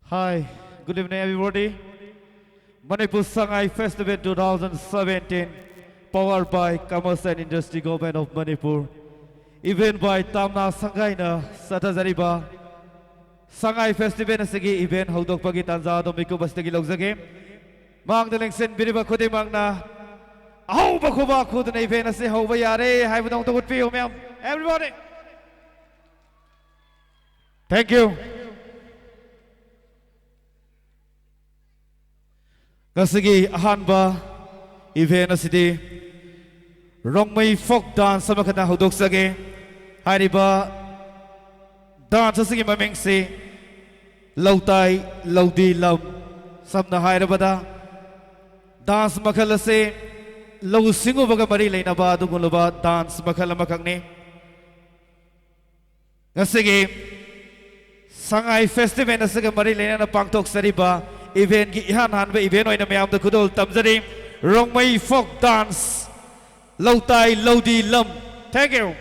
Hi, good evening everybody. Manipur Sangai Festival 2017, powered by Commerce and Industry Government of Manipur. Event by Tamna Sanggai na Satazariba. Sangai Festival na sige event haudok pagi tanza do miku bastagi logjage. Mang daling sen biriba khudi mang na aho bakhuba khud na event na se ho ba yare hai budong to gut pi ho ma'am. Everybody. Thank you. Kasigi ahanba event asidi Rongmei folk dance samakana hudok sage hariba dance asigi mameng se lautai laudi lam samna hairabada dance makhala se lau singo baga mari leina ba duguluba dance makhala makangni kasigi Sangai festival asige mari leina na pangtok sariba event ki ihan han ba event oina mayam da khudol tamjari Rongmei folk dance lautai laudi lam. Thank you.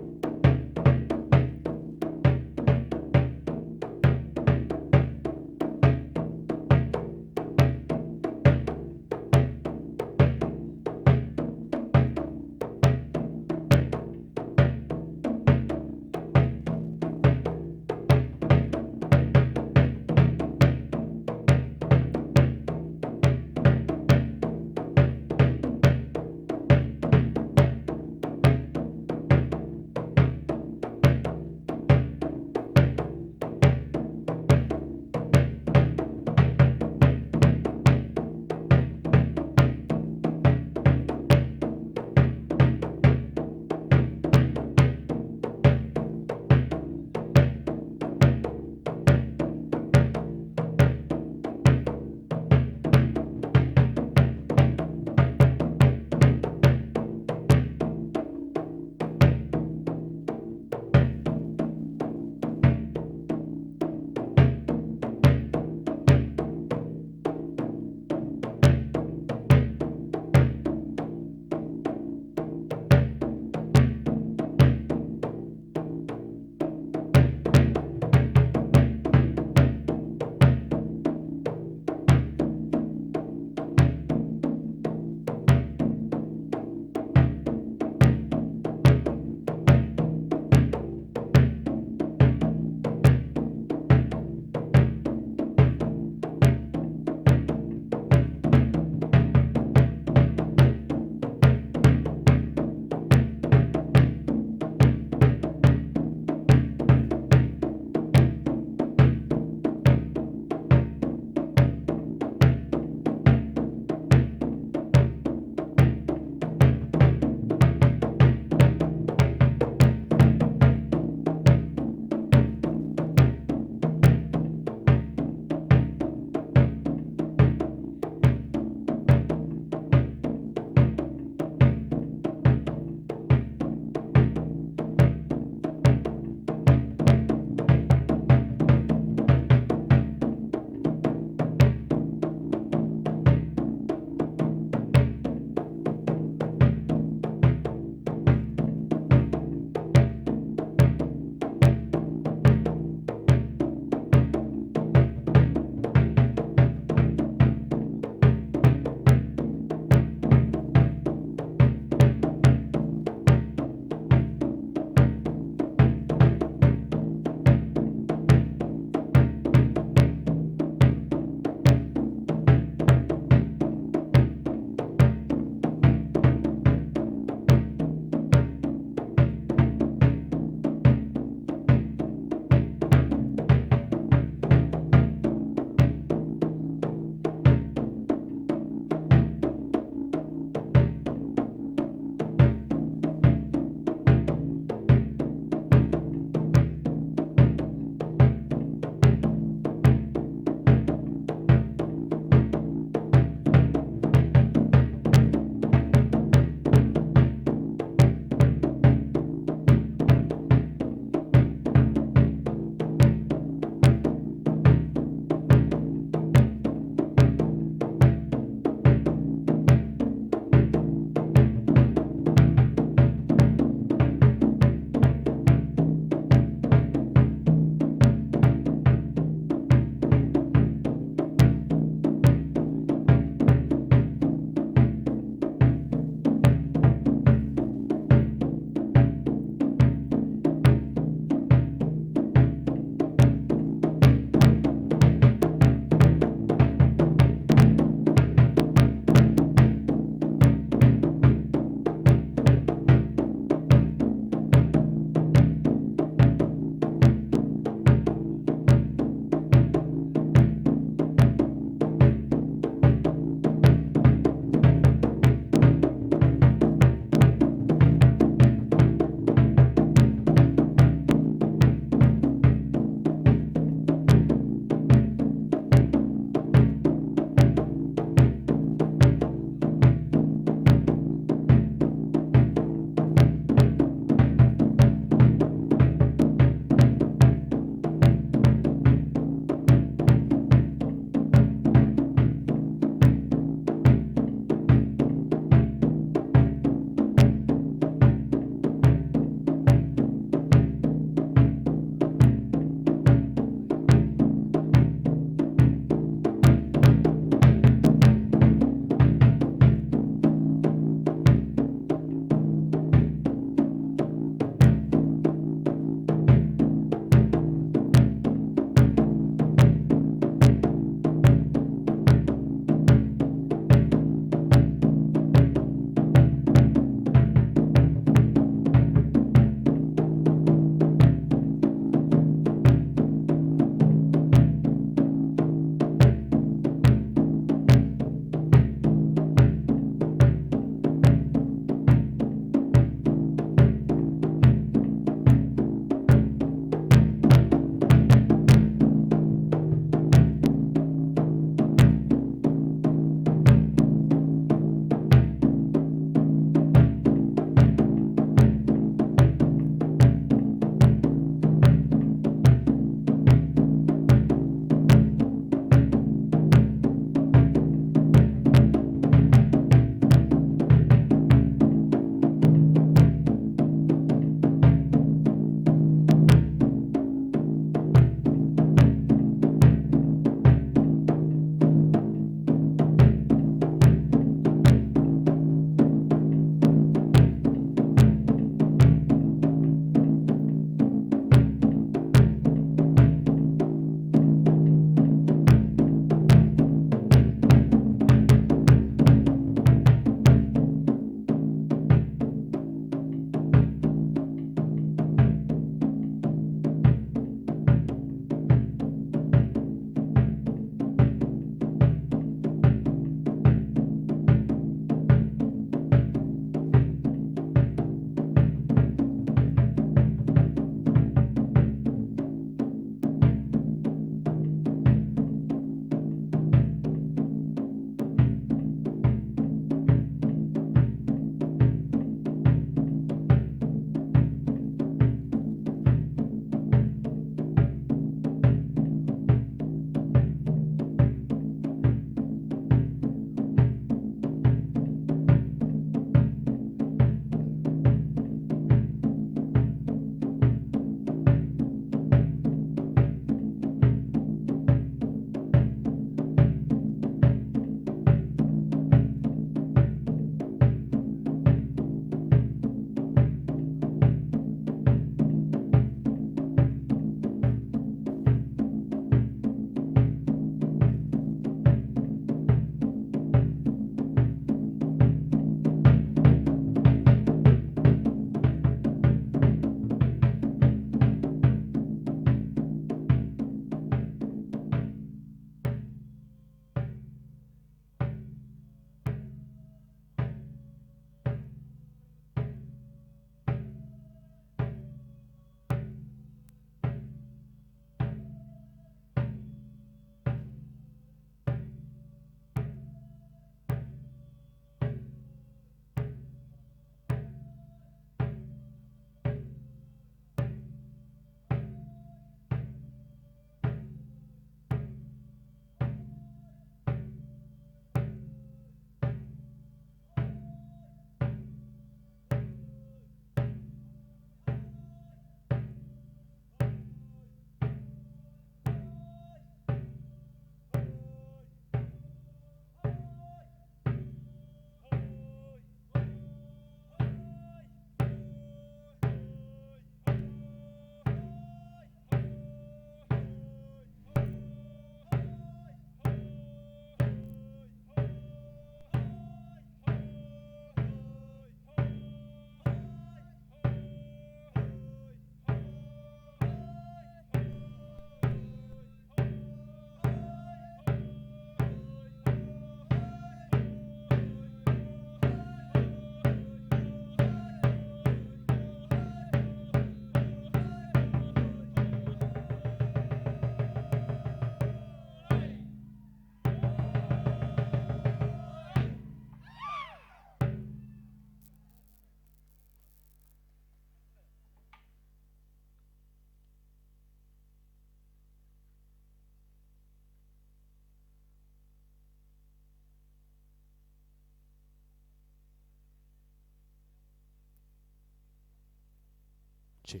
Check.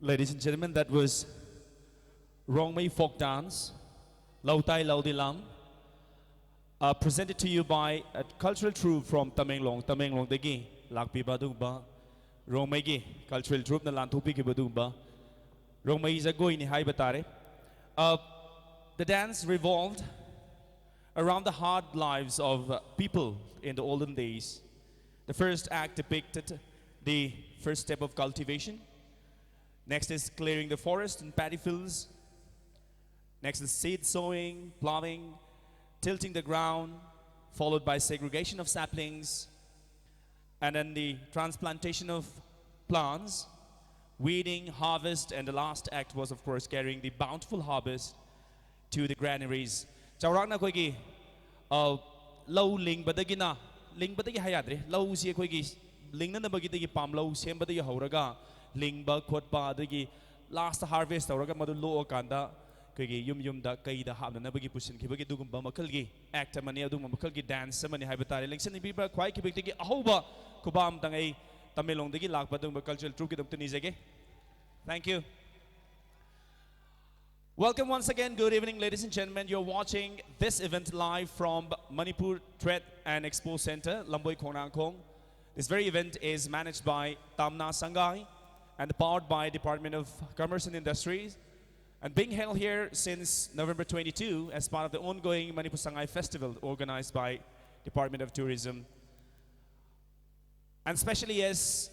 Ladies and gentlemen, that was Rongmei folk dance, Lautai Laudilam, presented to you by a cultural troupe from Tamenglong. Tamenglong dagi lakpi badugba Rongmei gi cultural troupe na lantupi ki badugba Rongmei zagoi ni hai batare. The dance revolved around the hard lives of people in the olden days. The first act depicted the first step of cultivation. Next is clearing the forest and paddy fields. Next is seed sowing, plowing, tilting the ground, followed by segregation of saplings, and then the transplantation of plants, weeding, harvest, and the last act was, of course, carrying the bountiful harvest to the granaries. Chawrakna koigi low ling badagina ling badagi hayadre low si koigi ling na bagi dagi pam low sem badagi hauraga ling ba khotpa dagi last harvest hauraga madu lo kanda koigi yum da kai da habna na bagi pusin ki bagi dugum ba makal gi act mani adum makal gi dance mani haibetare lengsen ni biba khwai ki bagi ahoba kubam tangai Tamelong dagi lak badung cultural troupe ki dr nizege. Thank you. Welcome once again. Good evening, ladies and gentlemen. You're watching this event live from Manipur Trade and Expo Center, Lamboi Khongnangkhong. This very event is managed by Tamna Sanggai and powered by Department of Commerce and Industries, and being held here since November 22 as part of the ongoing Manipur Sangai Festival organized by Department of Tourism. And especially as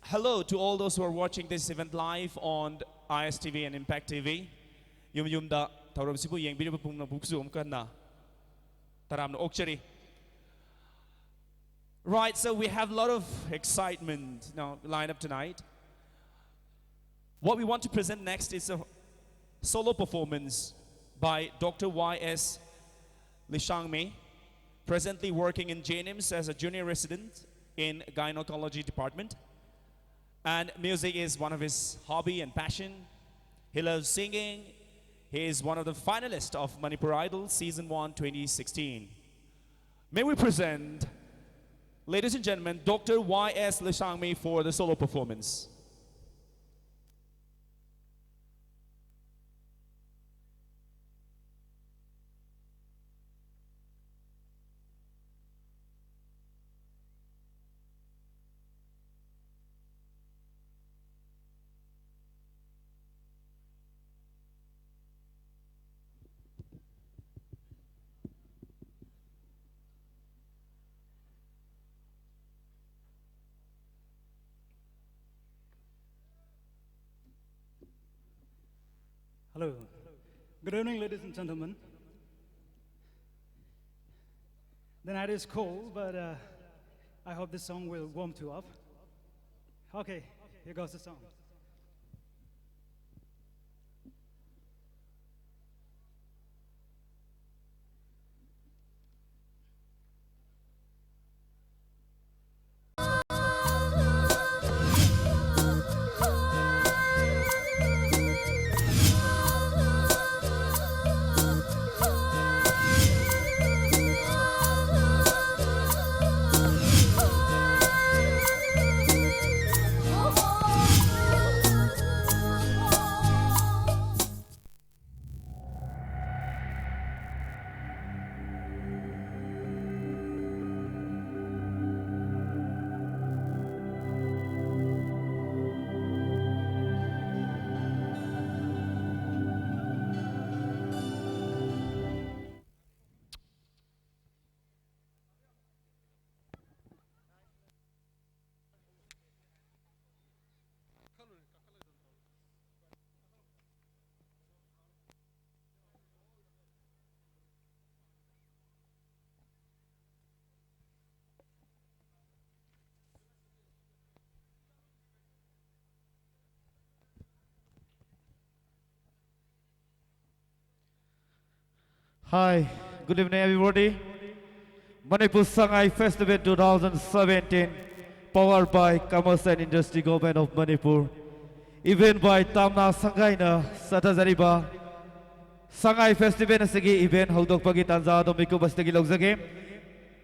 hello to all those who are watching this event live on ISTV and Impact TV. Yum da tauram sibu yang biru pung na buksu na taram na okchari. Right, so we have a lot of excitement now lined up tonight. What we want to present next is a solo performance by Dr. Y.S. Lishangme, presently working in JNIMS as a junior resident in gynecology department. And music is one of his hobby and passion. He loves singing. He is one of the finalists of Manipur Idol Season 1 2016. May we present, ladies and gentlemen, Dr. Y.S. Lishangme for the solo performance. Hello. Good evening, ladies and gentlemen. The night is cold, but I hope this song will warm you up. Okay, here goes the song. Hi, good evening everybody. Manipur Sangai Festival 2017, powered by Commerce and Industry Govt of Manipur. Event by Tamna Sanggai na Satazariba. Sangai Festival na sige event haudok pagi tanza do miku bastagi logjage.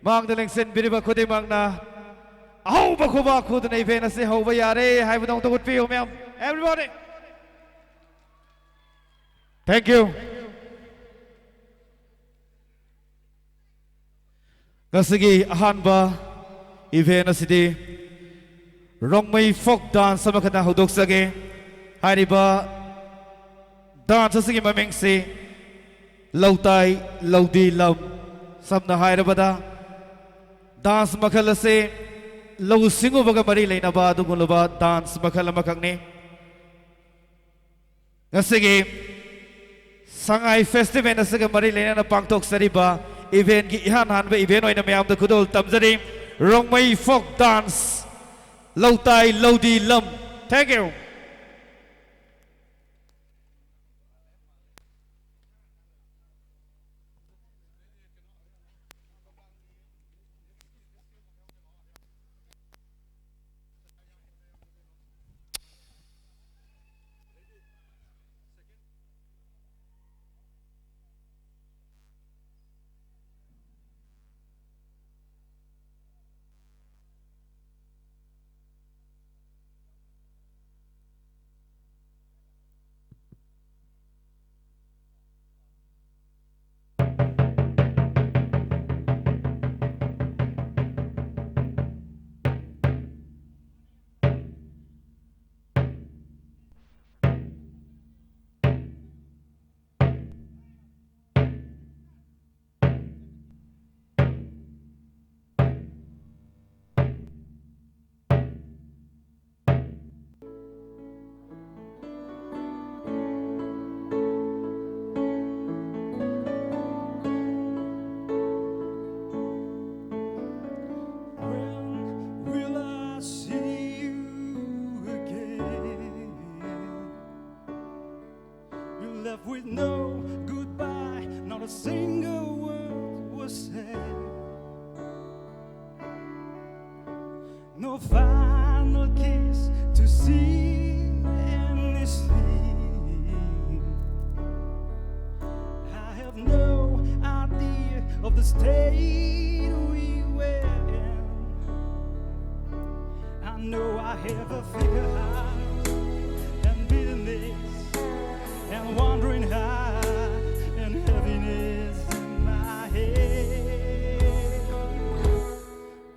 Mang the lengthen biriba kudi magna. Oh, Bakuba couldn't even say how we are. I have not to feel, ma'am. Everybody. Thank you. Kasigi Ahanba event city Rongmei folk dance samakana hudok sage Hariba dance sigi mamengsi Lautai Laudi Lam Samna Hairabada dance makalase Lau singo baga mari laina ba duguluba dance makala makangni Kasigi Sanggai festival na sagi mari laina na pangtok sariba event gi ihan han be event oina mayam da kudol tamjari Rongmei folk dance Lautai Laudi Lam. Thank you. With no goodbye, not a single word was said. No final kiss to see anything. I have no idea of the state we were in. I know I have a figure out and bitterness and wandering high and heaviness in my head.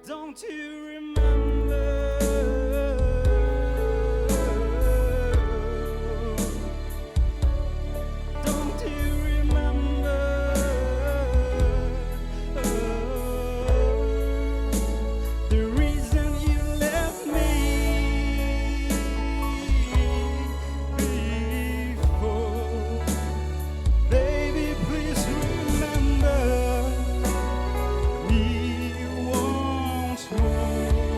Don't you remember? Don't you remember the reason you left me? Baby, please remember me once more.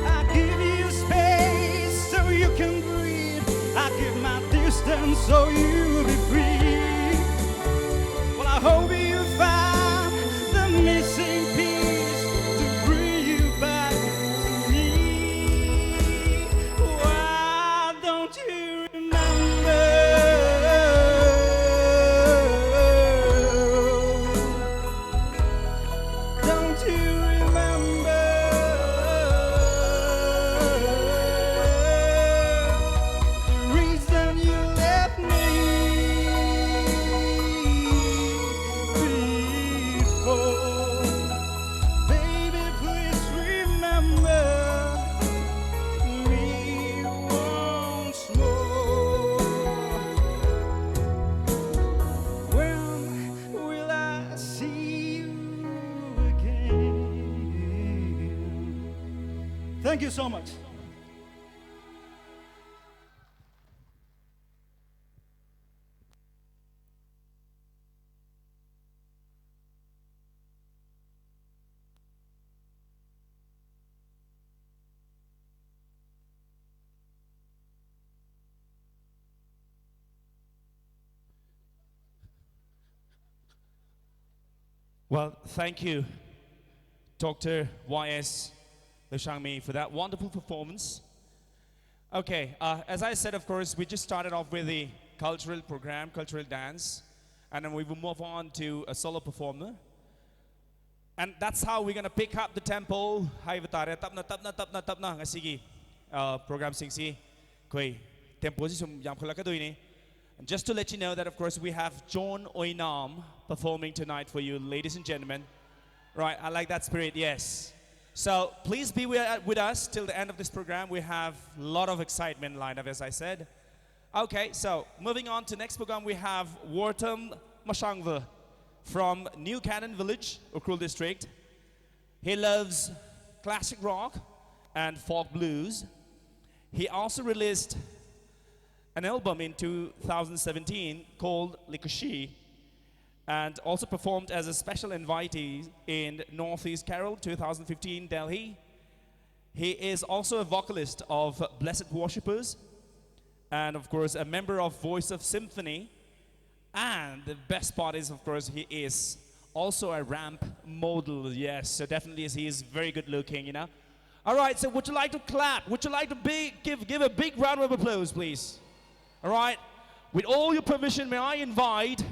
I give you space so you can breathe. I give my distance so you'll be free. Well, I hope you find the missing piece to bring you back to me. Why don't you remember? Don't you remember the reason you left me before? Baby, please remember me once more. When will I see you again? Thank you so much. Well, thank you, Dr. Y.S. Leshangmi, for that wonderful performance. Okay, as I said, of course, we just started off with the cultural program, cultural dance. and then we will move on to a solo performer. And that's how we're gonna pick up the tempo. Hai vatare tapna ngasigi program sing si koi tempo si sum yam khala ka doi ni. And just to let you know that of course we have John Oinam performing tonight for you, ladies and gentlemen. Right, I like that spirit, yes. So please be with us till the end of this program. We have a lot of excitement lined up, as I said. Okay, so moving on to next program, we have Wortam Mashangva from New Cannon Village, Ukrul District. He loves classic rock and folk blues. He also released an album in 2017 called Likushi, and also performed as a special invitee in Northeast Carol 2015 Delhi. He is also a vocalist of Blessed Worshippers, and of course a member of Voice of Symphony. And the best part is, of course, he is also a ramp model. Yes, so definitely he is very good looking, you know. All right, so would you like to clap? Would you like to give a big round of applause, please? All right, with all your permission, may I invite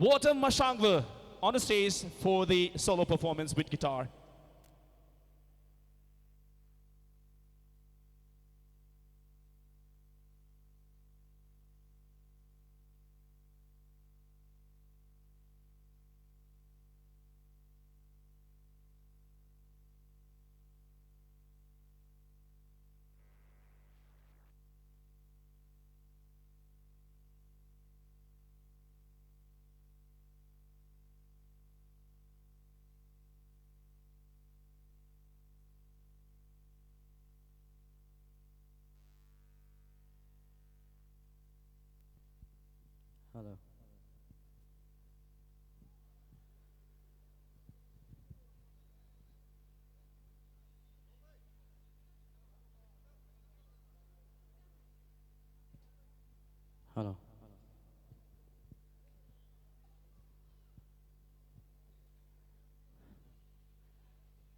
Wortam Mashangva on the stage for the solo performance with guitar. Hello. Hello.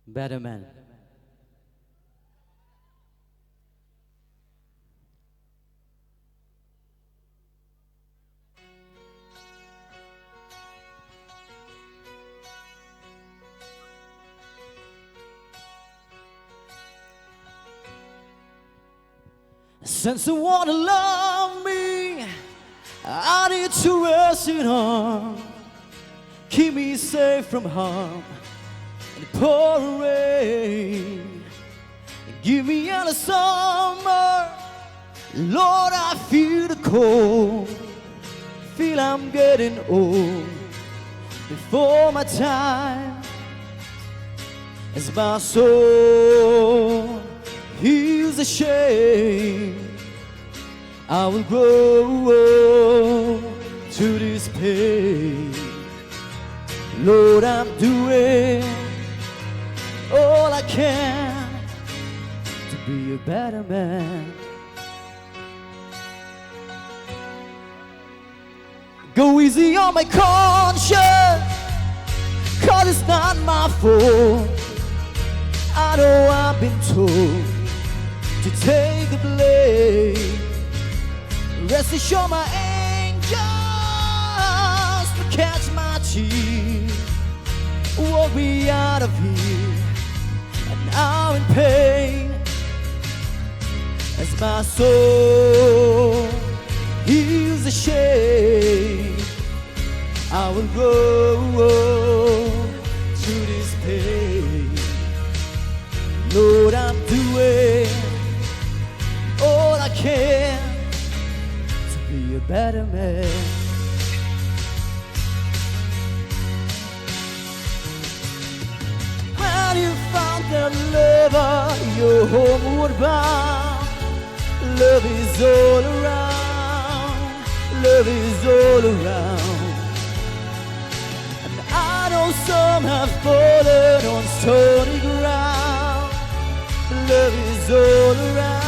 Better man. Since you wanna love me, I need to rest in arms. Keep me safe from harm and pouring rain. Give me all the summer, Lord, I feel the cold. Feel I'm getting old before my time. As my soul heals the shame, I will grow to this pain. Lord, I'm doing all I can to be a better man. Go easy on my conscience, 'cause it's not my fault. I know I've been told to take the blame. Rest assured my angels will catch my tears, walk me out of here, and now in pain. As my soul heals the shame, I will grow to this pain. Lord, I'm doing all I can to be a better man. When you found that lover, you're homeward bound. Love is all around, love is all around. And I know some have fallen on stony ground. Love is all around.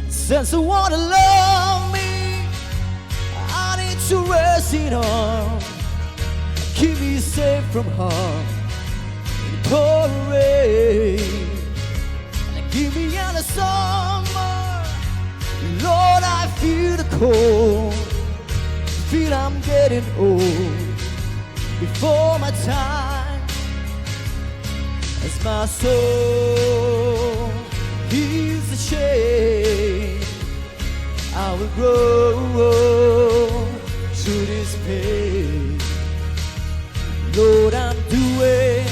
Since you wanna love me, I need to rest in arms. Keep me safe from harm in pouring rain. And give me all the summer, Lord, I feel the cold, feel I'm getting old before my time. As my soul heals the shame, I will grow through this pain. Lord, I'm doing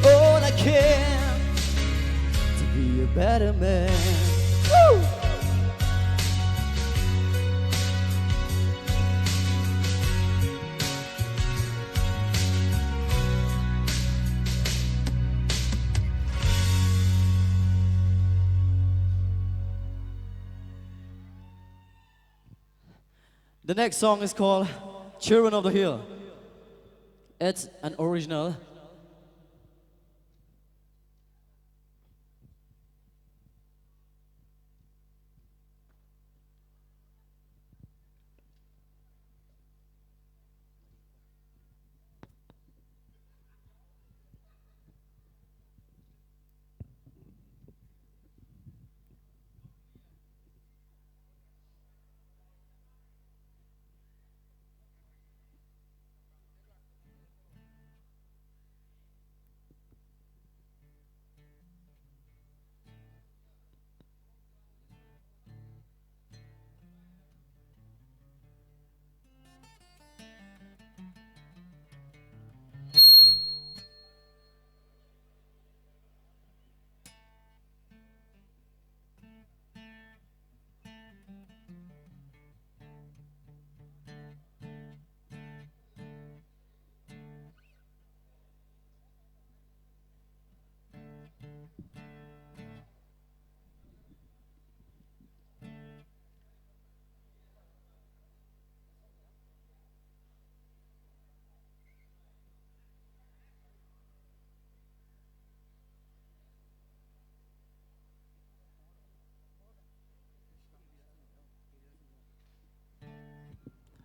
all I can to be a better man. Woo! The next song is called Children of the Hill. It's an original.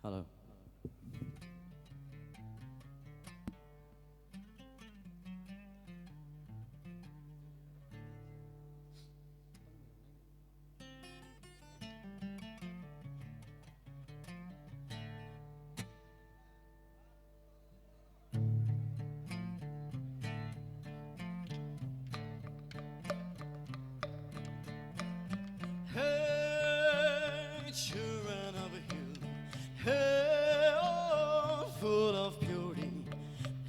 Hello. Hey, children of a hill, hey, oh, full of beauty.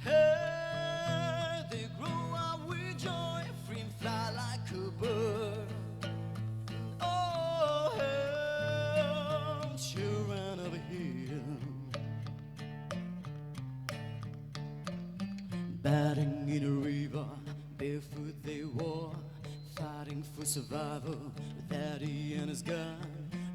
Hey, they grow up with joy, free and fly like a bird. Oh, hey, children of a hill, batting in a river, barefoot they walk, fighting for survival with daddy and his gun.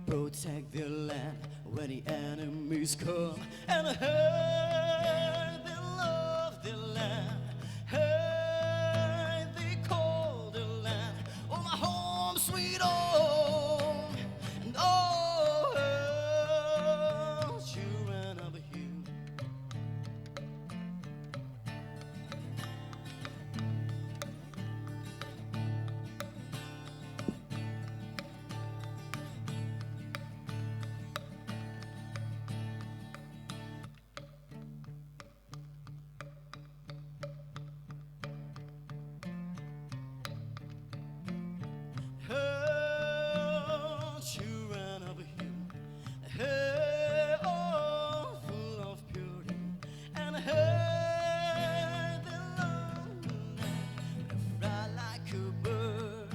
Protect their land when the enemies come. And hey, they love their land. Hey, they call their land, oh, my home, sweet home. And oh, hey, children of the hill. Hey, children of a hill, hey, oh, full of beauty, and hey, they love the land, they fly like a bird.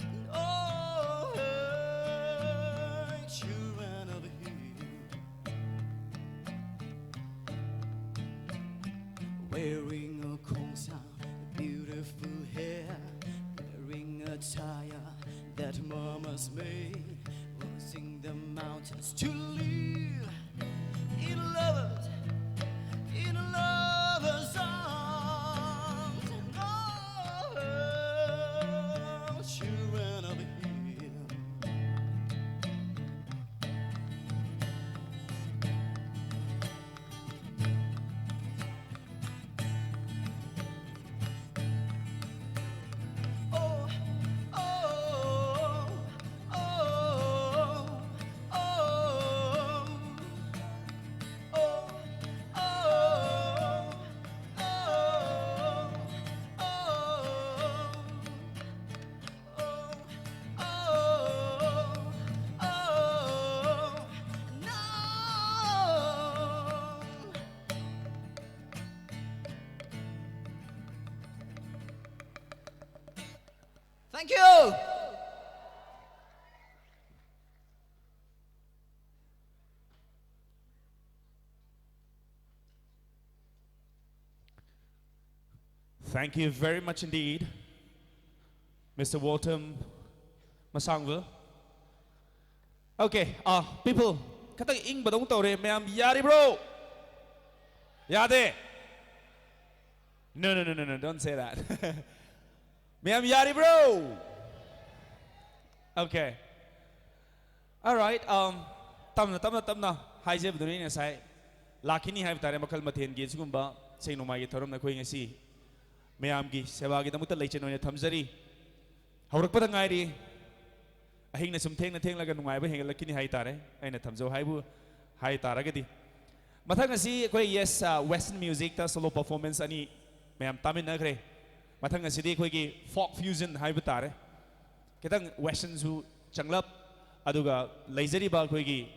And oh, hey, children of a hill, wearing a khongnangkhong, beautiful hair, wearing a attire that mamas made, crossing the mountains to live in lovers' arms. And oh, children of the hill. Oh, oh, oh, Thank you. Thank you very much indeed, Mr. Walton Masangwell. Okay, people, katang ing badong tore, mayam yari bro. Yade. No, don't say that. Mayam yari bro. Okay. All right. Tamna. Hi Jeff Durin asai. Lakini hai tare makal mathen gi sugumba sei nomai gi thorom na khoi ngasi. Mayam gi sewa gi tamuta leichen oine thamjari. Haurak pada ngai ri. Ahing na sum theng laga nungai ba heng lakini hai tare. Aina thamjo hai bu hai tara gadi. Mathang ngasi khoi yes western music ta solo performance ani mayam tamin na kre. Mathang ngasi di khoi gi folk fusion hai bu tare. Kitang western su changlap aduga leizari ba khoi gi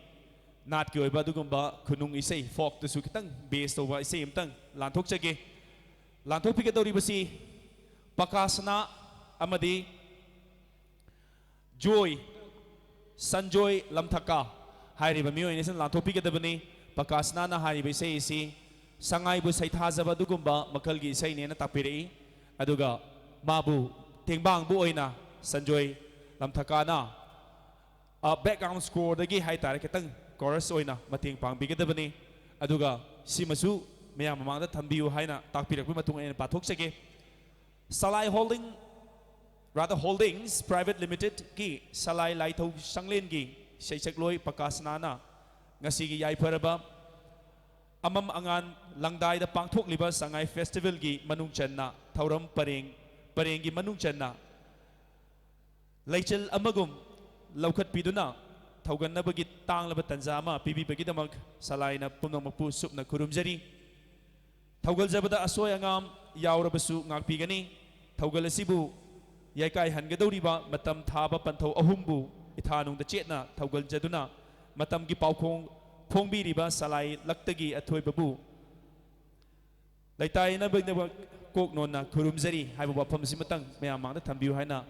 nat ki oiba dugumba khunung isei folk tu su kitang based over isei imtang lanthok chage lanthok pi ke dori basi pakasana amadi joy sanjoy lamthaka hairi ba miyo inesan lanthok pi ke dabani pakasana na hari ba isei isi sangai bu sai thajaba dugumba makal gi isei ne na tapirei aduga mabu tengbang bu oina sanjoy lamthaka na background score dagi hai tare kitang chorus oina mating pangbigadabani aduga simasu mayam mamangda thambiu haina takpirakpi matung en pathok sege Salai Holdings Private Limited ki Salai Laithau Sanglen gi seisakloi pakasnana ngasi gi yai pharaba amam angan langdai da pangthok liba Sangai Festival gi manung channa thauram pareng gi manung channa leichel amagum laukat piduna Thaugan na bagi tang labat tanzama pibi bagi damag salay na punang magpusup na kurumjari Thaugal zabada asoy angam yaura basu ngakpi gani Thaugal asibu yaikay hangadaw riba matam thaba pantaw ahumbu ithanong da chetna Thaugal jaduna matam gi paukong phongbi riba salay laktagi athoy babu Laitay na bagi damag kok non na kurumjari hay babapam simatang mayamang na thambiu hay na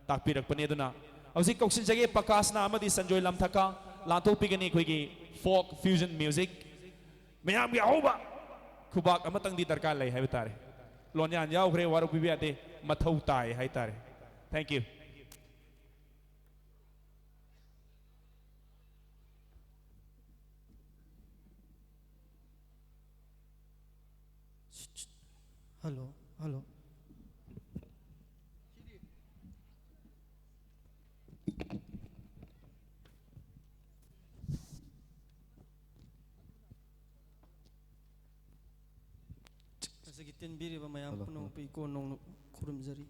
takpirak paneduna Ausik koksin jage pakas na amadi sanjoy lamthaka lanthok pigani khoigi folk fusion music mayam gi auba khubak amatang di darkar lai hai tare lonyan yaw khre waru bibi ate mathau tai hai tare thank you Hello Sagitin biri ba mayam punong pi ko nong kurumjari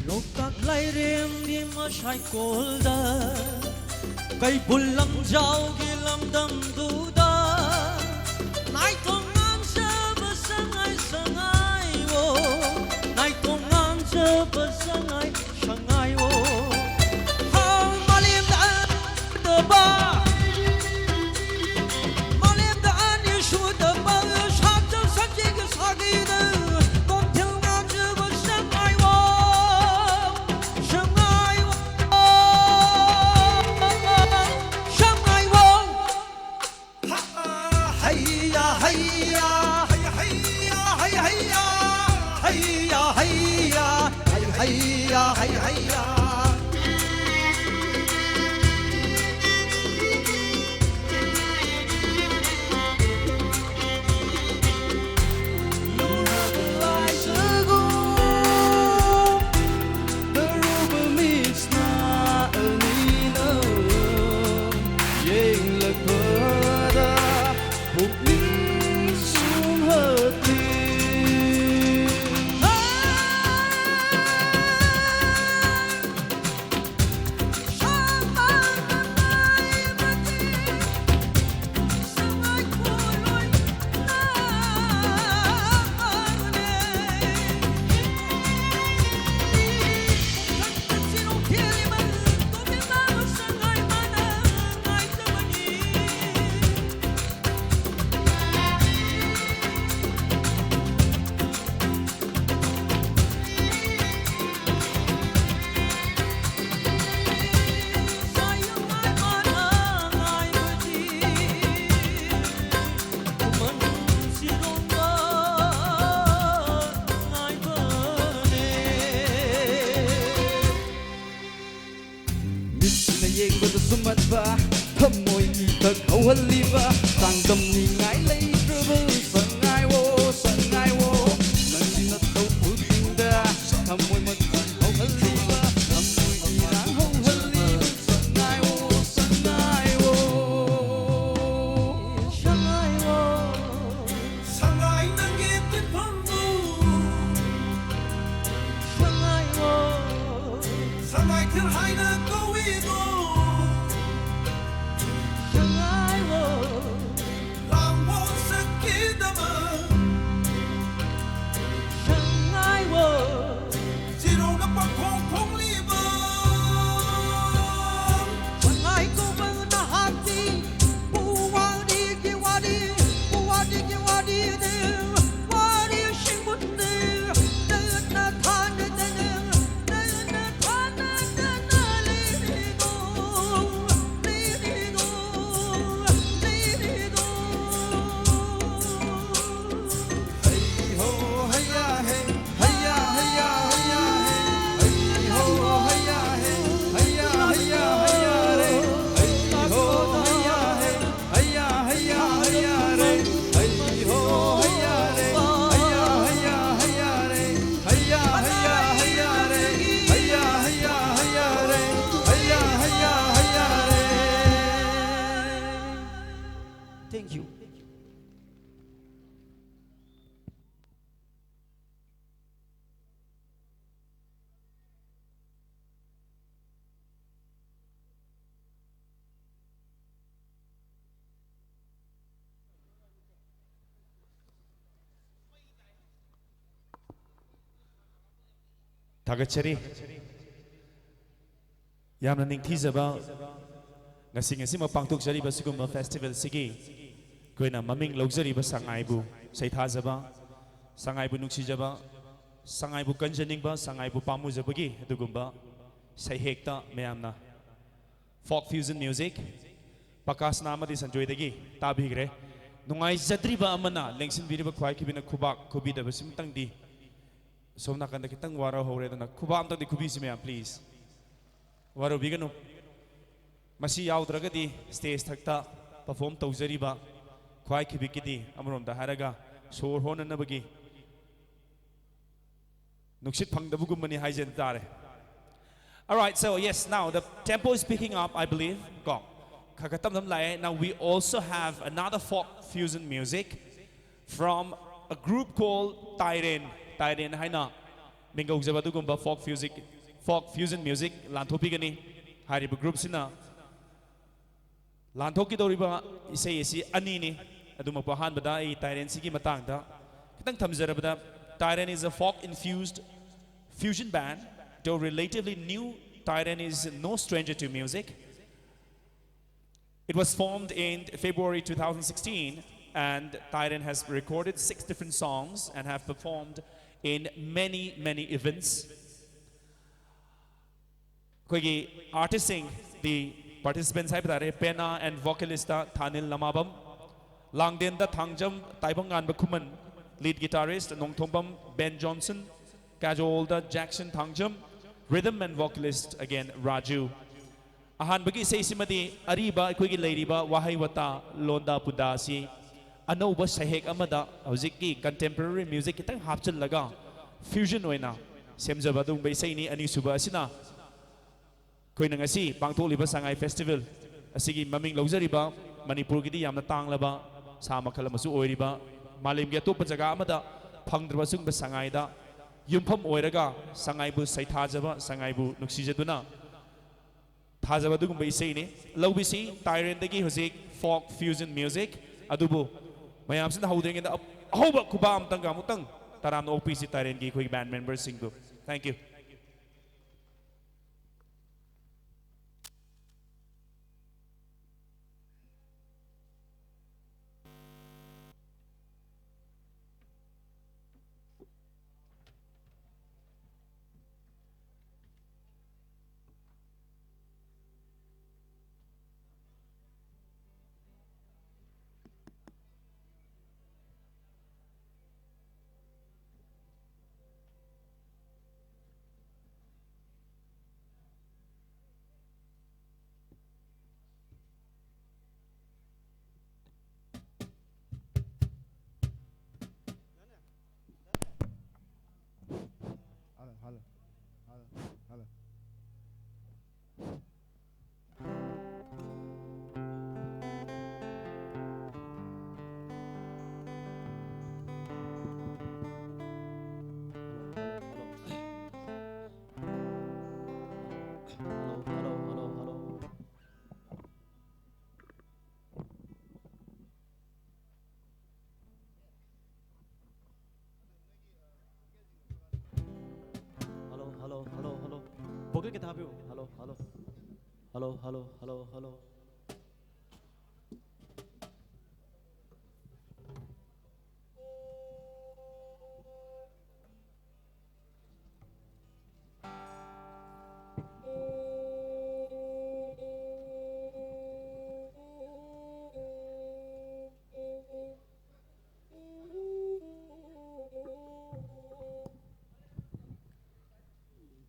Lokak lai rem di masai kolda Kai bulang jau gilam dam duda Nai tongan sa basangai sangai wo Nai tongan sa basangai sangai wo Hang malim daan deba Malim daan isu deba Shakta sakjig sagida Thank you. Thagachari yamna ningthizaba ngasi mapangthokjari ba sigumba festival sigi koina maming lawjari ba sangai bu saithajaba sangai bu nuksijaba sangai bu kanjaning ba sangai bu pamujabagi adugumba saihekta mayamna folk fusion music pakas namadi sanjoy dagi tabigre nungai jadriba amana lengsin biriba khwai kibina khubak khubidaba simtangdi somna kanda kitang wara hore dana khubam tangdi khubisi mayam please waro biganu masi yaudragadi stage thakta perform tawjariba khwai khibikidi amromda haraga sor honanabagi nukshit phangdabugumani haijen tare. All right, so yes, now the tempo is picking up, I believe. Go. Now we also have another folk fusion music from a group called Tairen. Tairen haina mingo zabadugumba folk fusion music lantopigani hariba group sina lantoki doriba isai esi anini aduma pahan bada I Tairen sigi matangda kitang thamjarabada. Tairen is a folk infused fusion band. Though relatively new, Tairen is no stranger to music. It was formed in February 2016, and Tairen has recorded 6 different songs and have performed in many events. Koigi artists, the participants have Pena and vocalista Thanil Lamabam, Langdenda Thangjam Taibangan Bakuman, lead guitarist Nongthombam Ben Johnson, Kajolda Jackson Thangjam, rhythm and vocalist again Raju. Ahanbagi say simadi ariba kuigi ladiba wahaiwata londa pudasi anoba sahek amada hojiki contemporary music kitang hapchallaga fusion oina semjabadung bai saini ani suba asina koina ngasi pangtholiba Sangai festival asigi maming lawjariba Manipur gidi yamna tanglaba sa makhal amasu oiriba malim ge topa jaga amada phangdraba sungba Sangai da yumpham oiraga Sangai bu saithajaba Sangai bu nuksijaduna thajabadugumba isaini lawbisi Tairen dagi hojik folk fusion music adubu mayam sin hawdring da ahoba kubam tanga mutang taram no opc Tairen gi khoi band members singbu. Thank you. 보게 답이요. 할로 할로 할로 할로 할로 할로.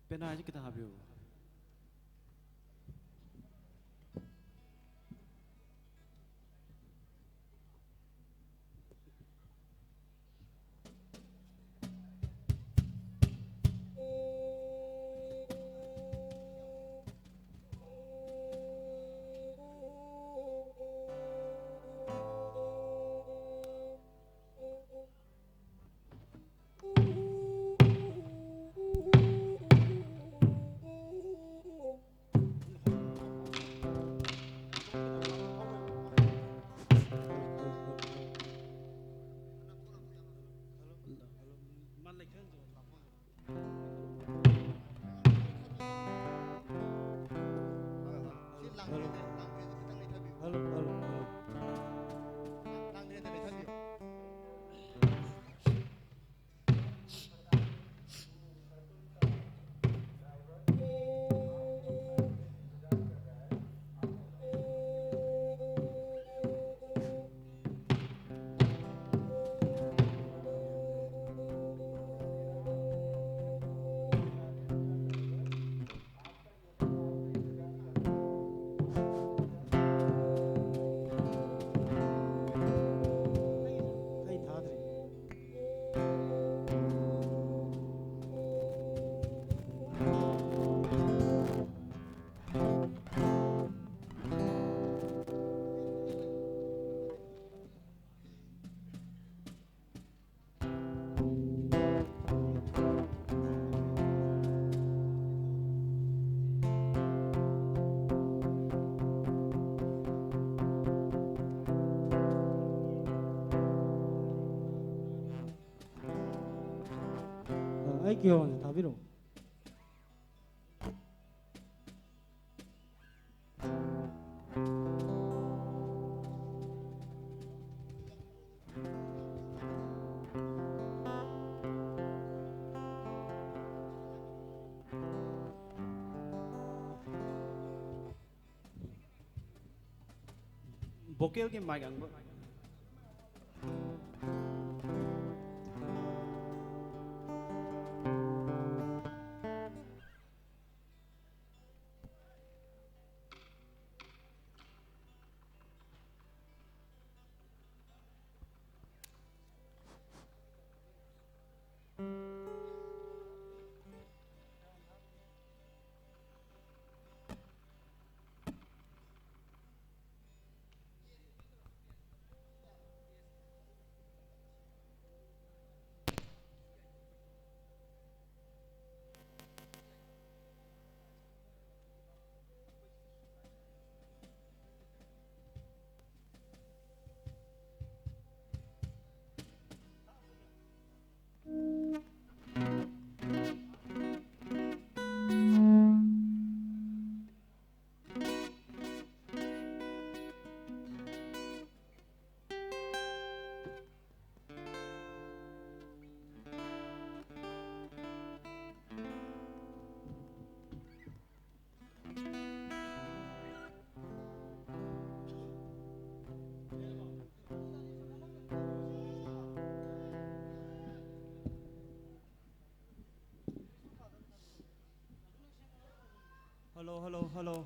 빼놔야지 그 답이요. 아이 귀여워. 답이로. 목격이 많이 안 거. Hello, hello, hello.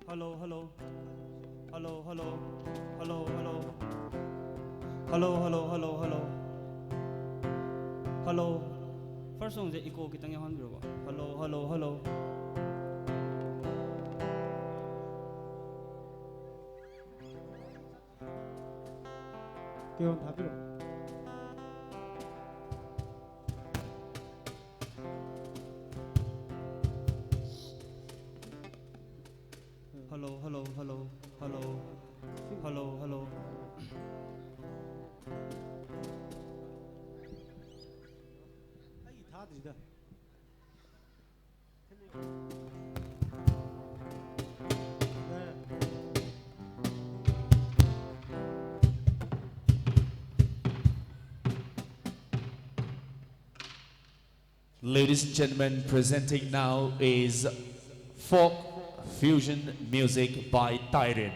Hello, hello. Hello, hello. Hello, hello. Hello, hello, hello, hello. Hello. First song is echo kita ngayon bro. Hello, hello, hello. Kêu 답이로. Hello, hello, hello, hello, hello, hello. 아이 다 들리다. Ladies and gentlemen, presenting now is folk fusion music by Tyrin.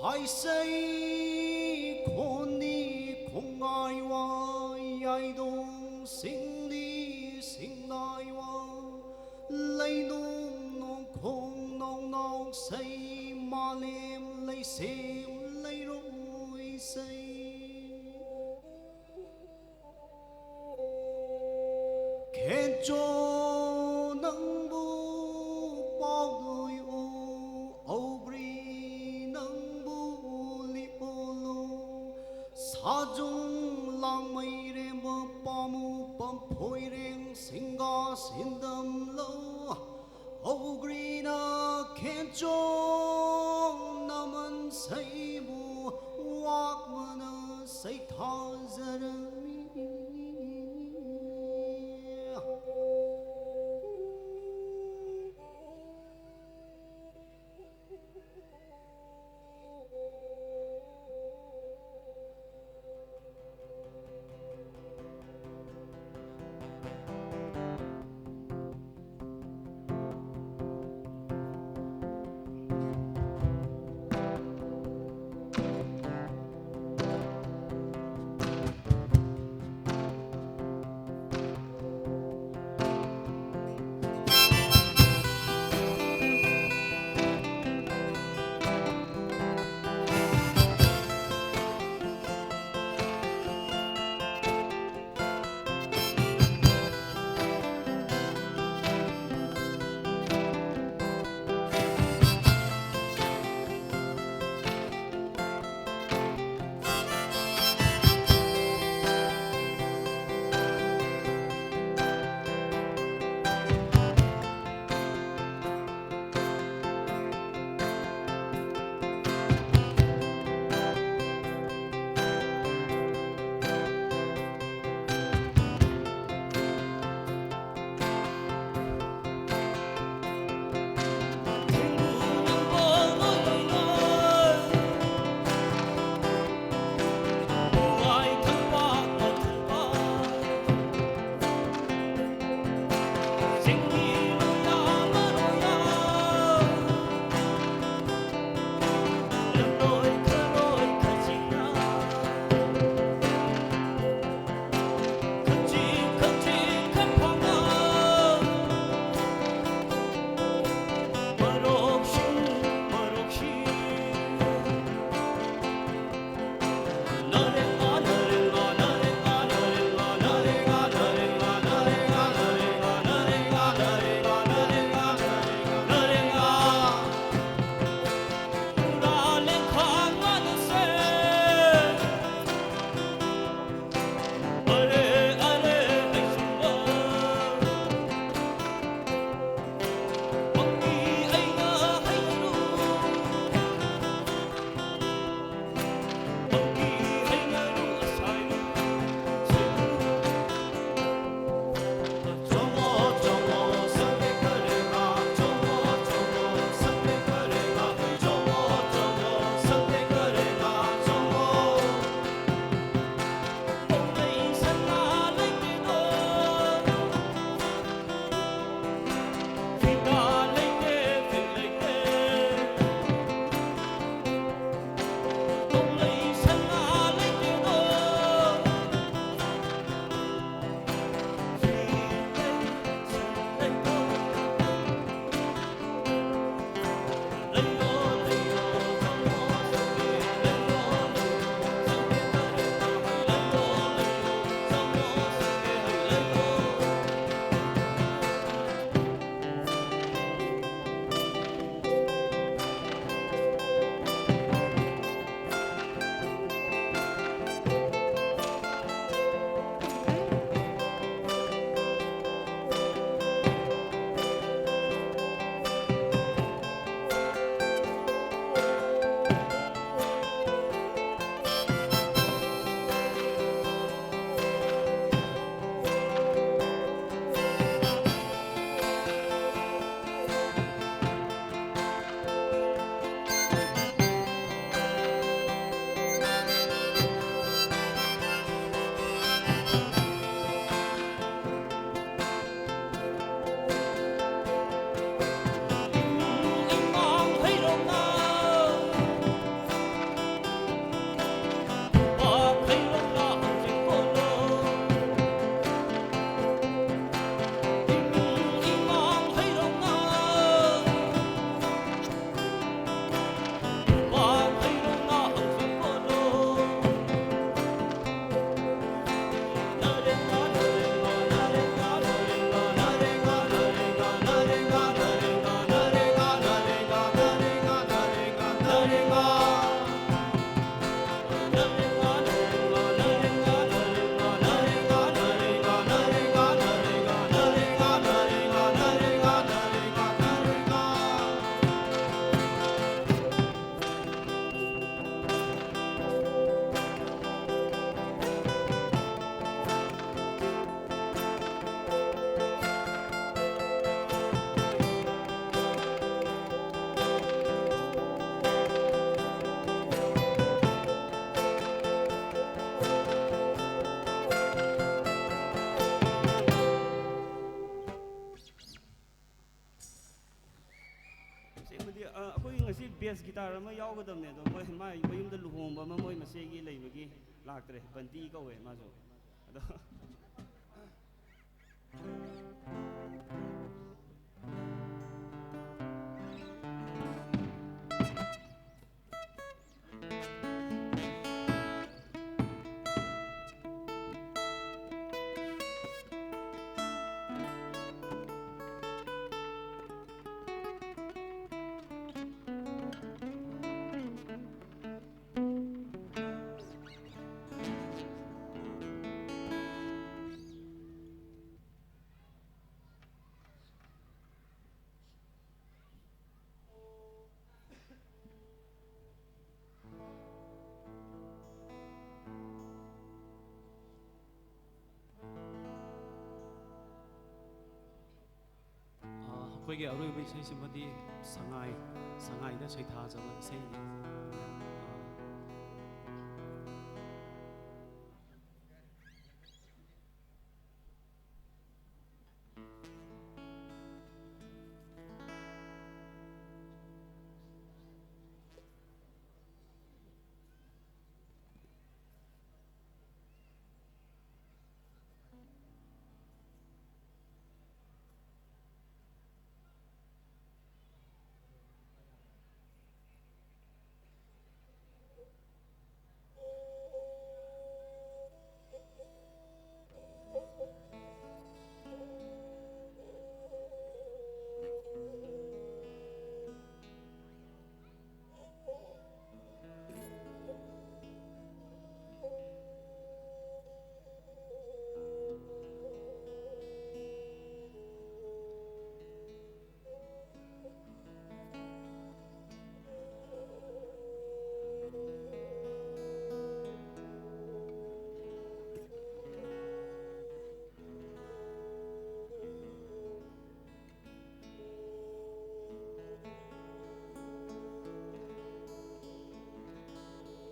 I say khoni khongai wa yai dong sing li sing dai wa lay dong nong khong nong nong say ma lem lay sem lay roi say khen cho nâng bu bao đôi ô 사중 랑마이레 빠무 빰포이랭 생가 신담로 오그리나 캔종 남은 세부 왁마나 세타자르미 bass guitar ama yaugadamne do moi mai mayumda luhomba ama moi masegi leibagi laktre banti kawe maso ado ꯑꯩꯈꯣꯏꯒꯤ ꯑꯔꯣꯏꯕ ꯏꯁꯩꯁꯤꯃꯗꯤ ꯁꯉꯥꯏꯗ ꯁꯩꯊꯥꯖꯕ ꯏꯁꯩꯅꯤ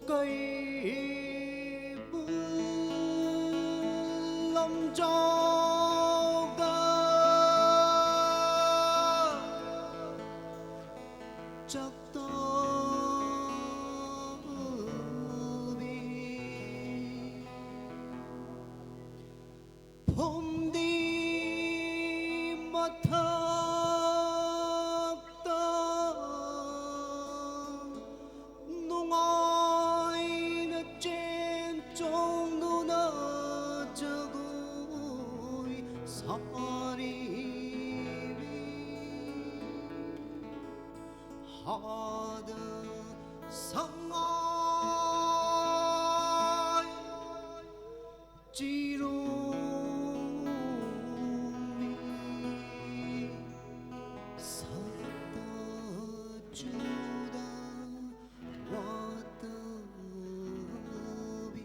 cây lâm cho ga chắc tao đi hôm đi mất thác ta nung ai nó trên trong nó nở chờ gối xa đi ha đờ sang ai chỉ rung mi sa ta chu da wa ta bi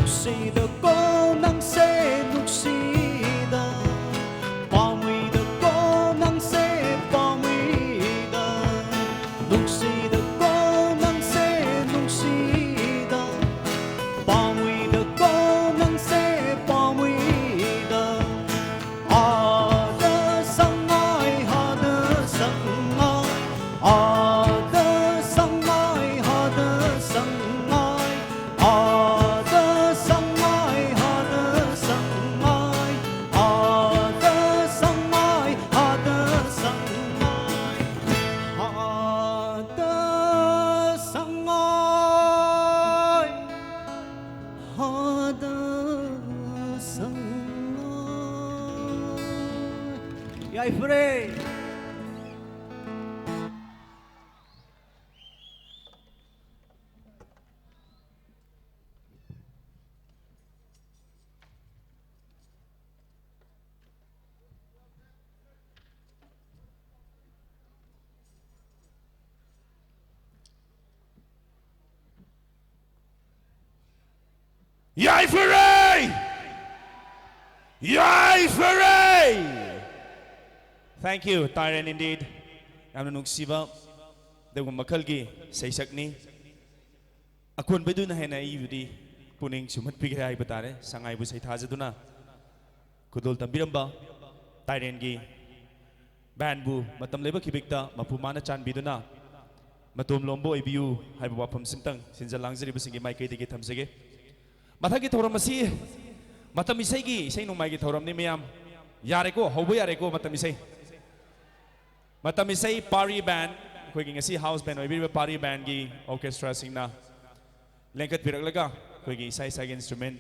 Nuksida ko nang se nuksida Pamuida ko nang se pamuida Nuksida ko nang se nuksida Pamuida ko nang se pamuida Ada Sanggai hada Sanggai Ada Sanggai hada Sanggai Ada Sanggai hada Sanggai Ada Sanggai hada Sanggai Ada Sanggai hada Sanggai Yay Frey Yay Furay! Yay Furay! Thank you, Tyron indeed. Yamna nungsiba degum makalgi saisakni. Akun bedu na hena ibudi puning sumat pigre ay batare sangai bu sai thajaduna. Kudol tambiramba Tyron gi band bu matam leba kibikta mapumana chan biduna. Matum lombo ibiu hay bapam simtang sinjalangzari busingi mai kai degi thamsege. Mathagi thoram asi matam isai gi isai nungmai gi thoram ni miyam yare ko hobo yare ko matam isai party band koi gi ngasi house band oibi party band gi orchestra singna lengkat pirak laga koi gi isai sai instrument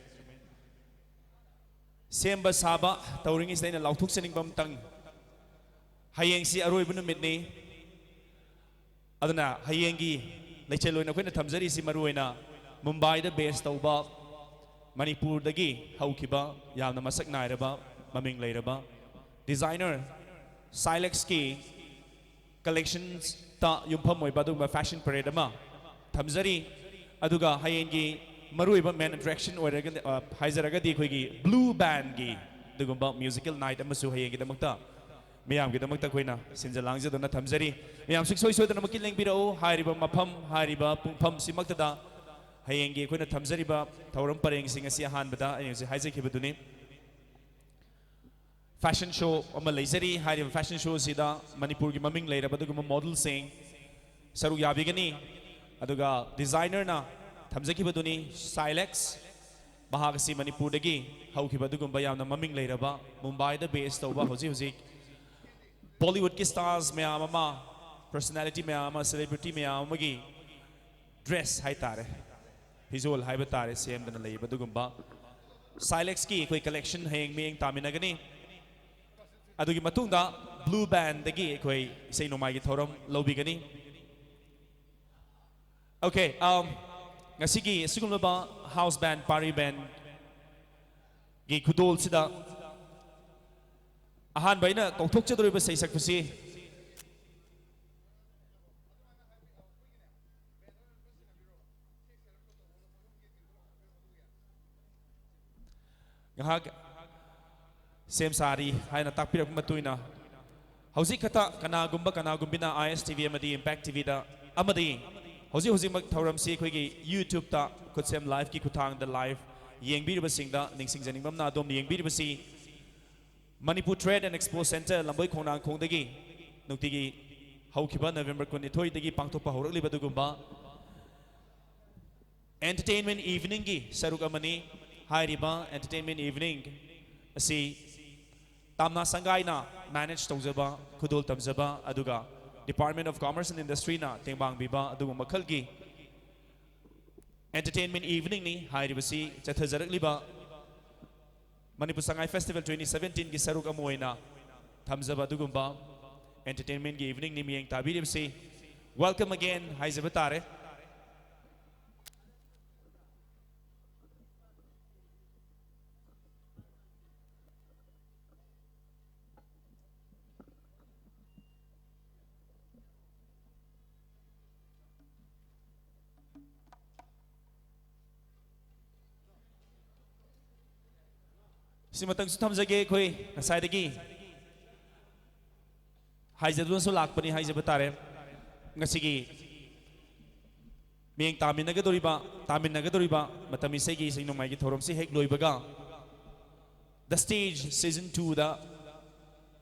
semba saba tauring isai na lauthuk sening bam tang hayeng si aroi bunu mitni aduna hayeng gi leicheloi na koi na thamjari si maruina Mumbai da base tauba Manipur dagi haukiba yamna masak nairaba maming leiraba designer Silex ki collections ta yumpham oiba du fashion parade ma thamjari aduga hayengi maruiba main attraction oiraga haizaraga di khoigi blue band gi dugumba musical night amasu hayengi damakta miyam gi damakta khoina sinjalangja dona thamjari miyam siksoi soi dona makil lengbirao hairiba mafam hairiba pungpham simakta da hayengi khoina thamjariba thauram pareng sing asi ahanbada ayengsi haijekibaduni fashion show ama leizari hairiba fashion show sida Manipur gi maming leiraba duguma model sing saru yabigani aduga designer na thamjakibaduni Silex bahagasi Manipur dagi haukiba dugumba yamna maming leiraba Mumbai da base tauba hoji Bollywood ki stars mayam ama personality mayam ama celebrity mayam amagi dress haitare visual haibatare same dana leiba dugumba Silex ki koi collection heng meng taminagani adugi matungda blue band dagi koi sei nomai gi thoram lobigani okay ngasigi sigumba house band party band gi kudol sida ahan baina kauthok chadoriba sei sakpusi ngahak sem sari haina takpirak matuina hauzik kata kanagumbina ISTV amadi Impact TV da amadi hauzik mak thauram si khoigi YouTube ta kutsem live ki kuthang da live yengbiriba singda ningsing janingbam na dom yengbiriba si Manipur Trade and Expo Center Lamboi Khongnangkhong dagi nutigi haukiba November 22 dagi pangthokpa horakliba dugumba entertainment evening gi saruk amani hairiba entertainment evening asi Tamna Sanggai na manage tawjaba khudol tamjaba aduga Department of Commerce and Industry na tengbang biba aduga makhalgi entertainment evening ni hairiba si chathajarakliba Manipur Sangai Festival 2017 gi saruk amoina thamjaba dugumba entertainment gi evening ni miyeng tabirib si welcome again haizaba tare सिमतंग सुथमजगे खोई नसाइदगी हाइजदुनसु लाकपनि हाइजब तारे ngasiगी meng taminnagadoriba matami segi singnomai gi thorom si hek loibaga the stage season 2 da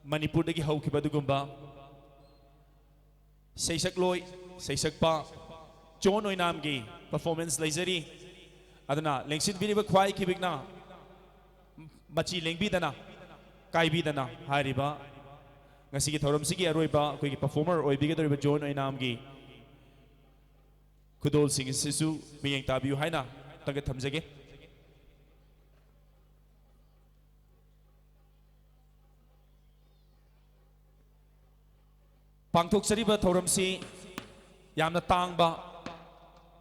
Manipur dagi haukiba dugumba seisak loi seisak pa John oinam gi performance laizari adana lengsin biniba khwai kibigna machi lengbi dana kaibi dana hariba ngasigi thorom sigi aroiba koi gi performer oibiga doriba John oinam gi kudol sing sisu miyeng tabiu haina taga thamjage pangthok sariba thoram si yamna tangba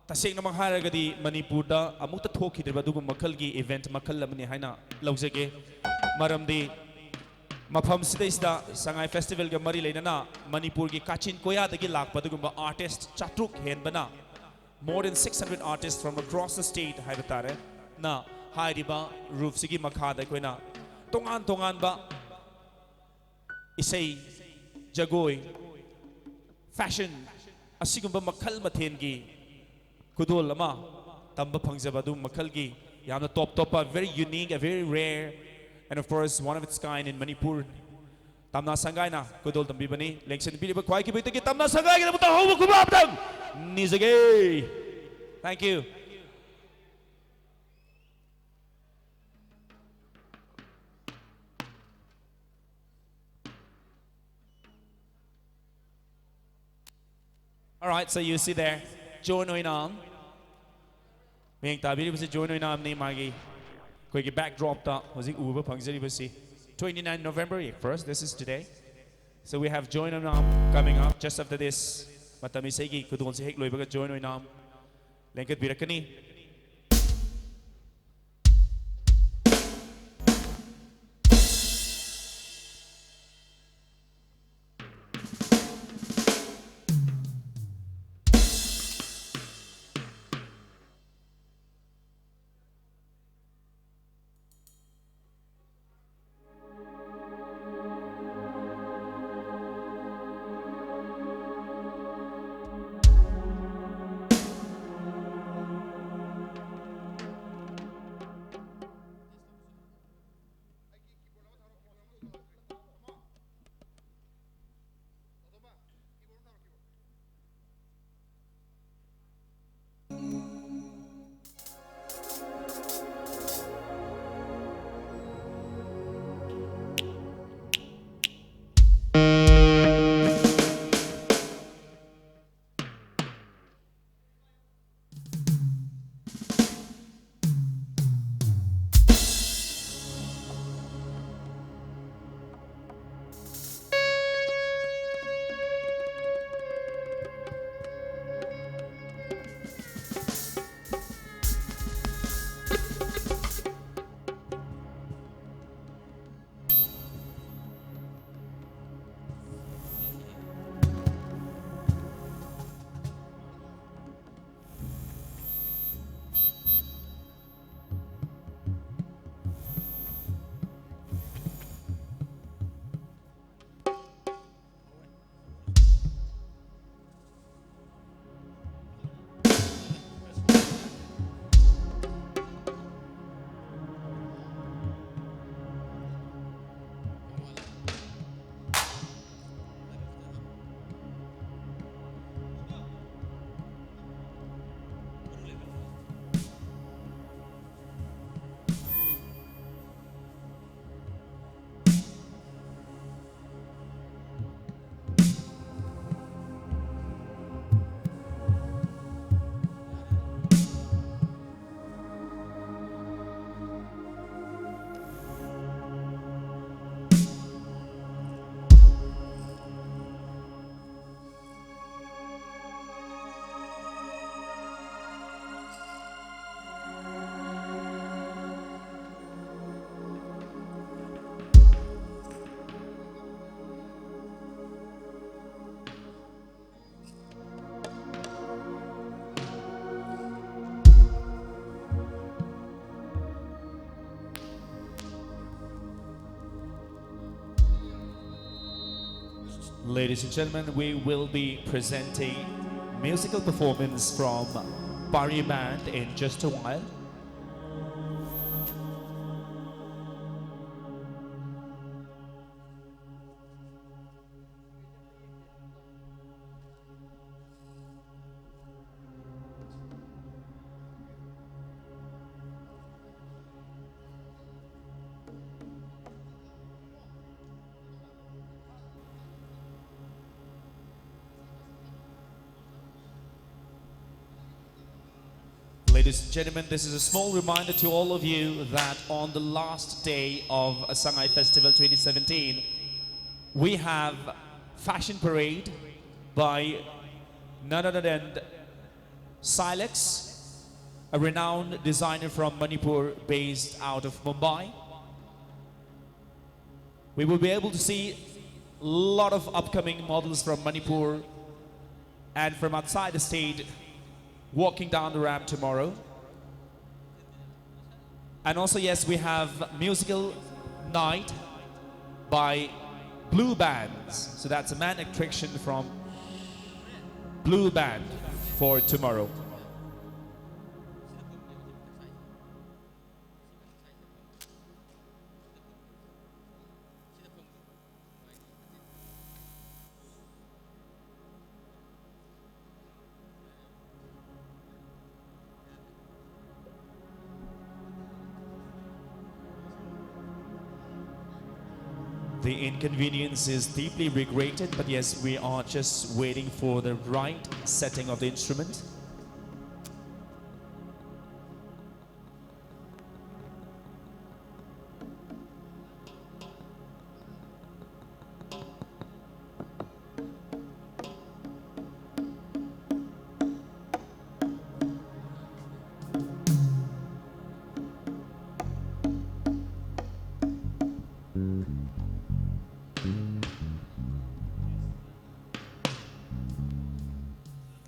taseng namang haragadi Manipur da amukta thokhidirba dugum makhal gi event makhal lamani haina laujage maramdi mafam sidaisda Sangai festival ga mari leinana Manipur gi kachin koya dagi lakpa dugumba artist chatruk henbana more than 600 artists from across the state haibatare na hairiba roof sigi makhada koina tongan ba isei jagoi fashion asigumba makhal mathen gi kudol ama tamba phangjaba du makhal gi yamna top very unique a very rare and of course one of its kind in Manipur Tamna Sanggai na kudol tambi bani lengsen biriba khwai ki bitagi Tamna Sanggai gi buta hobu kubaptang nizage thank you all right so you see there John Oinam meng tabiri basi John Oinam ne magi koi ki backdrop ta hozik uba phangjari basi 29 November 1st this is today so we have John Oinam coming up just after this matami segi kudon se hek loibaga John Oinam lengket birakani Ladies and gentlemen, we will be presenting musical performance from Pari Band in just a while. Ladies and gentlemen, this is a small reminder to all of you that on the last day of Sanggai Festival 2017, we have fashion parade by none other than Silex, a renowned designer from Manipur based out of Mumbai. We will be able to see a lot of upcoming models from Manipur and from outside the state walking down the ramp tomorrow. And also, yes, we have musical night by Blue Bands. So that's a man attraction from Blue Band for tomorrow. The inconvenience is deeply regretted, but yes, we are just waiting for the right setting of the instrument.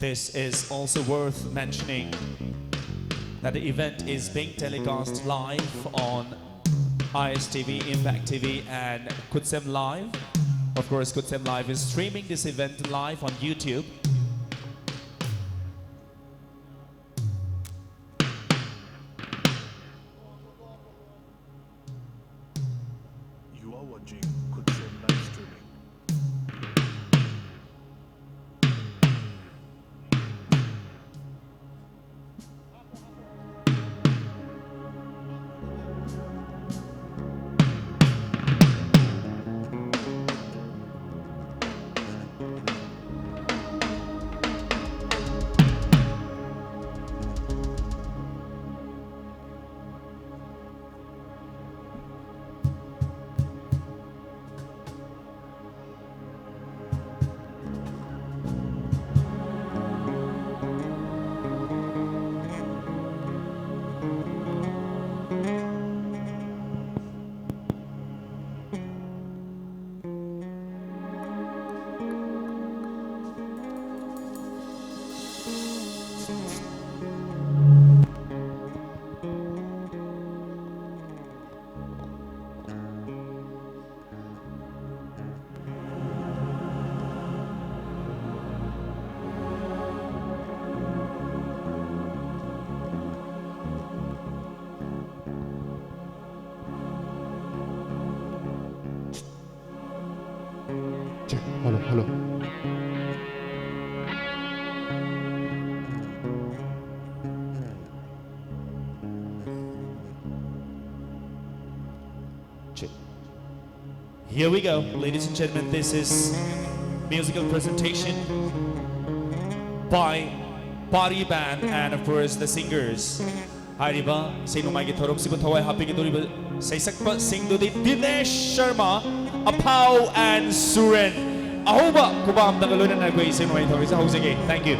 This is also worth mentioning that the event is being telecast live on ISTV, Impact TV and Kutsem Live. Of course, Kutsem Live is streaming this event live on YouTube. You are watching Kutsem live streaming. Hello. Here we go, ladies and gentlemen. This is musical presentation by Pari Band and of course the singers. Hariba, Sinumagi Thorom Sibutawai Happy Duriba, Saysakpa Singdudi, Dinesh Sharma, Apau and Suren. Ahoba, Kubam Dangalun and Agway Sinumai Thoris, house again. Thank you.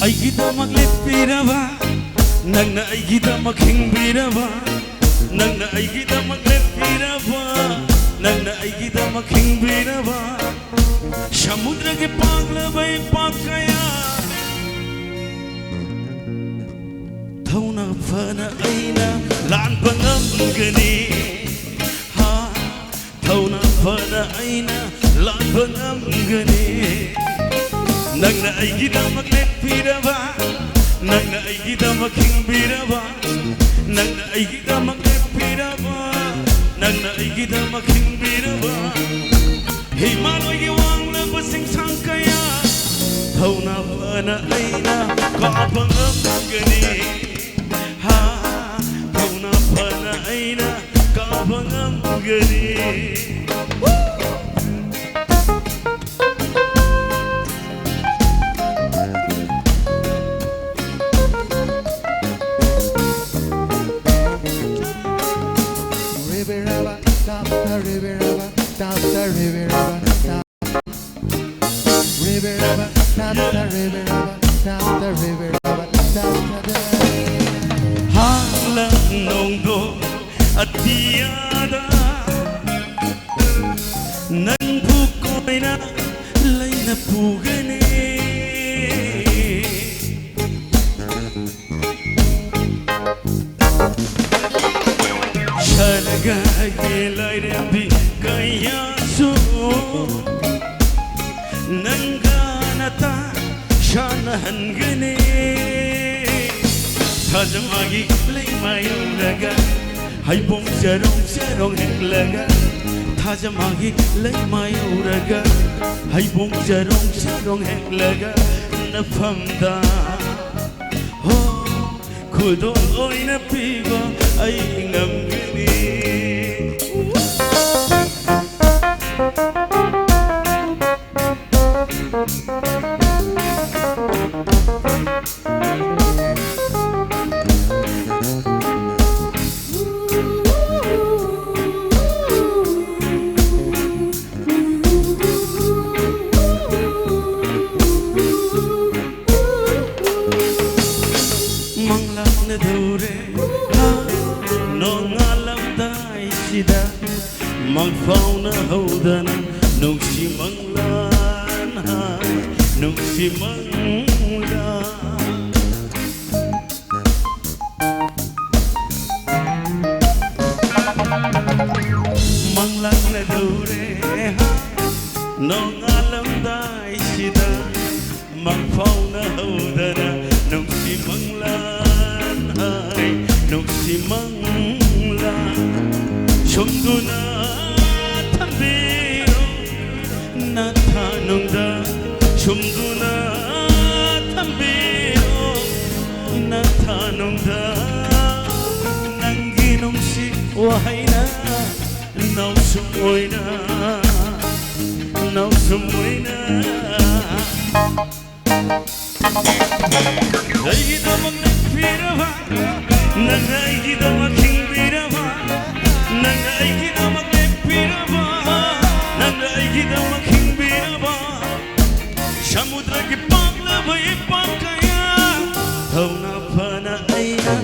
ꯑꯩꯒꯤꯗꯃꯛ ꯂꯦꯞꯄꯤꯔꯕ ꯅꯪꯅ ꯑꯩꯒꯤꯗꯃꯛ ꯍꯤꯡꯕꯤꯔꯕ ꯅꯪꯅ ꯑꯩꯒꯤꯗꯃꯛ ꯂꯦꯞꯄꯤꯔꯕ ꯅꯪꯅ ꯑꯩꯒꯤꯗꯃꯛ ꯍꯤꯡꯕꯤꯔꯕ ꯁꯃꯨꯗ꯭ꯔꯒꯤ ꯄꯥꯛꯂꯕ ꯏꯄꯥꯛ ꯀꯌꯥ ꯊꯧꯅ ꯐꯅ ꯑꯩꯅ ꯂꯥꯟꯕ ꯉꯝꯒꯅꯤ ꯊꯧꯅ ꯐꯅ ꯑꯩꯅ ꯂꯥꯟꯕ ꯉꯝꯒꯅꯤ ꯅꯪꯅ ꯑꯩꯒꯤꯗꯃꯛ ꯂꯦꯞꯄꯤꯔꯕ ꯅꯪꯅ ꯑꯩꯒꯤꯗꯃꯛ ꯍꯤꯡꯕꯤꯔꯕ ꯅꯪꯅ ꯑꯩꯒꯤꯗꯃꯛ ꯂꯦꯞꯄꯤꯔꯕ ꯅꯪꯅ ꯑꯩꯒꯤꯗꯃꯛ ꯍꯤꯡꯕꯤꯔꯕ ꯍꯤꯃꯥꯂꯣꯏꯒꯤ ꯋꯥꯡꯂꯕ ꯆꯤꯡꯁꯥꯡ ꯀꯌꯥ ꯊꯧꯅ ꯐꯅ ꯑꯩꯅ ꯀꯥꯕ ꯉꯝꯒꯅꯤ ꯊꯧꯅ ꯐꯅ ꯑꯩꯅ ꯀꯥꯕ ꯉꯝꯒꯅꯤ Nongdo atiyada nanbu koina laina pugane shalaga yelairembi kayasu nanganata shanahangane Tajamagi lay mayuraga Haybong sarong henglaga Tajamagi lay mayuraga Haybong sarong henglaga Napamda Kudong oy na piba ay ngamgani Magfauna haudana nung si manglan nung si manglan manglang na dure nung alam dai sida magfauna haudana nung si manglan nung si manglan shumduna Natanongda shumduna tambiro natanongda nanginong si wahayna nausumoyna Aigidamag nagpiraba Nanaigidamag hingbiraba Nanaigidamag nagpiraba Nanaigidamag hingbiraba Samudra ki paglaba ipang kaya Tauna pa na ay na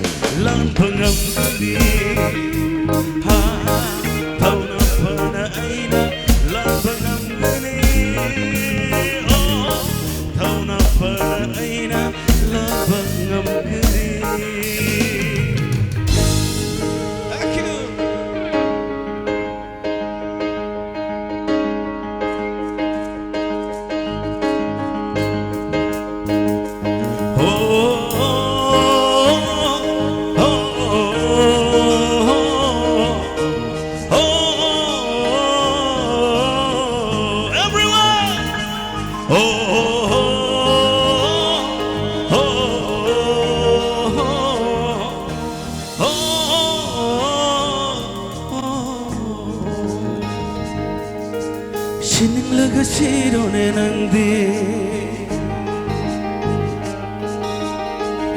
lang pangamgali Tauna pa na ay na lang pangamgali Tauna pa na ay na lang pangamgali Thank you. Sininglaga sirone nangdi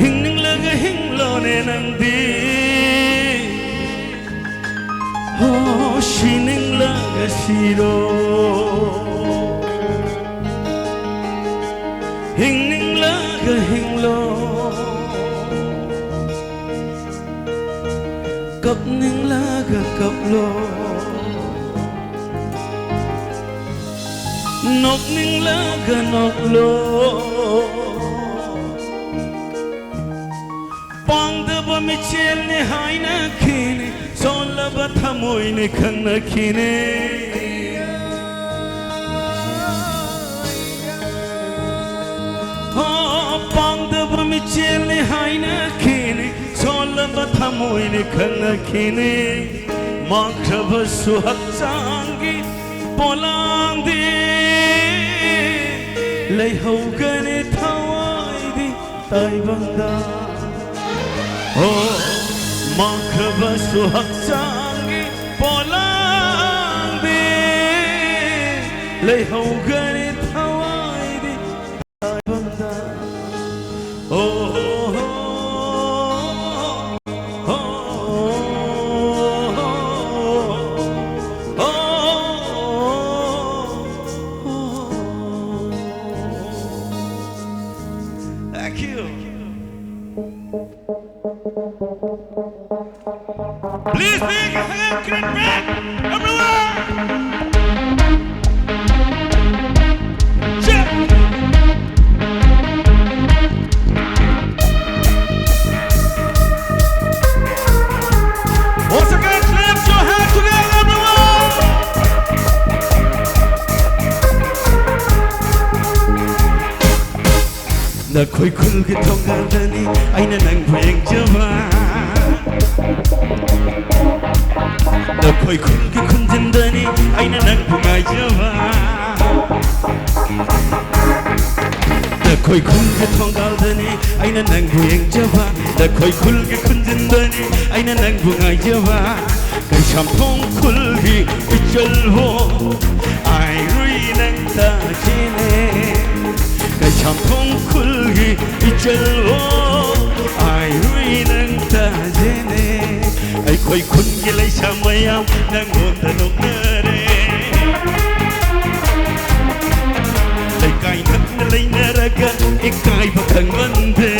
Hininglaga hinglone nangdi Oh sininglaga siro ninh la ga hình lo cặp ninh la ga cặp lo nọc ninh la ga nọc lo pang da ba mi chen ne hai na khine son la ba thamoi ne khang na khine Chile haina kine sola bathamoi ne khana kine makhra suhak changi polang de lei hau gane thawai di tai banda oh makhra suhak changi polang de lei hau gane thawai di tai banda oh Please make a hand clap back, everyone! Check! Once again, clap your hands together, everyone! Na khoi khul ki thongal dani aina nang bheng jawa Na khoi khul ki khunjin dani aina nang bungai jawa Na khoi khul ki thongal dani aina nang bheng jawa Na khoi khul ki khunjin dani aina nang bungai jawa Kai sam thong khul hi ichal ho ai rui nang ta chine Kai sam thong khul hi ichal ho ai rui nang ta chine Ai khoi khun ki lai sa mayam nang hon ta nok na re Lai kai nak na lai na raga ikai ba khang mande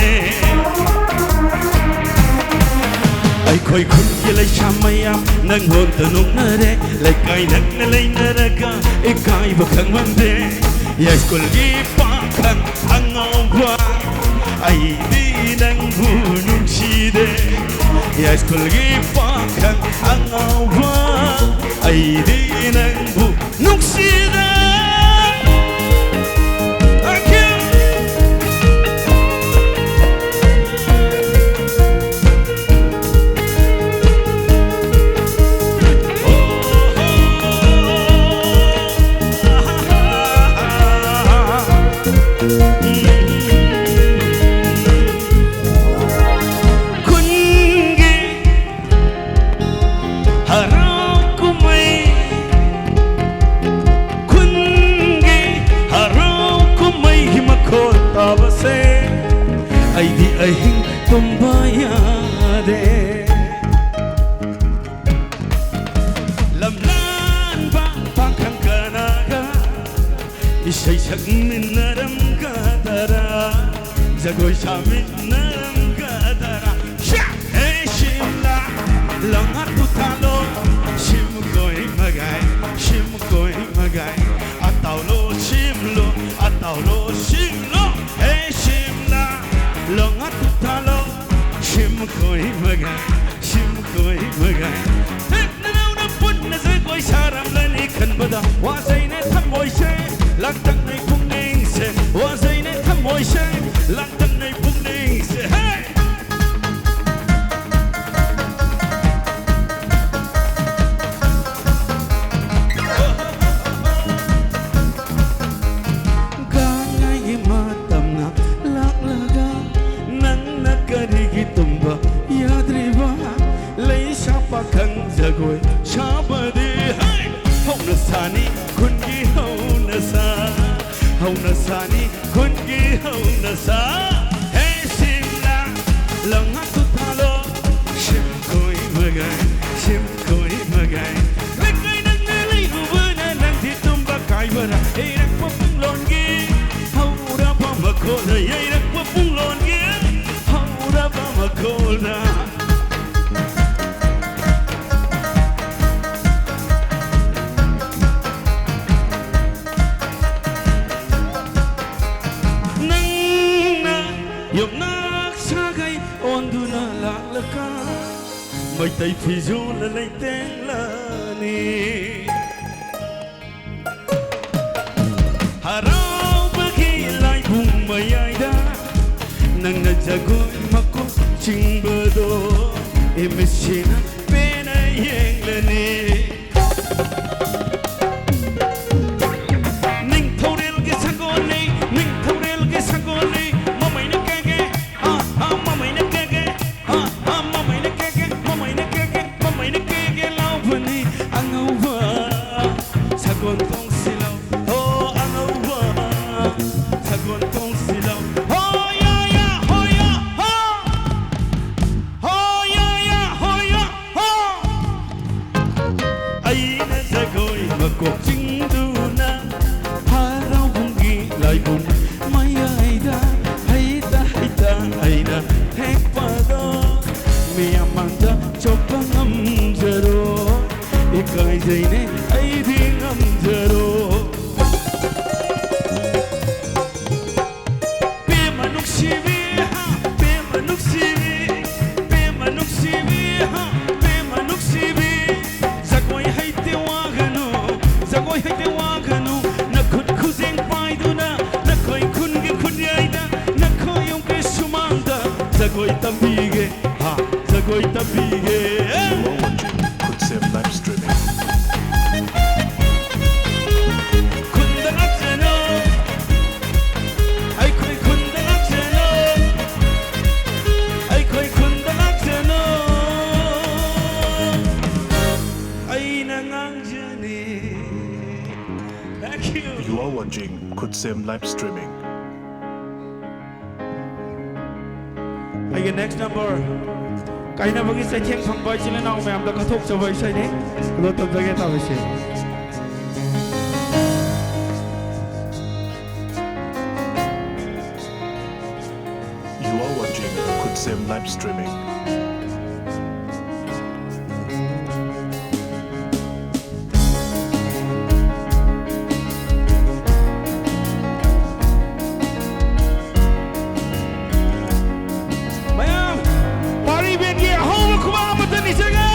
Ai khoi khun ki lai sa mayam nang hon ta nok na re Lai kai nak na lai na raga ikai ba khang mande Ya skol gi pa khang angau ba ai di nang bu nung chi de Ya skol gi pa khang angau ba ai di nang bu nung chi de Ahin tumbaya de Lamlan ba pakang kanaga Isay sak minaram kadara Zagoy sa minaram kadara Hey shimla langat utalo Shim ko'y magay Atawlo shimlo Hey shimla Longat utalo shim koi magay Tek na daw na pun na sa koi saram lani kan bada Wasay na thamoy se Lagtang na'y pungning se Wasay na thamoy se Lagtang na'y pungning se Hey! Gangay matam na laklaga Karigi tumba yadriba lay shapa khang jagoi shabade hai hauna sani kungi hauna sani kungi hauna sa hey simla langa tu thalo shim koi magai lekai nang nalai hubana nang thi tumba kai bara hey rak pung longi haura pa mak makola yairak pa punglon gyan haura pa makola nang na yom nak sagay onduna laklaka may tay piso lalay tenglani haraw bagilay bumayayda nang nadyagoy mako chingbado imisina penayeng ning thorel ke sagone mamay na kage mamay na kage mamay na kage mamay na kage laupani angawa sagon tong silaw angawa sagon tong silaw Kok cingduna harau bungi lai bun mayaida haita aina hek pada mi amanda coba ngamjaro ikai jaine aidi ngamjaro pe manuk sivi zakoi haite wagano Zagoi hai te waganu na khut khuzeng pai duna na khoi khun ge khunyaida na khoi yong ke sumanda zagoi tabige zagoi tabige Could save live streaming. khunda aksano ai khoi khunda aksano ai khoi khunda aksano ai na ngang jani. Thank you. You are watching Could save live streaming. Again, next number. Kaina bagi sai theng phang bai chile naw me am da kathok chabai sai ne lo tam jage ta bese You are watching Could save live streaming. Mayam pari bengi home kuma matani saga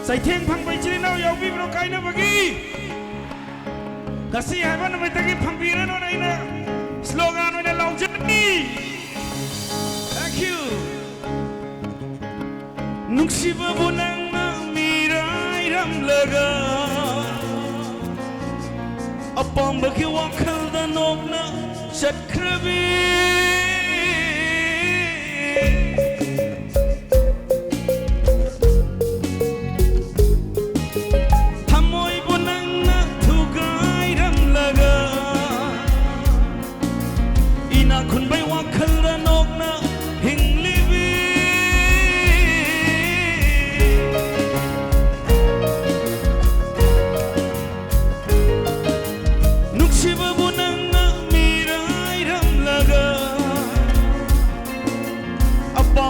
sai theng phang bai chile naw yaw bi bro kaina bagi kasi haban mai tagi phang bi no naina slogan no na laujani. Thank you. Nungsiba bunang na miray ramlaga apang bagi wakal danok na chatkrabi hamoy bunang na tugay ramlaga ina kun bay wakal danok na hinglibi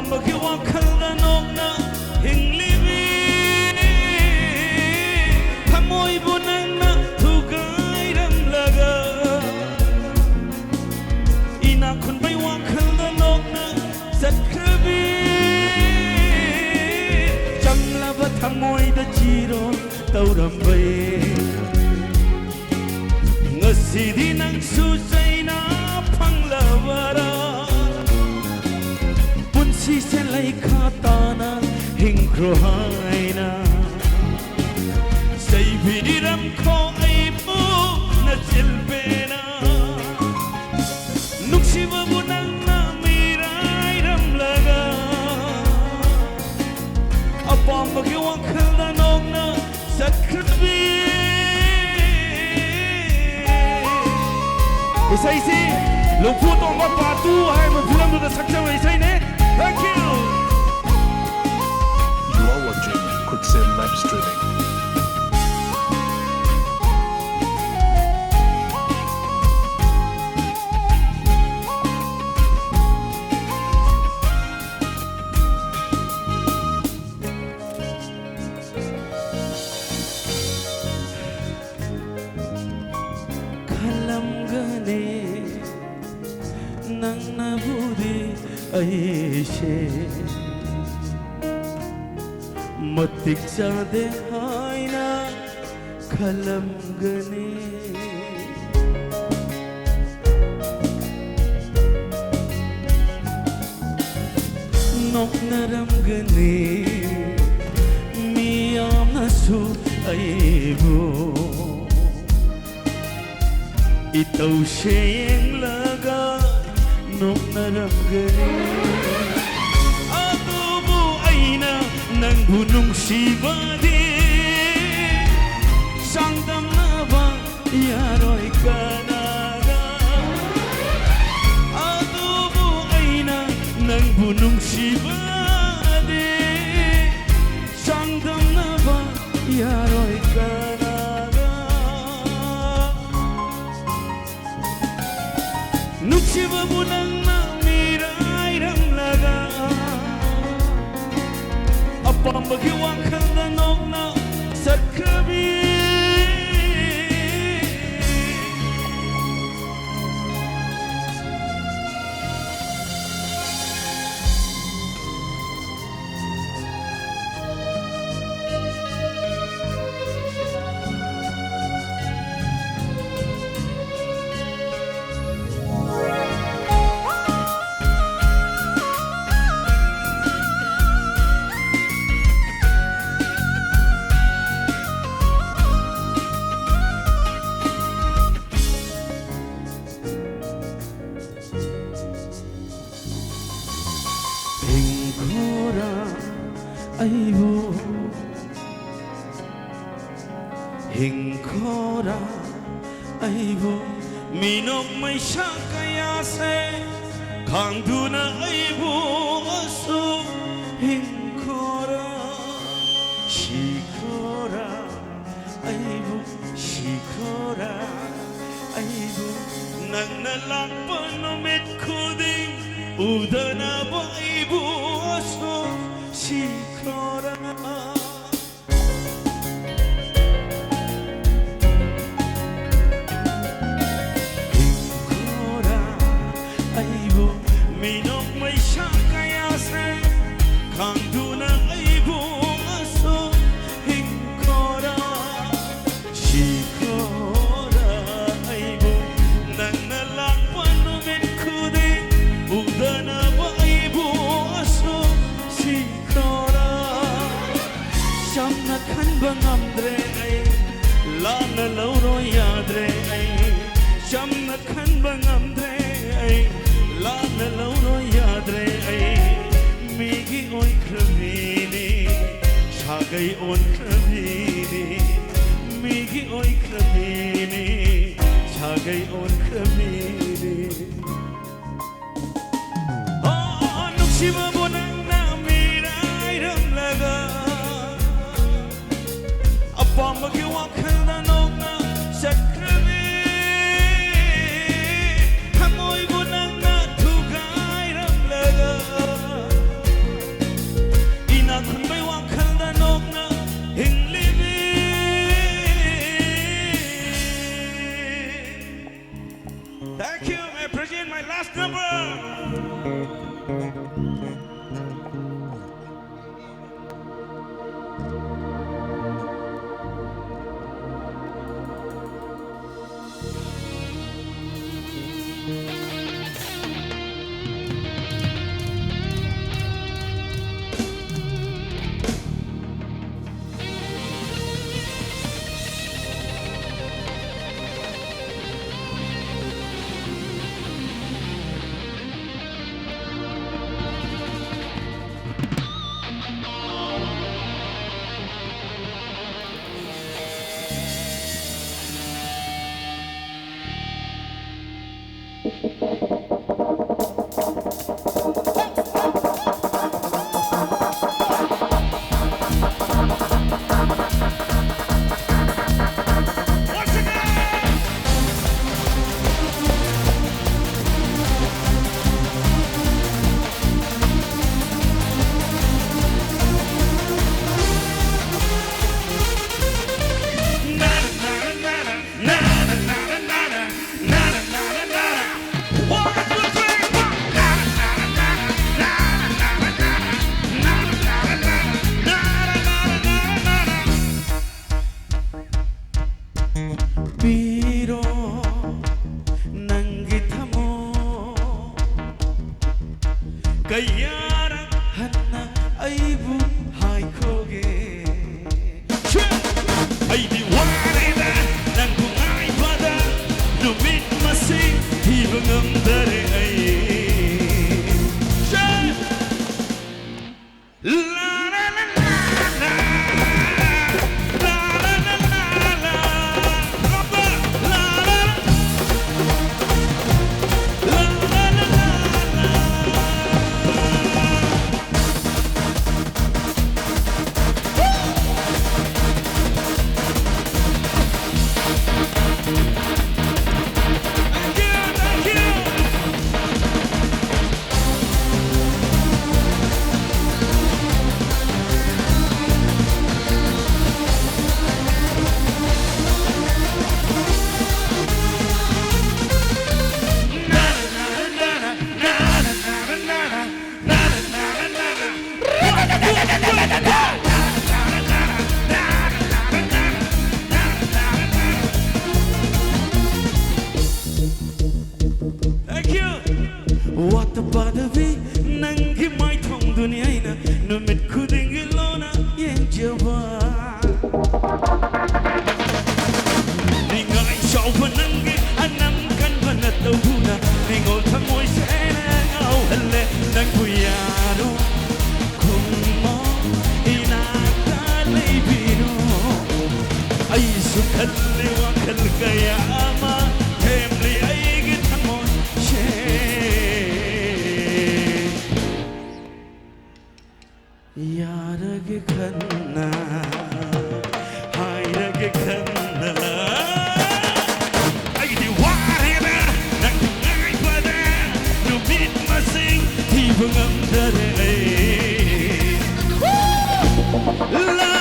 Bagi wakal danok na hinglibi hamoy bunang na tugay ramlaga ina kun bay wakal danok na satkrabi jamlaba thamoy da jiro tauram bay ngasidi nang susay na panglabara si se lai khatana hingkro haina sai vidiram kho ai pu na chilpena nuksiba bunang na mirai ram laga apam bagi wakal da nok na sakhabi isai si Lupu tongba patu hai ma film tu sakcha wai sai ne. Thank you. You are watching Kutsen live streaming. Kalam gane nang nabudi aishe matik jade haina kalam gane nok naram gane miyam nasu aibu Itau sheng laga nok naram gani Adubu aina nang bunung shibadi Sangdam naba yaroi kanaga Adubu aina nang bunung shibadi Sangdam naba yaroi kanaga Nuksiba bunang na mirai ramlaga Apam bagiwang kanda nok na sakkabi Hingkora aibo minok mai shakaya se khangduna aibo asu hingkora shikora aibo nangna lakpa no met khuding udana bo aibo asu shikora Minok may shakaya se khangduna aibo aso hingkora shikora aibo nanalakpan men kude udana ba aibo aso shikora shamna khan bangamdre ai lana lauro yadre ai shamna khan bangamdre ai Lana launo yadre ai migi oi kramini shagai on kramini migi oi kramini shagai on kramini Oh nukshiba bonang na mirai ramlaga Appa magi wakhana nokna sakrami Hamoi bonang Kayara Hanna Aibu Haikoge Aidi Warida Nangungai Pada Numit Masing Hibangam Dare Ay La la la la la La la la la la Papa La la La la la la Thank you, thank you. Thank you. What the badavi nangi mai thong dunia ina numit kudingi lona yen java. Ningai shaupa nangi anam kan panatahuna ningol thamoi sena ngau halle nang puyaro kummo inata leibino ai sukhalle wa khal kaya ama hemli ai gi thamoi she yarage khanna hayrage khanna ai di warena nang ngai pada no bit masing hibangam dare ai la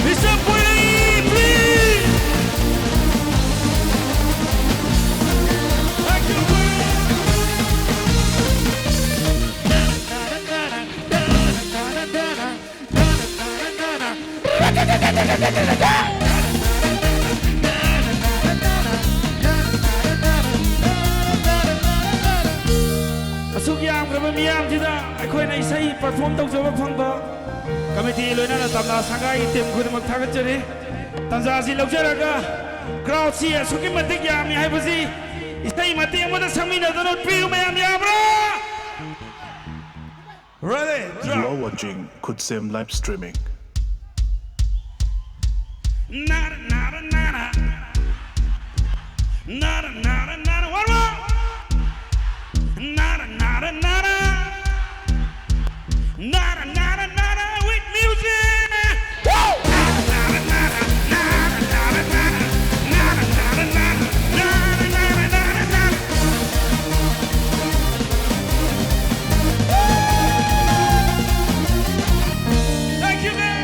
Mr. Puyi, please. Thank you, Asuk yam graba miyam jida akhoi na isai perform tau jaba phangba committee loina na Tamna Sanggai team khud mak thagatjari tanja si laujaraga crowd si asuki matik yam hai basi isai matik amada samina dano piu mayam yabra ready You are watching Kudsem live streaming. nada nada nada nada nada nada one more nada nada nada nada nada nada with music woo nada nada nada nada nada nada nada nada nada nada nada nada thank you man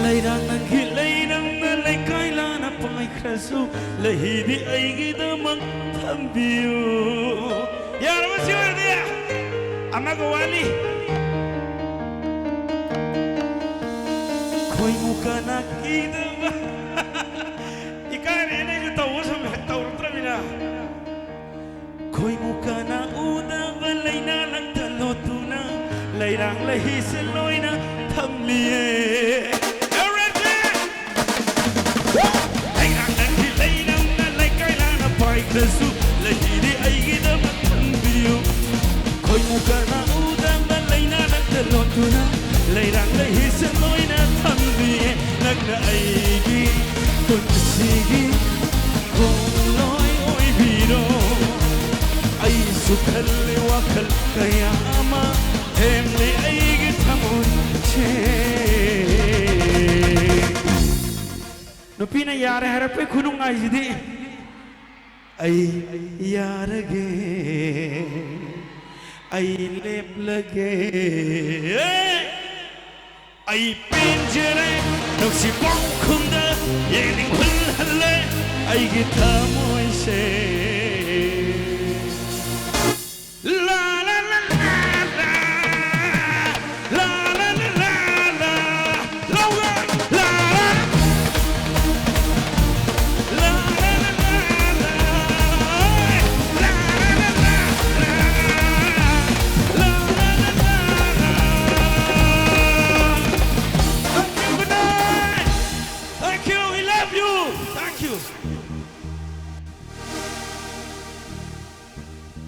Lairang nangi lairang na laikai lana pai khrasu lahidi aigi damang thambiu yar wasiu dia amago wali koi mukana kidama ikare ne ju taw sam taw tramina koi mukana uda balaina lang talotuna lairang lahi seloina thamliye Dasu lahiri aigi da mathambiu koi mukana udam da laina nak telotuna lairang lahi seloina thambiye nagna aigi tunsigi koloi oi biro ai خلي وخل كياما تملي أي تمون نبينا يا رهرب كونو عايزدي أي يا رجع أي لب لجع أي بنجرة نفسي بانكوندا يلي كل هلا أي جتامو يشي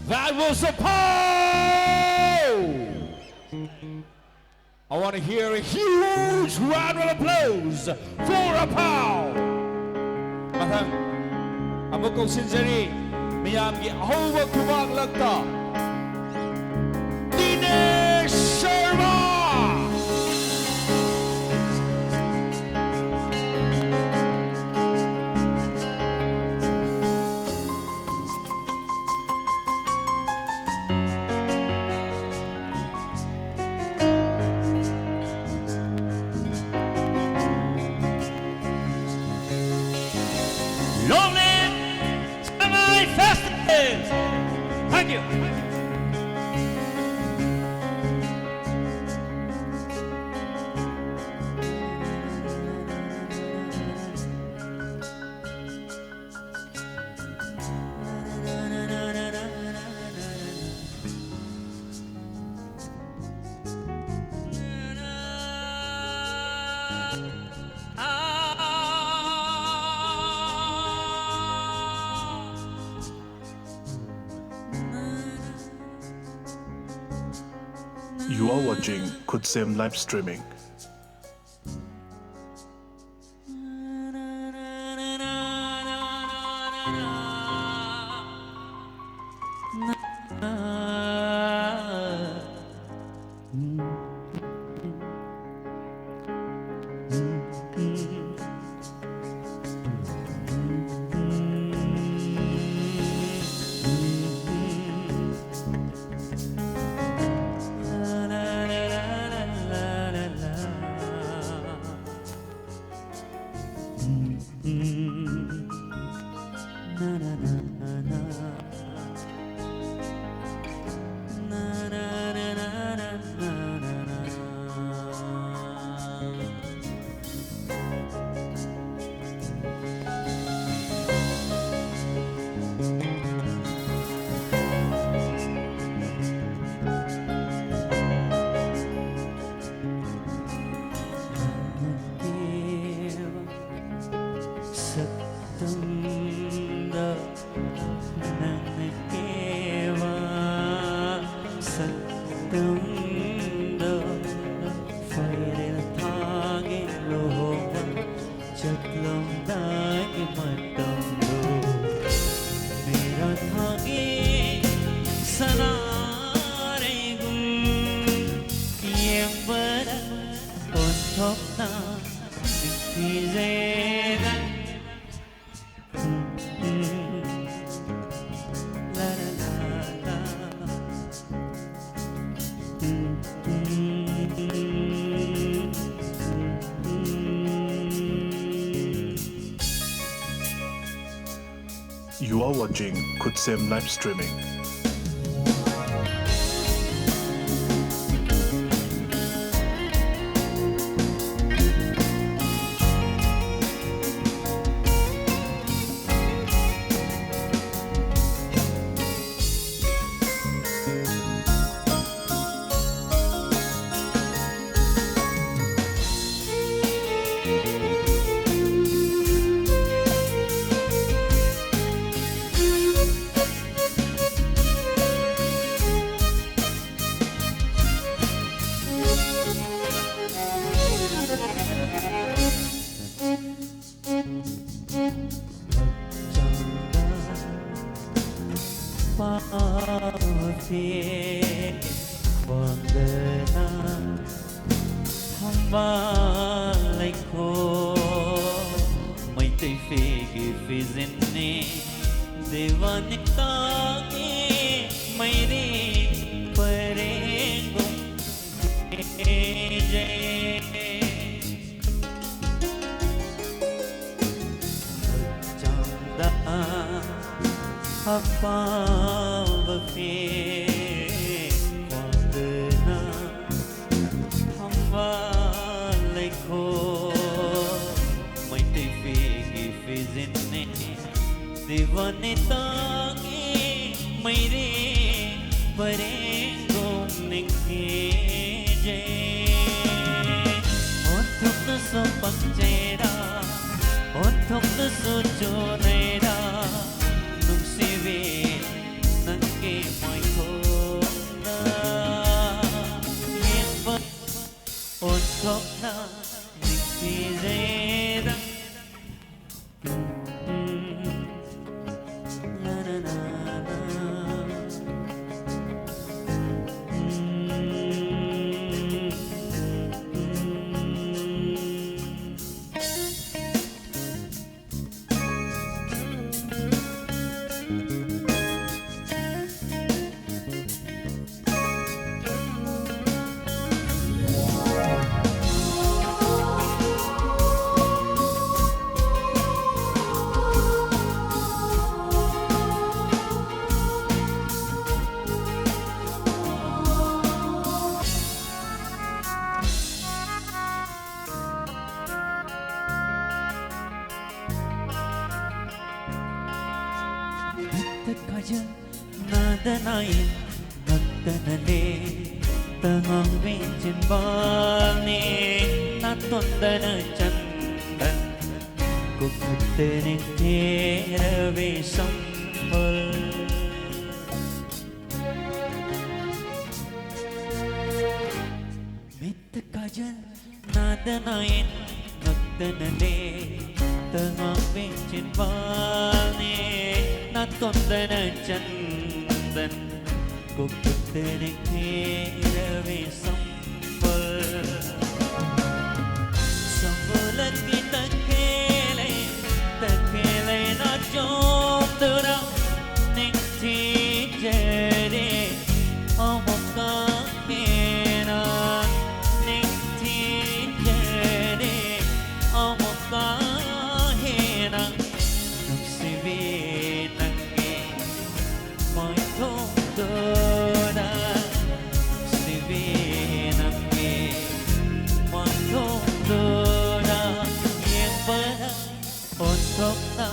That was a pow! I want to hear a huge round of applause for a pow! Mathang, amukong sinjari, miyamgi ahowa kumag lagta. Dinesh Sharma! Long live Sanggai Festival! Thank you. You are watching Kudsem live streaming. You are watching Kudsem live streaming. Wandana Hambalay ko May tay figi-fizinni Divanikagi May rin Parengong Jai Chanda Hapavafi Wandana Hambalay ko May tay figi-fizinni Divanitagi may rin parengong nagkije Othok na sa pagtsera Othok na sa tsunera Nung siwi nagkimay ko na Iba Othok na nagkizera Nadanain Nagtanali Tangang binchin bani Natundana chandan Kukutanin teravi sampal Bitta kajal Nadanain Nagtanali Tangang binchin bani Natundana chandan Kukutanin teravi sampal Sambulan kita kele na jomdura Nikti jere Amuka kena Nikti jere Amuka hena Nuksibi nange May tondora Nuksibi nange May tondora Yang pada Untuk na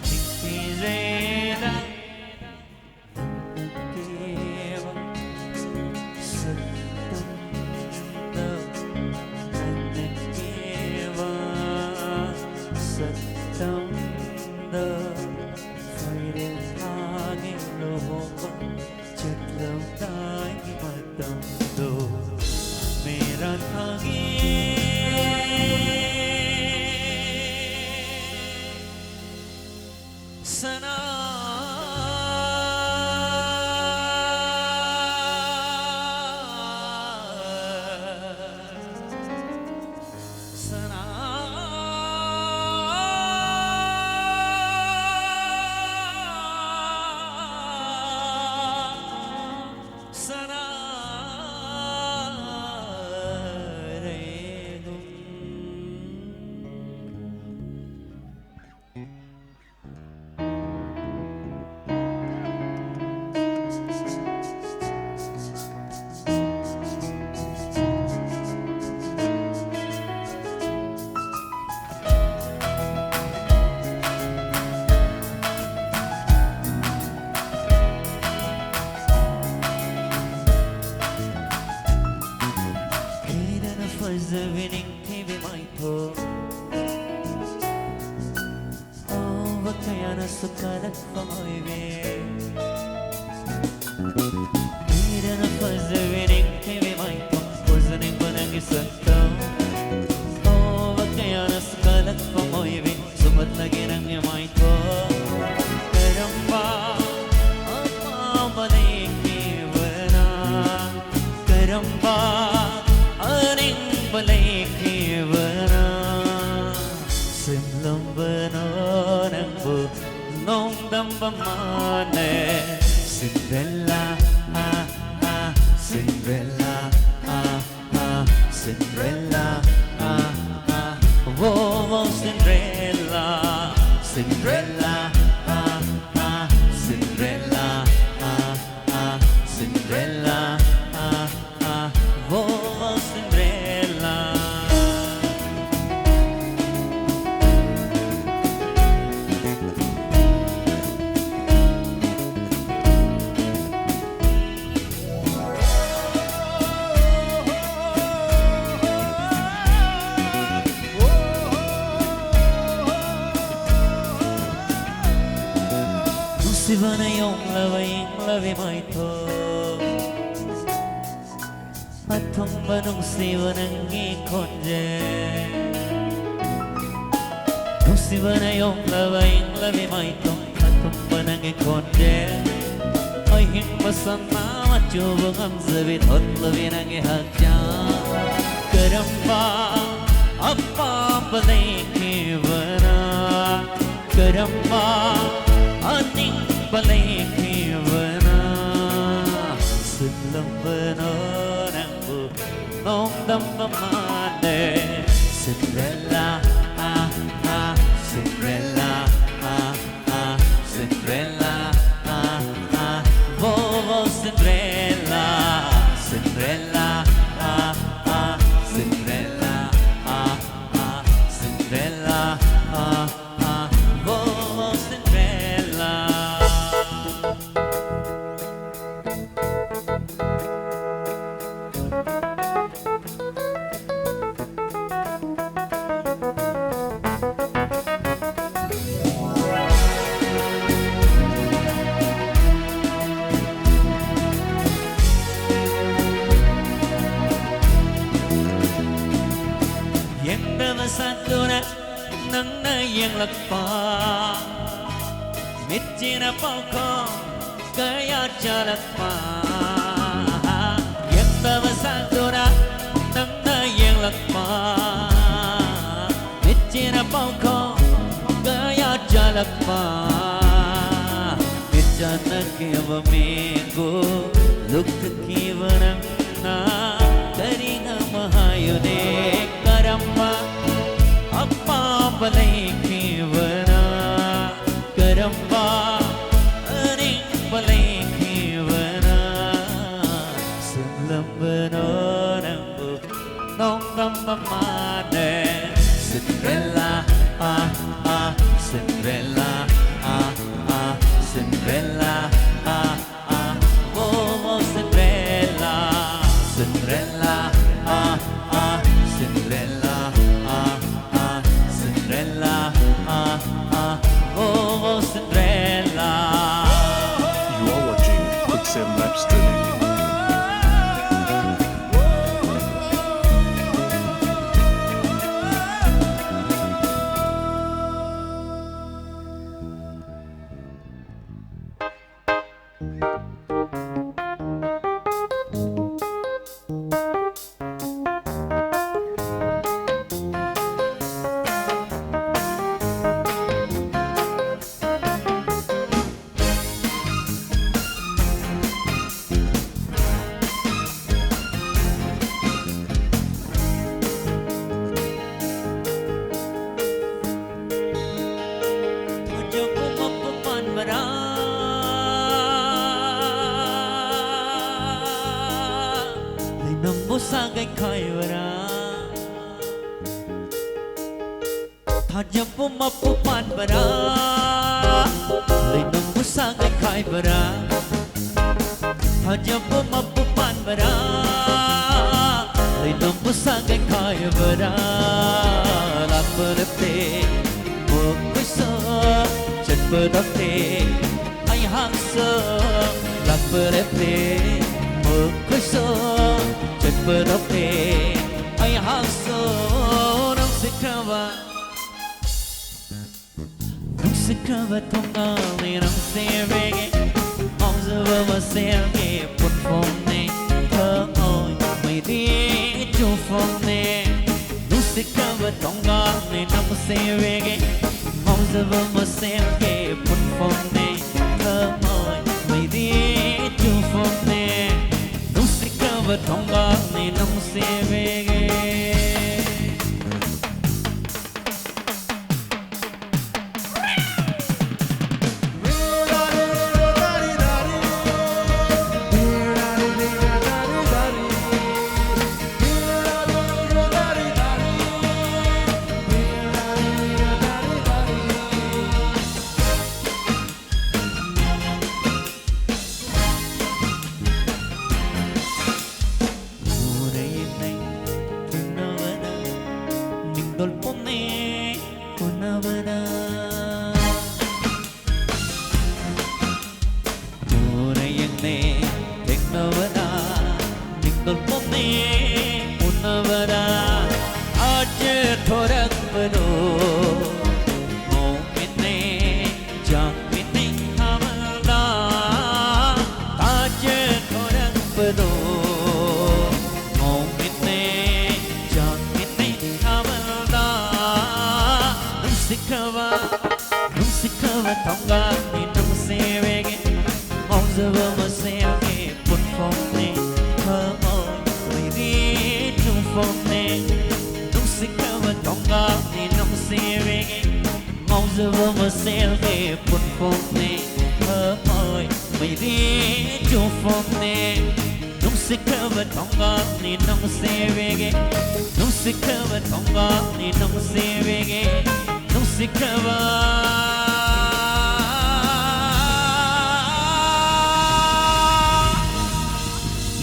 Niktirena Keva Satanda Nikeva Satanda Fairin hangin loba Chatlaw tagi matando Meran hangin Sana Sana Sana was a winning TV Michael. Oh, kaya na sukalat pa mo ibig. Kaya na was a winning TV Michael. Pusanin ko nang isang Oh, kaya na sukalat pa mo ibig. Sumat na ginang niya Michael. Pero ba, ang mabalik iba na. Cinderella, ah, ah, Cinderella, ah, ah, Cinderella, ah, ah, oh, oh, Cinderella, Cinderella, ah, ah, Cinderella, ah, ah, Cinderella, ah, ah, oh, oh, Cinderella. Nusibana yung lawi mo ito Atong banong siwa ng ikonje Nusibana yung lawi mo ito Atong banong ikonje Ay hingmasan na matubang ang zabit At lawi ng ihagya Karamba Apa balik ibana Karamba Ating balik ibana Silang bananang bunong damdamane Cinderella, ah, ah, Cinderella, ah, ah, Cinderella, ah, ah, oh, Cinderella, Cinderella, ah, ah, Cinderella, ah, ah, Cinderella, ah, ah, oh, Cinderella. Yang bersatu nang yang lepas Mitjina pokok gaya jalan Yang bersatu nang yang lepas Mitjina pokok gaya jalan Mitjana kiwa minggu Lukta kiwa nang Karinga mahayune karamba Apa balik ibana Karamba Aning balik ibana Silam bananang bunong damdamane Cinderella, ah, ah, Cinderella, ah, ah, Cinderella, ah, ah, oh, oh, Cinderella, Cinderella, ah, ah, Cinderella, ah, ah, Cinderella, ah, ah, oh, oh, Cinderella. You are watching Quicksand Live Streaming. Lamboi Sangai kai vara Thajam mapu pan vara Lamboi Sangai kai vara Thajam mapu pan vara Lamboi Sangai kai vara Laparte mokusa chadpadate ai hangsa laparte mokusa chadpadate ai hangsa nang sikava tonga ni nang sevege observe vaselge put phone thơ ôi mày đi chu phone sikava tonga ni nang sevege observe vaselge put phone thơ ôi mày đi sikava tonga ni nung sevege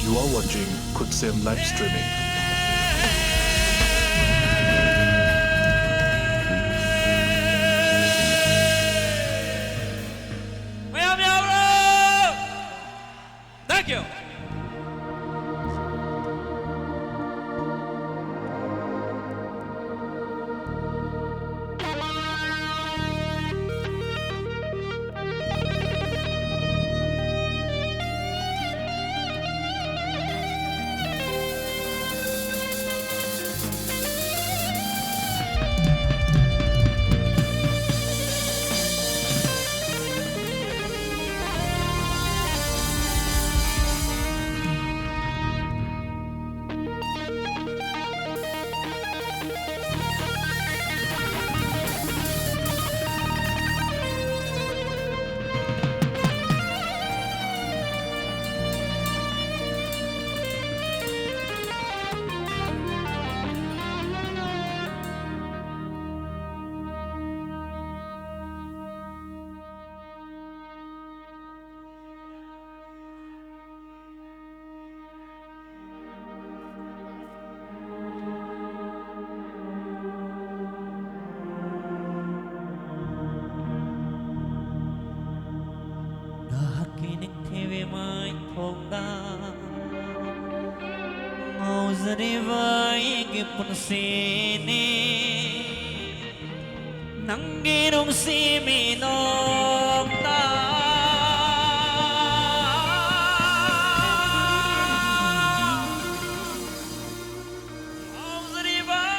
You are watching Kutsem live streaming. Thank you. Nangginong si Minong na Ang sariba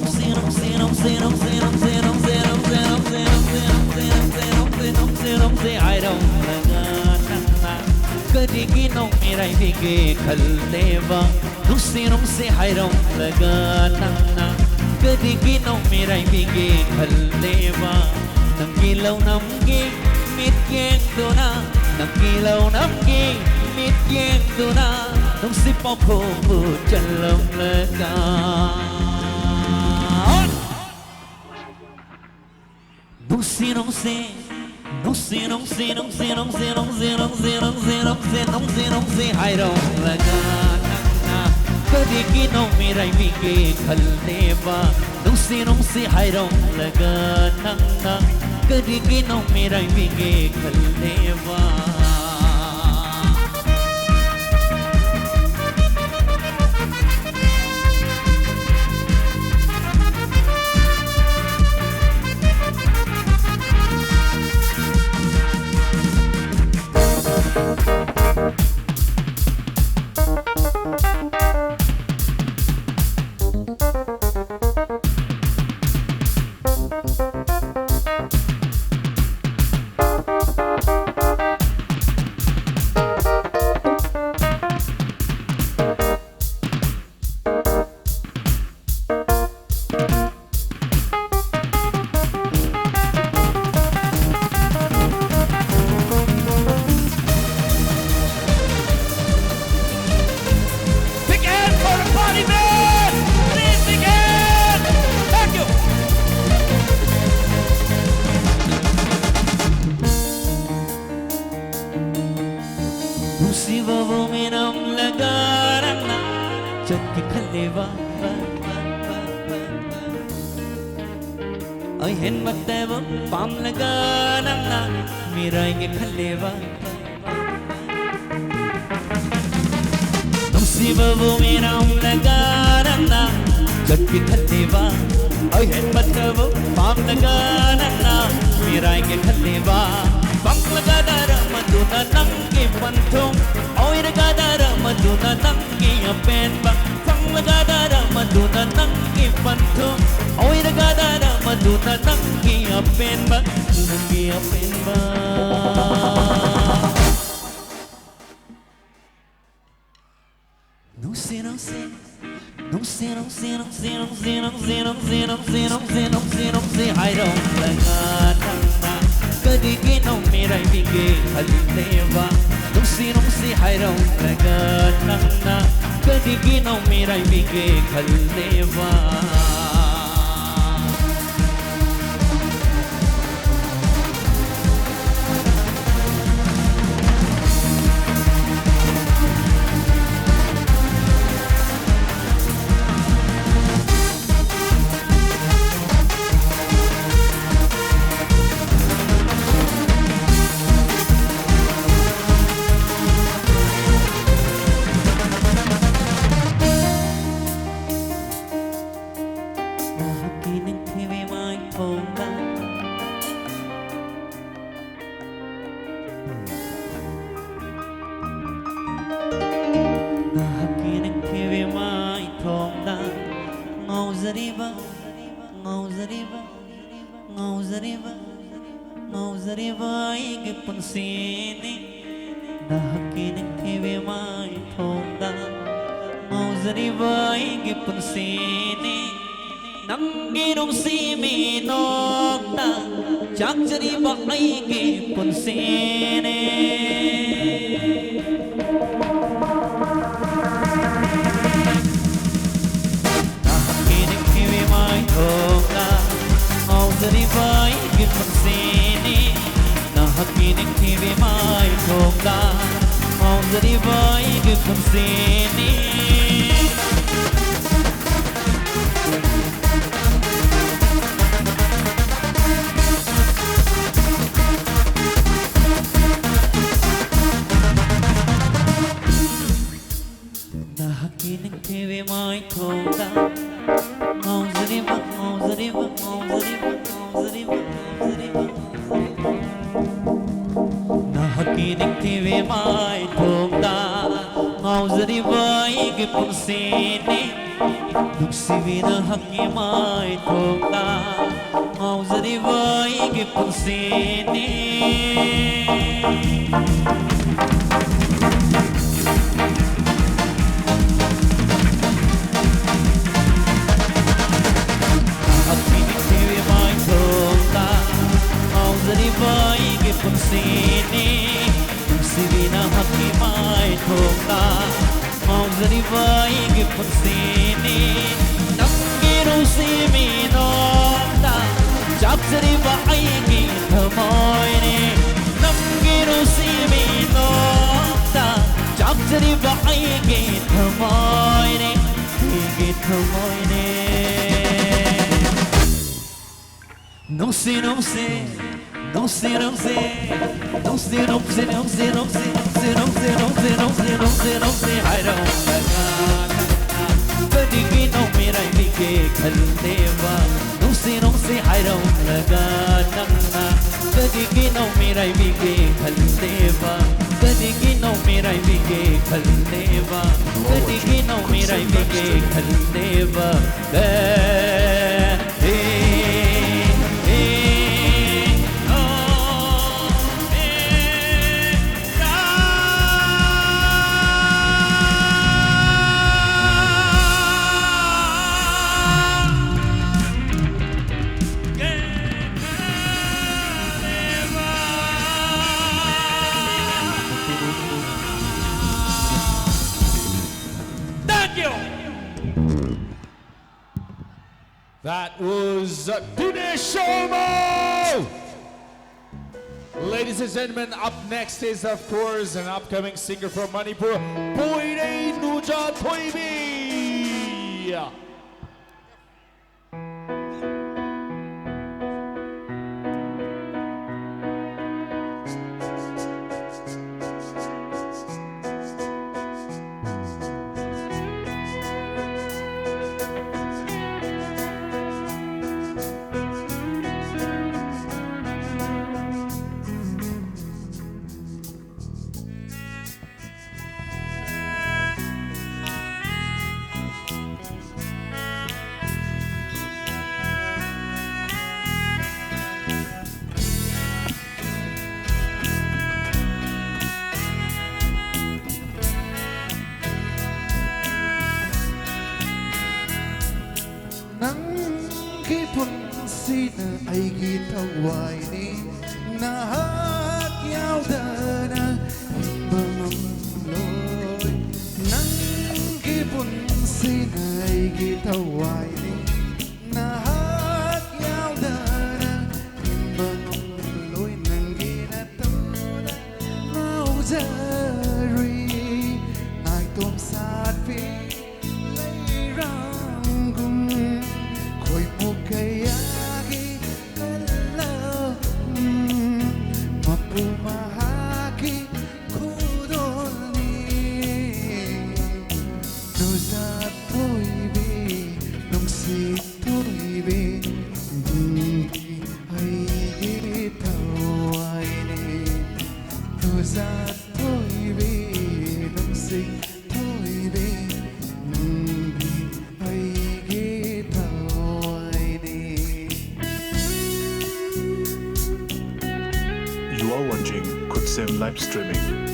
No I don't Kadigi no mirai bige khaleva Nusinum se hairam laga nangna Kadigi no mirai bige khaleva Nangkilaw namgi mit yeng dona Nangkilaw namgi mit yeng dona Nung sipaw ko jalam laga Nusinum se Nung se hai rong laga nangna Kadigi no mirai bige khaleva Nung se hai rong laga nangna Kadigi no mirai bige khaleva Oi hen mateva pam laga nangna mirai ge khaleva Nung siva wo miram laga nangna jatki khaleva Oi hen mateva pam laga nangna mirai ge khaleva Pam laga dara maduna nangi panthong Oi laga dara maduna nangi apen ba Pam laga dara maduna nangi panthong Oi laga dara maduna nangi apen ba Nung se hai rong laga nangna Kadigi no mirai bige khaleva Nung se hai rong laga nangna Kadigi no mirai bige khaleva nungsibina hakki mai thokta ngauzari vai ki punsini hakki tevi mai thokta ngauzari vai ki punsini nungsibina hakki mai thokta ngauzari vai ki punsini namgiru simi nokta chapsari vai ki thamoine namgiru simi nokta chapsari vai ki thamoine nongsi nongsi nongsi nongsi nongsi nongsi nongsi nongsi nongsi nongsi nongsi nongsi nongsi hai rong Kadigi no mirai bike khaldewa nongsi nongsi hai rong laga nangna Kadigi no mirai bike khaldewa Kadigi no mirai bike khaldewa Kadigi no mirai bike khaldewa That was Dinesh Sharma! Ladies and gentlemen, up next is, of course, an upcoming singer from Manipur, Poire Nuja Thoibi! Aigi tawai ni nahak yaw dana himbang loy nang kipun sina aigi tawai ni nahak yaw dana himbang loy nang ginatuna mau jari nai tom sát phi lấy răng gung khôi một cây live streaming.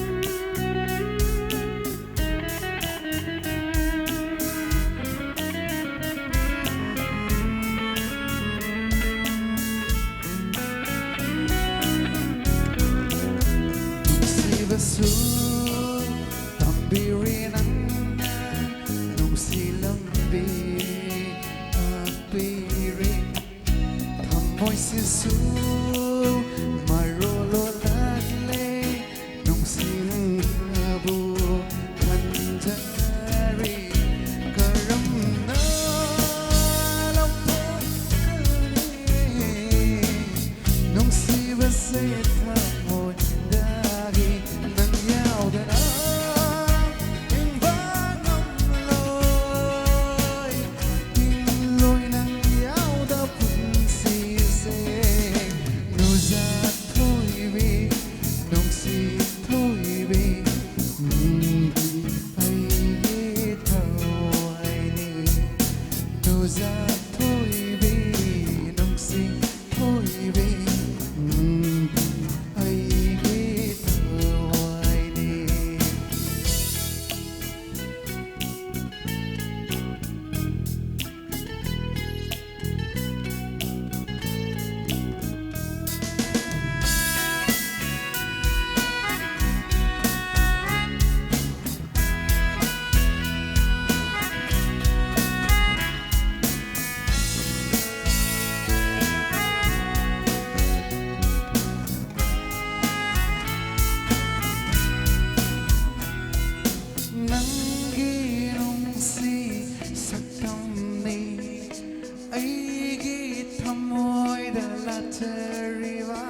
ꯑꯩꯒꯤ ꯊꯃꯣꯏꯗ ꯂꯥꯠꯆꯔꯤꯕ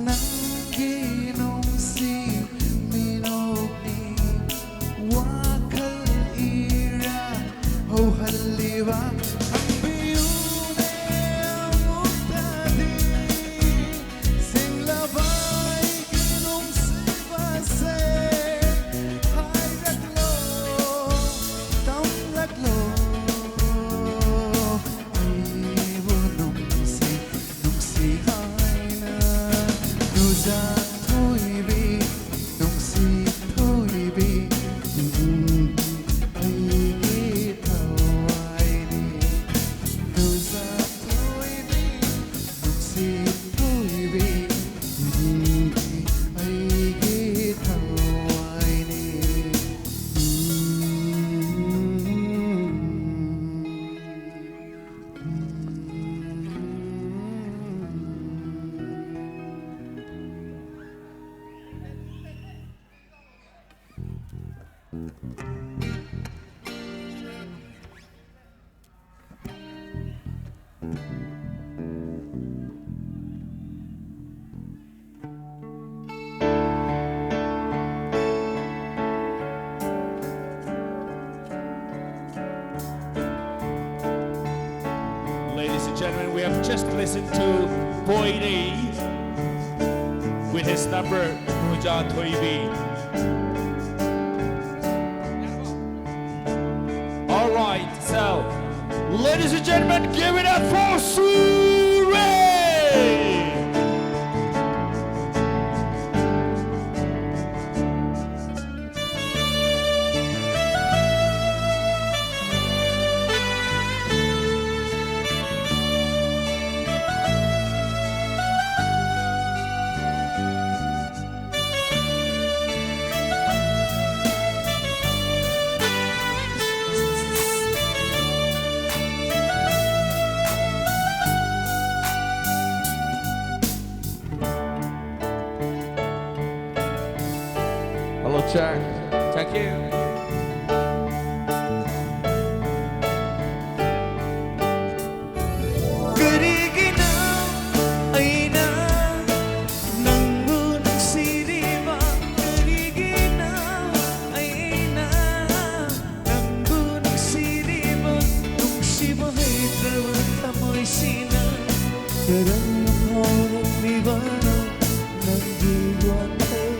ꯅꯪꯒꯤ ꯅꯨꯡꯁꯤ ꯃꯤꯅꯣꯛꯅꯤ ꯋꯥꯈꯜ ꯏꯔꯥ ꯍꯧꯍꯜꯂꯤꯕ ꯈꯪꯕꯤꯌꯨꯅꯦ ꯑꯃꯨꯛꯇꯗꯤ ꯁꯤꯡꯂꯕ ꯑꯩꯒꯤ ꯅꯨꯡꯁꯤꯕꯁꯦ ꯍꯥꯏꯔꯛꯂꯣ ꯇꯝꯂꯛꯂꯣ ꯑꯩꯕꯨ ꯅꯨꯡꯁꯤ ꯅꯨꯡꯁꯤ ꯍꯥꯏꯅ ꯅꯨꯖꯥ ꯊꯣꯏꯕꯤ ꯅꯨꯡꯁꯤ ꯊꯣꯏꯕꯤ ꯑꯩꯒꯤ ꯊꯋꯥꯏꯅꯤ ꯅꯨꯖꯥ ꯊꯣꯏꯕꯤ ꯅꯨꯡꯁꯤ ꯊꯣꯏꯕꯤ ꯑꯩꯒꯤ ꯊꯋꯥꯏꯅꯤ Ladies and gentlemen, we have just listened to Boy D with his number Nuja Thoibi. All right, so ladies and gentlemen, give it up for Surrey! Hello, check. Thank you. ꯀꯔꯤꯒꯤꯅ ꯑꯩꯅ ꯅꯪꯕꯨ ꯅꯨꯡꯁꯤꯔꯤꯕ ꯀꯔꯤꯒꯤꯅ ꯑꯩꯅ ꯅꯪꯕꯨ ꯅꯨꯡꯁꯤꯔꯤꯕ ꯅꯨꯡꯁꯤꯕ ꯍꯩꯇ꯭ꯔꯕ ꯊꯃꯣꯏꯁꯤꯅ ꯀꯔꯝꯅ ꯐꯥꯎꯔꯛꯂꯤꯕꯅꯣ ꯅꯪꯒꯤ ꯋꯥꯈꯜ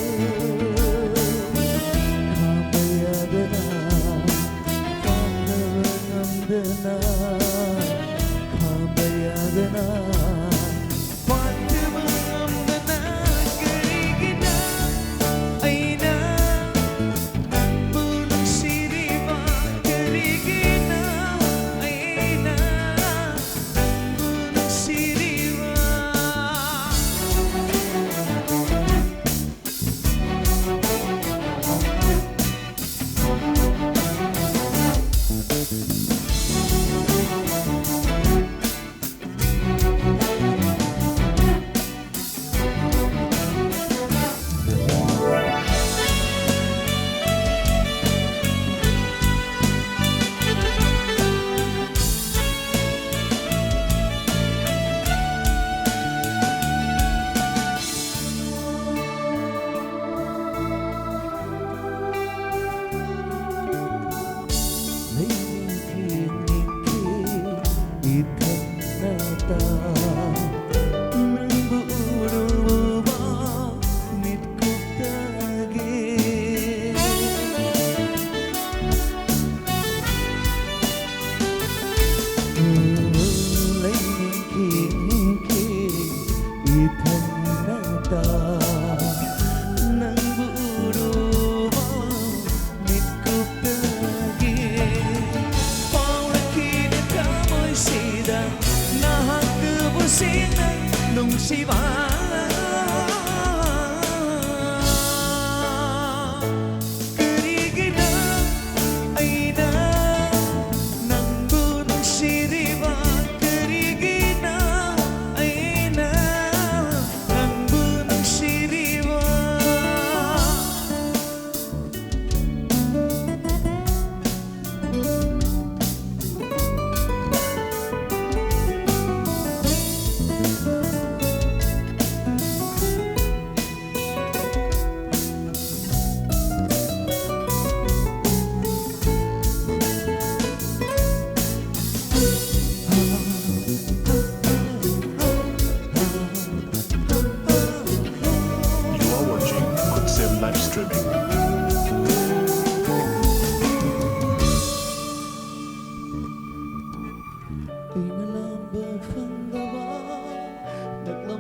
ꯈꯥꯝꯕ ꯌꯥꯗꯅ ꯈꯥꯝꯅꯕ ꯉꯝꯗꯅ ꯈꯥꯝꯕ ꯌꯥꯗꯅ ꯐꯥꯠꯇꯕ ꯉꯝꯗꯅ ꯀꯔꯤꯒꯤꯅ ꯑꯩꯅ ꯅꯪꯕꯨ ꯅꯨꯡꯁꯤꯔꯤꯕ ꯀꯔꯤꯒꯤꯅ ꯑꯩꯅ ꯅꯪꯕు ꯅꯨꯡꯁꯤꯔꯤꯕ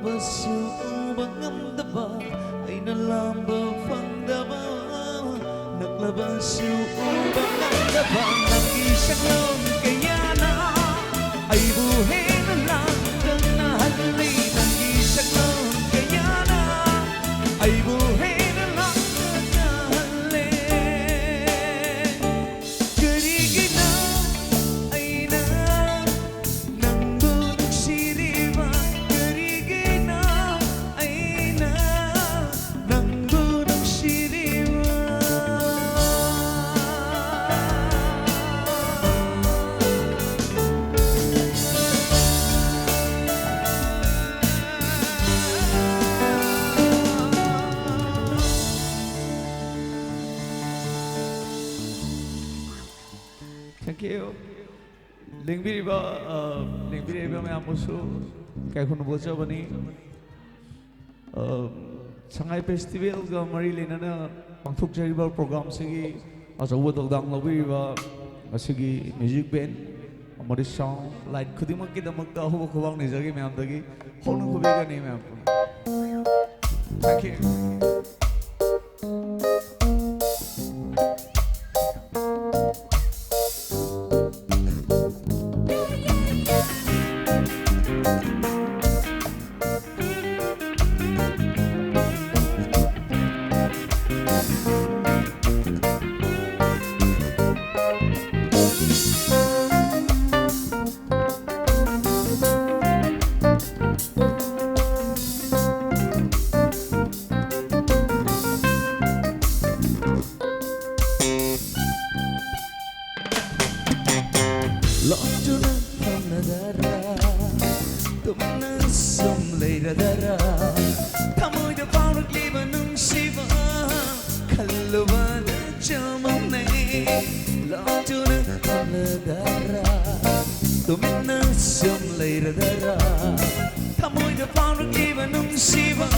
ꯂꯥꯎꯕꯁꯨ ꯎꯕ ꯉꯝꯗꯕ ꯑꯩꯅ ꯂꯥꯝꯕ ꯐꯪꯗꯕ ꯅꯛꯂꯕꯁꯨ ꯎꯕ ꯉꯝꯗꯕ ꯅꯪꯒꯤ ꯁꯛꯂꯣꯟ ꯀꯌꯥꯅ ꯑꯩꯕꯨ ꯍꯦꯟꯅ ꯂꯥꯡꯇꯛꯅꯍꯜꯂꯤ ꯅꯪꯒꯤ ꯁꯛꯂꯣꯟ ꯀꯌꯥꯅ ꯑꯩꯕꯨ ꯍꯦꯟꯅ ꯂꯥꯡꯇꯛꯅꯍꯜꯂꯤ ꯀꯔꯤꯒꯤꯅꯣ ꯑꯩꯅ ꯅꯪꯕꯨ ꯅꯨꯡꯁꯤꯔꯤꯕ 그리기나 아이나 낭부 낭시리와 Thank you. 링비리바 멤버스 kaikhun bochabani Sanggai Festival ga mari lenana pangthokjariba program sigi achawa dogdang lobiriba asigi music band amari sound light khudimak ki damakta hoba khobang nijagi ma'am dagi honu khobega ni ma'am. Thank you. Lotuna Tamna Tamna sum leira dara Tamoy da paurak liba nung siva Kalluwa na chamamne Lotuna Tamna Tamna sum leira dara Tamoy da paurak liba nung siva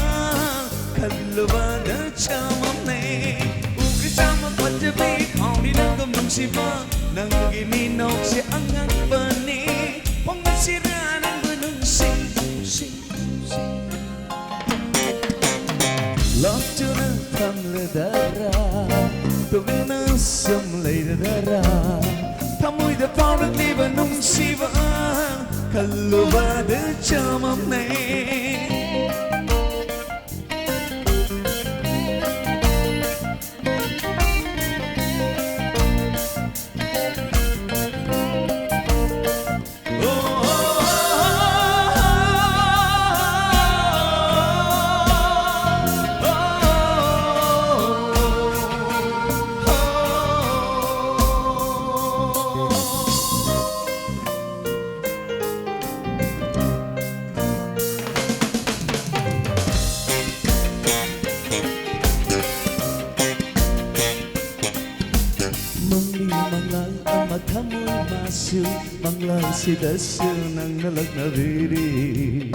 Kalluwa na chamamne Ukasama pajabi Kauni nangam nung siva Nanggi minok si angang bani Pangasira ng banang sing Love to na tamladara Tugin na samlayradara Tamoy da parang liba nung siva Kalubada chamam na Kamoy masu manglay si dasu nang nalag na biri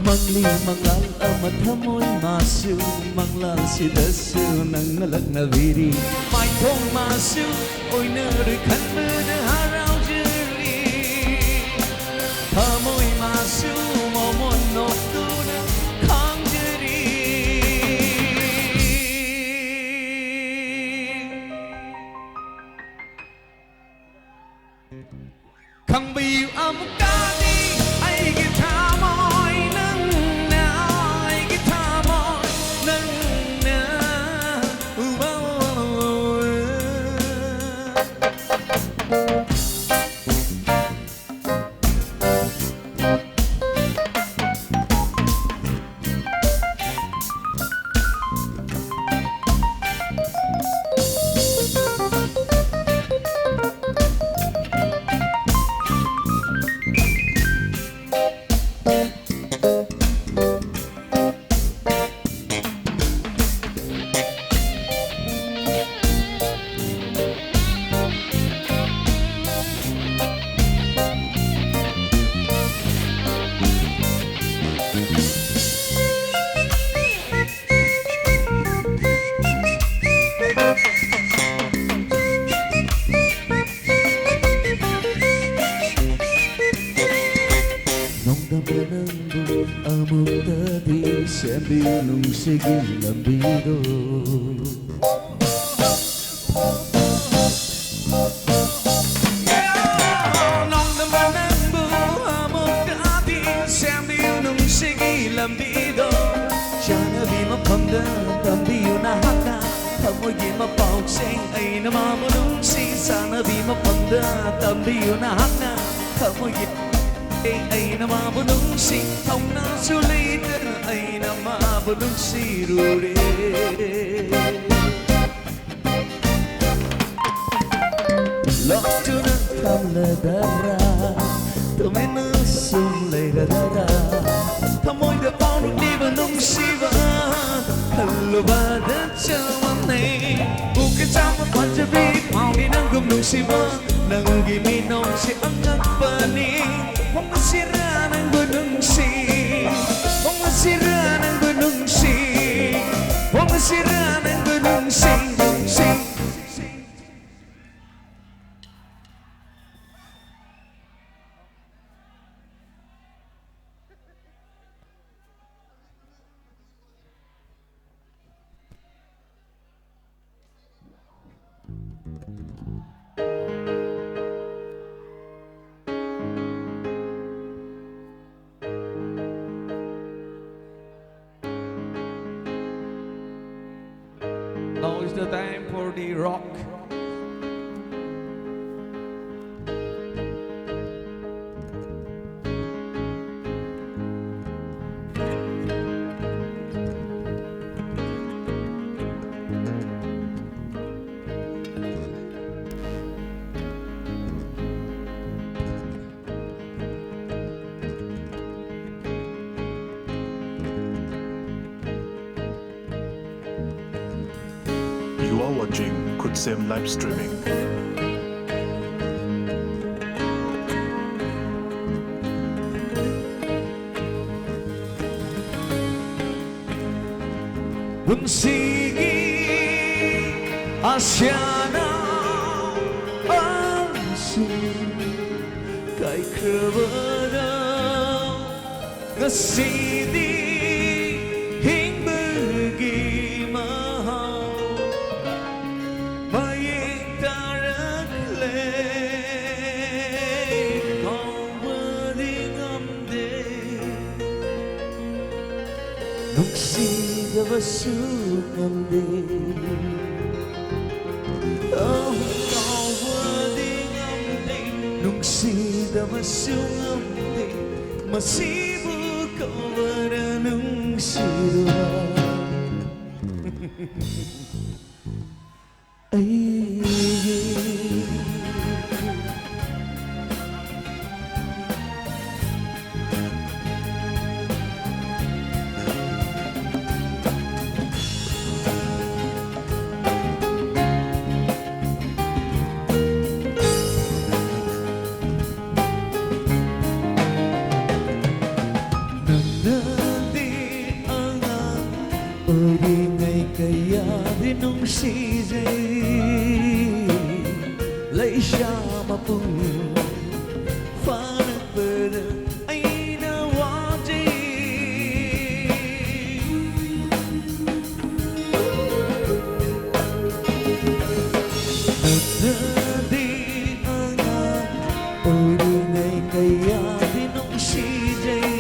Mangli mangal amat kamoy masu manglay si dasu nang nalag na biri Mai thong masu oi nari khan mu na harau jiri Kamoy masu momon no tu na khang jiri Khang biu amukani ai gi thamoi nang na ai gi thamoi nang na ꯁꯦꯝꯕꯤꯌꯨ ꯅꯨꯡꯁꯤꯒꯤ ꯂꯝꯕꯤꯗꯣ Chanabi mapamda tambiyo na haka Tamoy mapausay ay namamulungsi Sanabi mapamda tambiyo na haka Tamoy ay namamulungsi Tamna sulitan ay namamulungsi rure Lokto ng kamladara Tumena sulay radara Tamoy da paano di ba nung siva Halubada chawanay Bukit sa mapanjabit Mauni ng gumnong siva Nang giminong si ang nagpaning Huwag masira ng gunong si Huwag masira ng gunong si Huwag masira ng gunong si Now is the time for the rock. You are watching Kutsem live streaming. Bunsigi Asyana Ansu Kay krabada Ngasidi Hingbagi mahal Maying tarakle Kawading amde Nuksida basukande Oh kawading amde Nuksida basukande Masibu kawada nungsida Kaya dinong sisay Lay siya mapun Fanang pada ay nawati Nagdadi ang oringay kaya dinong sisay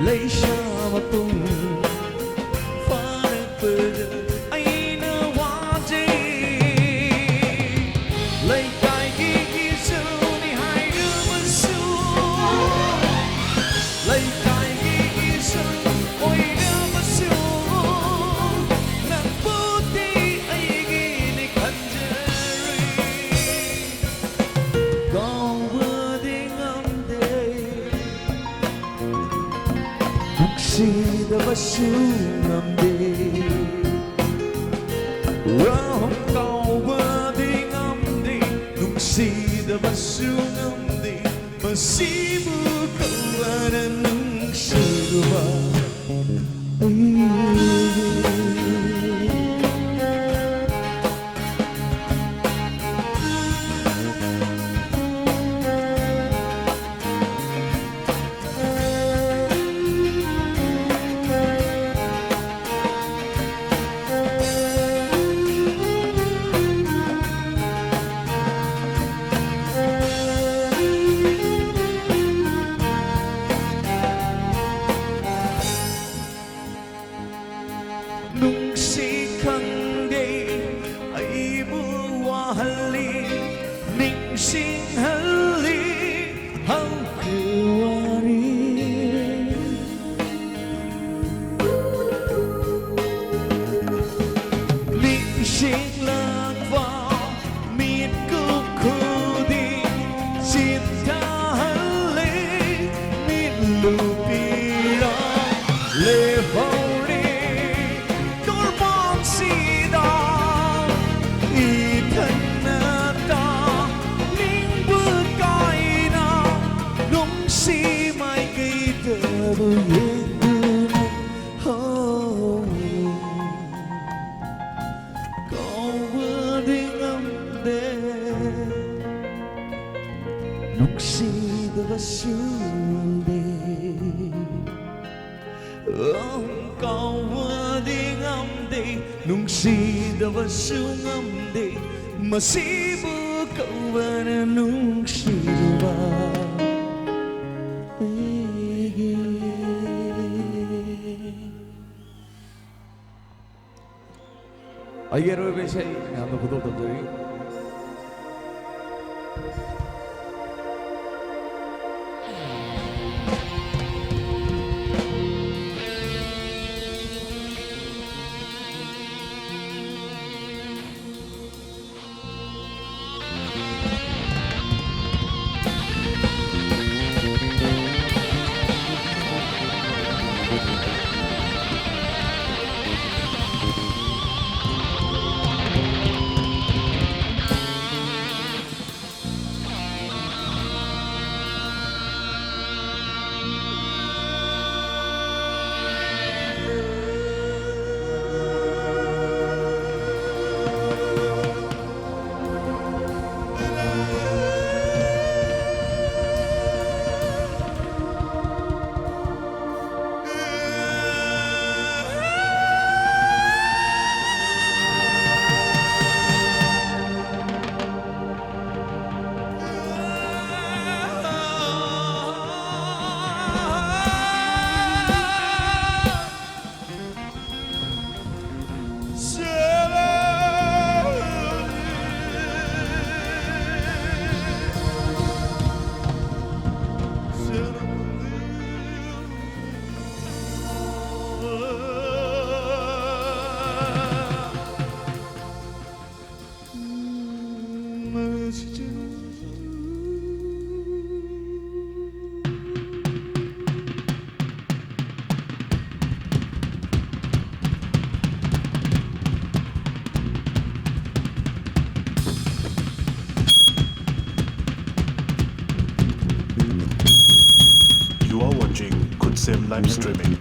Lay siya mapun Sida basungamde Wahong kawadi ngamde Nung sida basungamde Masibu kawada nung siruba 싱싱할리 한그와리 링싱락과 민국쿠디 심타할리 민루비라 레호리 돌봄시다 이탄나다 닝부가이나 농시마이 그이더부 예구나 거워딩엄데 녹시더가 슈데 거워딩엄데 농시더가 슈엄데 마시부 거워는 농시더가 आइए रो बेशे हम लोग खुद उतर जाएंगे Sim live streaming.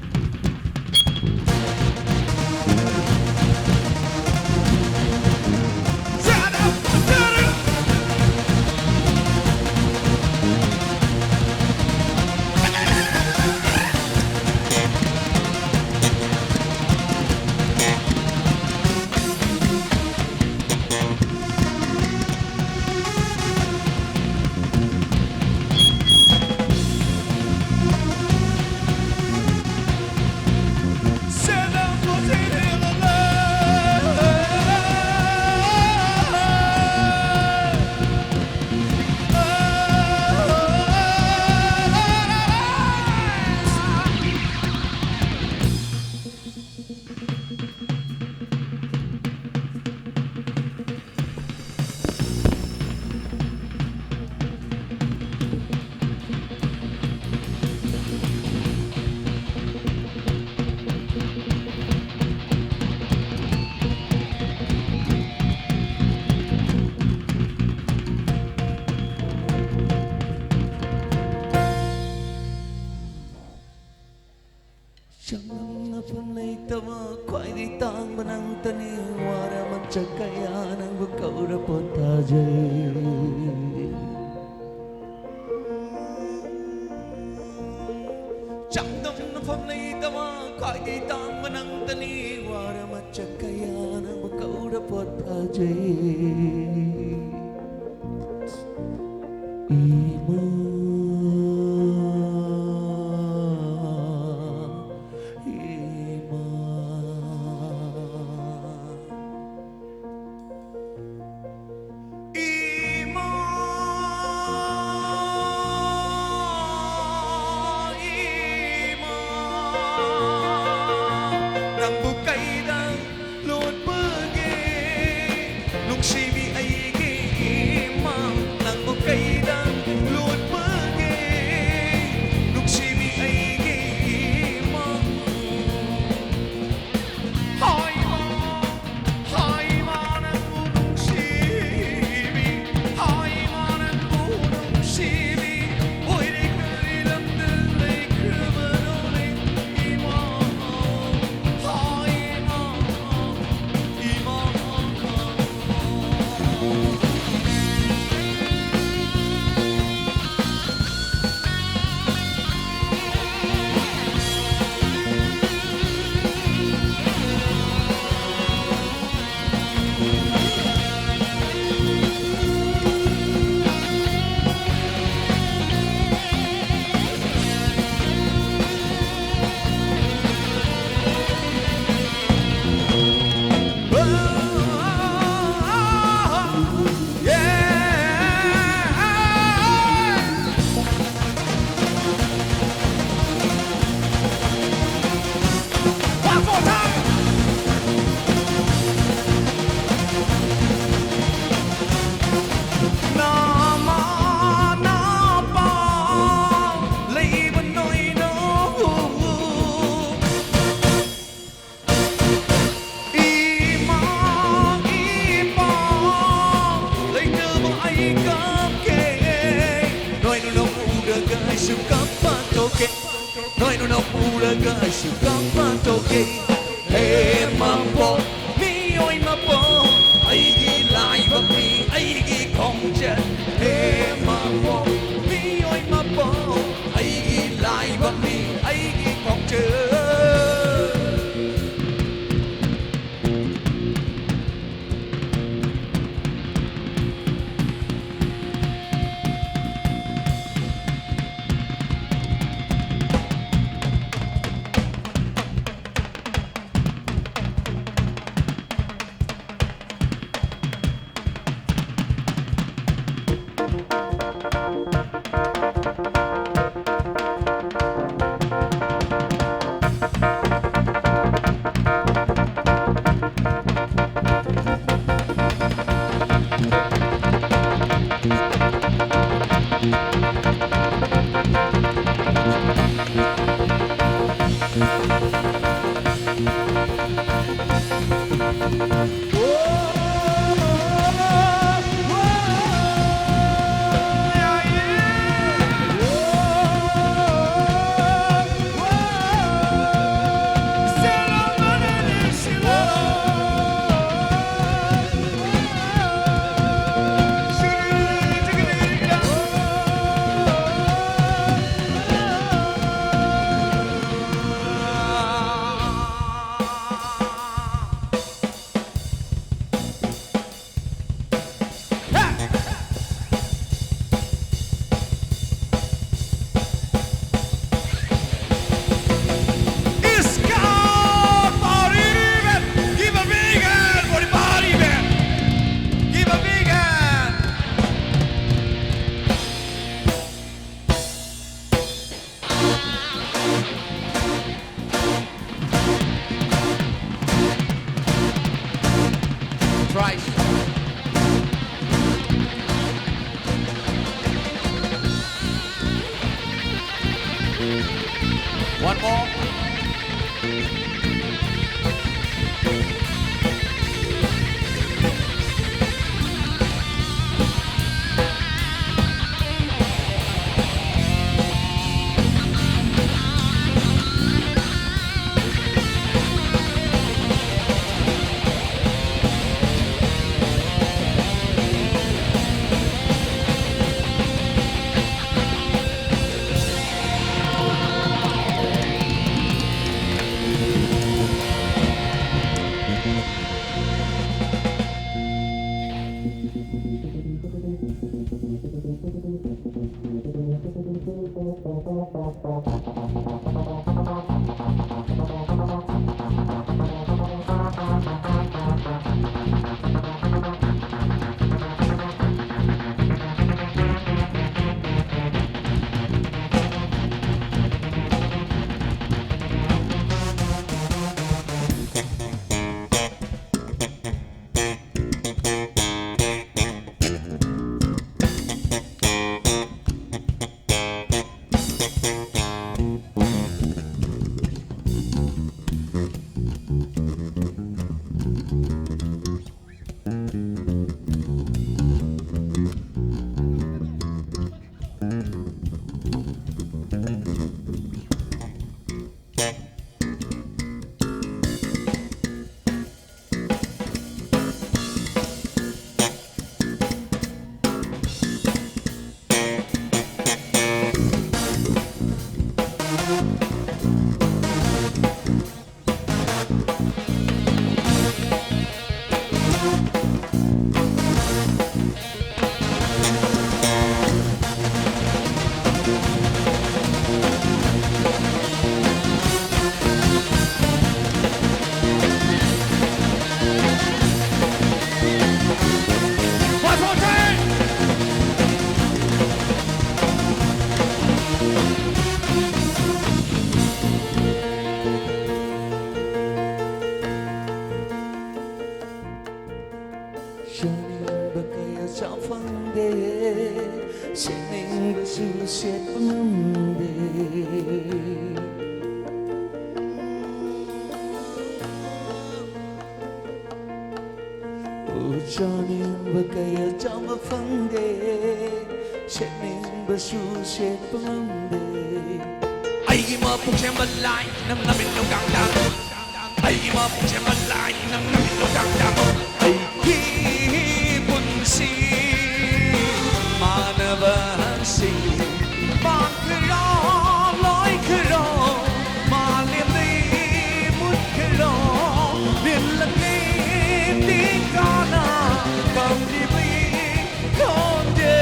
toke Noi non ho pure che si campa toke E ma po mi oi ma po Ai gi lai va mi ai gi kong che E ma po mi oi ma po Ai gi lai va mi ai gi kong che One more. mapukse malay nang namin ng gangdang ay mapukse malay nang namin ng gangdang ay kipunsi manabansi magkarong loy karong malimli mutkarong nilangin di ka na pamlibli konde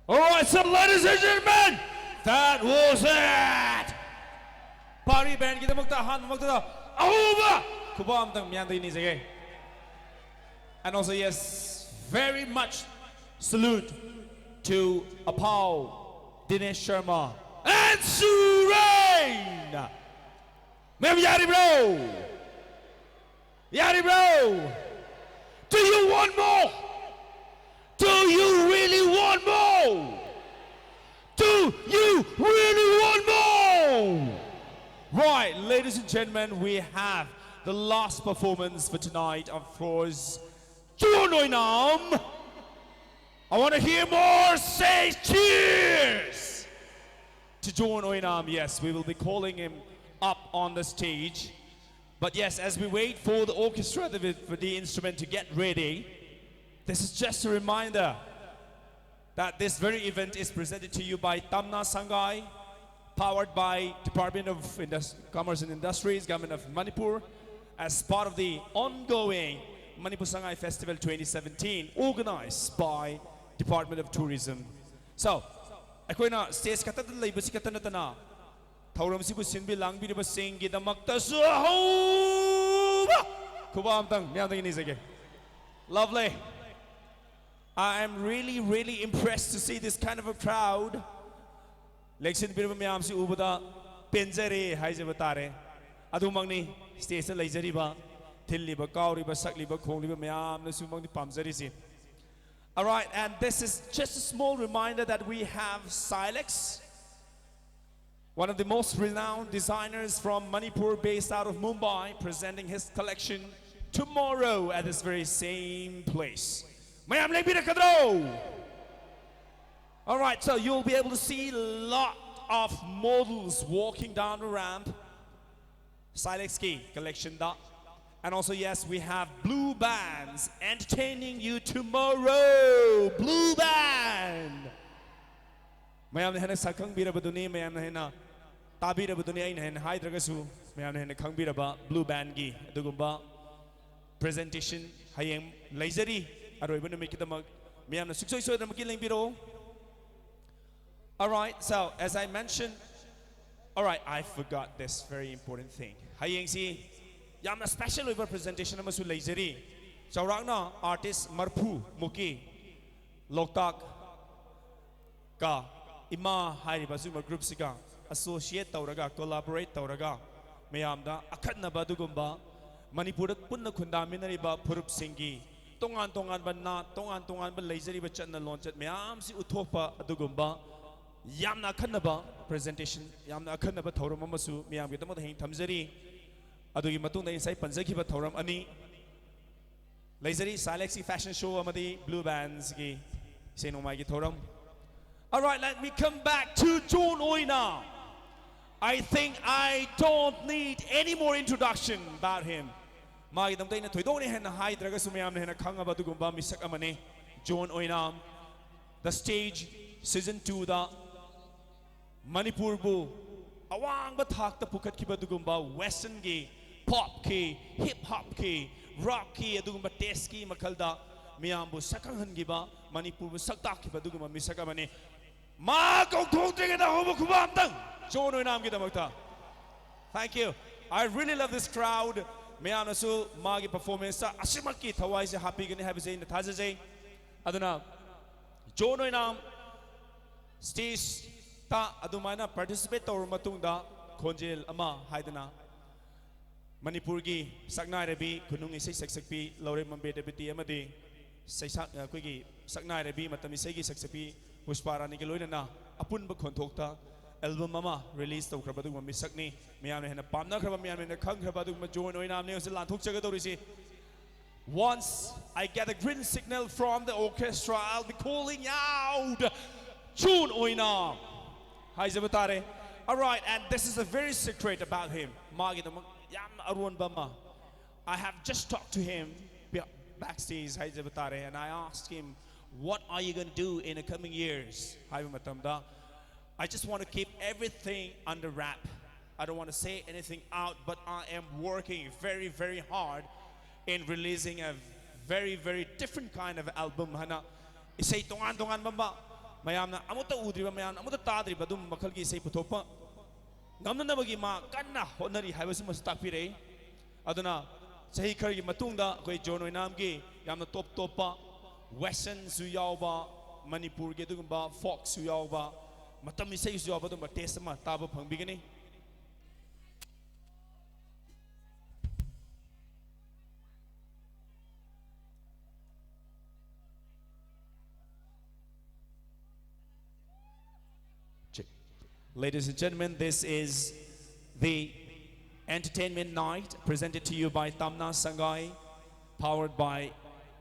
All right, so ladies and gentlemen, that was it. Party band kita magtahan magtata. Ahuba! Kubam tang miyang ni sige. And also yes, very much salute to Imphal, Dinesh Sharma, and Surain. Ma'am Yari bro. Yari bro. Do you want more? Do you really want more? Do you really want more? Right, ladies and gentlemen, we have the last performance for tonight, of course. I want to hear more. Say cheers to John Oinam. Yes, we will be calling him up on the stage. But yes, as we wait for the orchestra, for the instrument to get ready, this is just a reminder that this very event is presented to you by Tamna Sanggai, powered by Department of Commerce and Industries, Government of Manipur, as part of the ongoing Manipur Sangai Festival 2017, organized by Department of Tourism. So, akoina stage katatan lay basi katanatana, thauram sibu sinbi langbi riba singi damakta suha. Kubam tang miyang ni sige. Lovely. I am really impressed to see this kind of a crowd. Leksin birba miyam si ubada penjare hai jabatare. Adumang ni stage lay jariba, thilliba kauriba sakliba khongliba miyam na sumang ni pamjari si. All right, and this is just a small reminder that we have Silex, one of the most renowned designers from Manipur, based out of Mumbai, presenting his collection tomorrow at this very same place. All right, so you'll be able to see a lot of models walking down the ramp. Silex Key collection da. And also, yes, we have blue bands entertaining you tomorrow. Blue band. Mayam na hena sakang bira baduni, mayam na hena tabira baduni ay na hena haidragasu, mayam na hena kang bira ba blue band gi dugumba presentation hayeng lasery aroy banu mikita mag mayam na suksoy soy na magiling biro. All right, so as I mentioned, all right, I forgot this very important thing. Hayeng si yamna special over presentation amasu lasery. Chaurang na artist Marpu Muki Loktak ka ima hairi basuma group sika associate tauraga collaborate tauraga mayamda akhatna badugumba Manipur punna khundaminari ba phurup singi tongan tongan ba na tongan ba lasery ba chatna launchet mayam si uthopa adugumba yamna akhatna ba presentation yamna akhatna ba thauram amasu mayam gi tamad heng thamjari adugi matungda insai panjaki ba thauram ani lasery Silex fashion show amadi blue bands gi senomai gi thauram. All right, let me come back to John Oina. I think I don't need any more introduction about him. Magi damtai na thoidong ni hen hai draga sumayam na hen khang aba dugumba misak amane John Oina. The stage season 2 da Manipur bu awang ba thak ta pukhat ki ba dugumba western gi pop ki hip hop ki rock ki adugumba taste ki makalda miyam bu sakang han gi ba Manipur bu sakta ki ba dugumba misak amane Ma kong thong tingin na hubo kumamtang. John Oinam kita magta. Thank you. I really love this crowd. Mayam nasu magi performance sa asimaki thawai se happy gani have say na thaja jay. Aduna John Oinam stage ta adumana participate or matungda khonjel ama haidana Manipur gi saknai rebi kunung isai saksakpi laure mambe debiti amadi saisak koigi saknai rebi matami segi saksapi pushparani ke loina apun ba khonthokta album mama release to khrabadu mami sakni miyam ne hena pamna khraba miyam ne khang khrabadu ma join oinam ne us lan thok chaga dorisi. Once I get a green signal from the orchestra, I'll be calling out Chun Oinam. Hi Zabatare. All right, and this is a very secret about him. I have just talked to him backstage, Hi Zabatare, and I asked him, what are you going to do in the coming years? Hi Matamda. I just want to keep everything under wrap. I don't want to say anything out, but I am working very, very hard in releasing a very, very different kind of album. Hana isay tongan bamba mayam na amuta udriba mayam amuta tadriba dum makal gi isay putopa ngamna na bagi ma kanna honari haibasi mas takpire aduna sahi khar gi matungda koi John Oinam gi yamna topa western su yawba Manipur gi dugumba folk su yawba matam isay su yawba dum taste ma taba phangbigani. Ladies and gentlemen, this is the entertainment night presented to you by Tamna Sanggai, powered by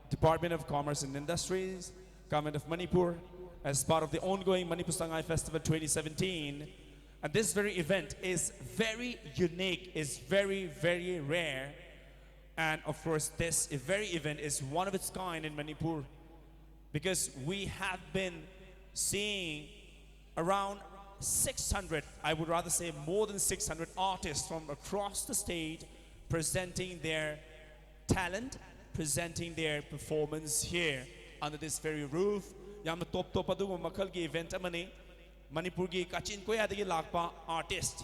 Department of Commerce and Industries, Government of Manipur, as part of the ongoing Manipur Sangai Festival 2017. And this very event is very unique, is very, very rare. And of course, this very event is one of its kind in Manipur, because we have been seeing around 600, I would rather say more than 600 artists from across the state presenting their talent, presenting their performance here under this very roof. Yamna top adu makal gi event amani Manipur gi kachin koya dagi lakpa artist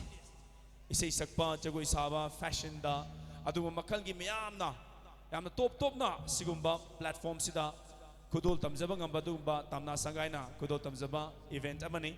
isay sakpa jagoi saba fashion da adu makal gi miyamna yamna top na sigumba platform sida kudol tamjaba ngamba dumba Tamna Sangai na kudol tamjaba event amani.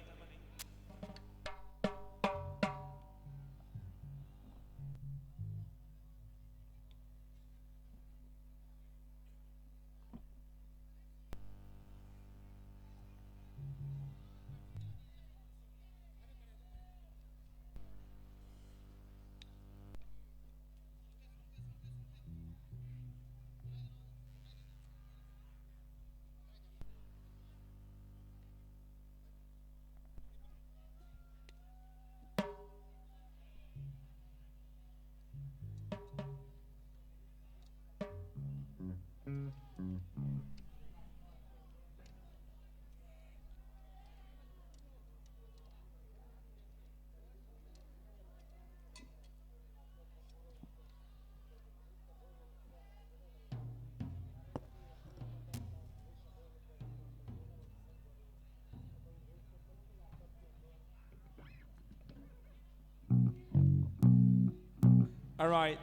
All right.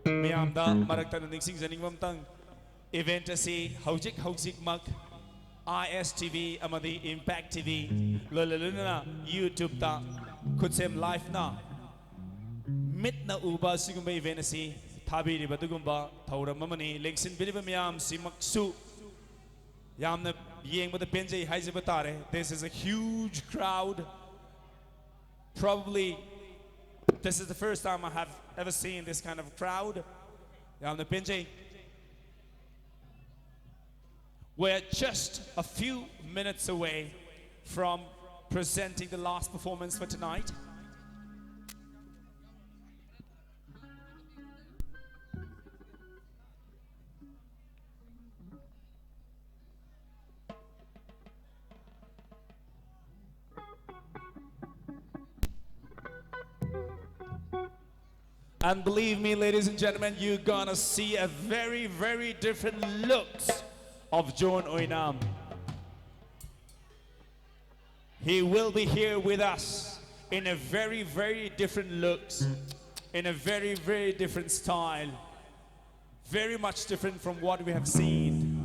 Miyamda marakta ningsing zaning mamtang event asi haujik mak ISTV amadi Impact TV lolaluna YouTube ta kutsem live na mit na uba sigumba event asi thabi riba dugumba thauram amani lengsin biliba miyam simaksu yamna yengba the penjai haijaba tare. This is a huge crowd. Probably this is the first time I have ever seen this kind of crowd. Yamna penjai. We're just a few minutes away from presenting the last performance for tonight. And believe me, ladies and gentlemen, you're gonna see a very, very different looks of John Oinam. He will be here with us in a very, very different looks, in a very, very different style, very much different from what we have seen.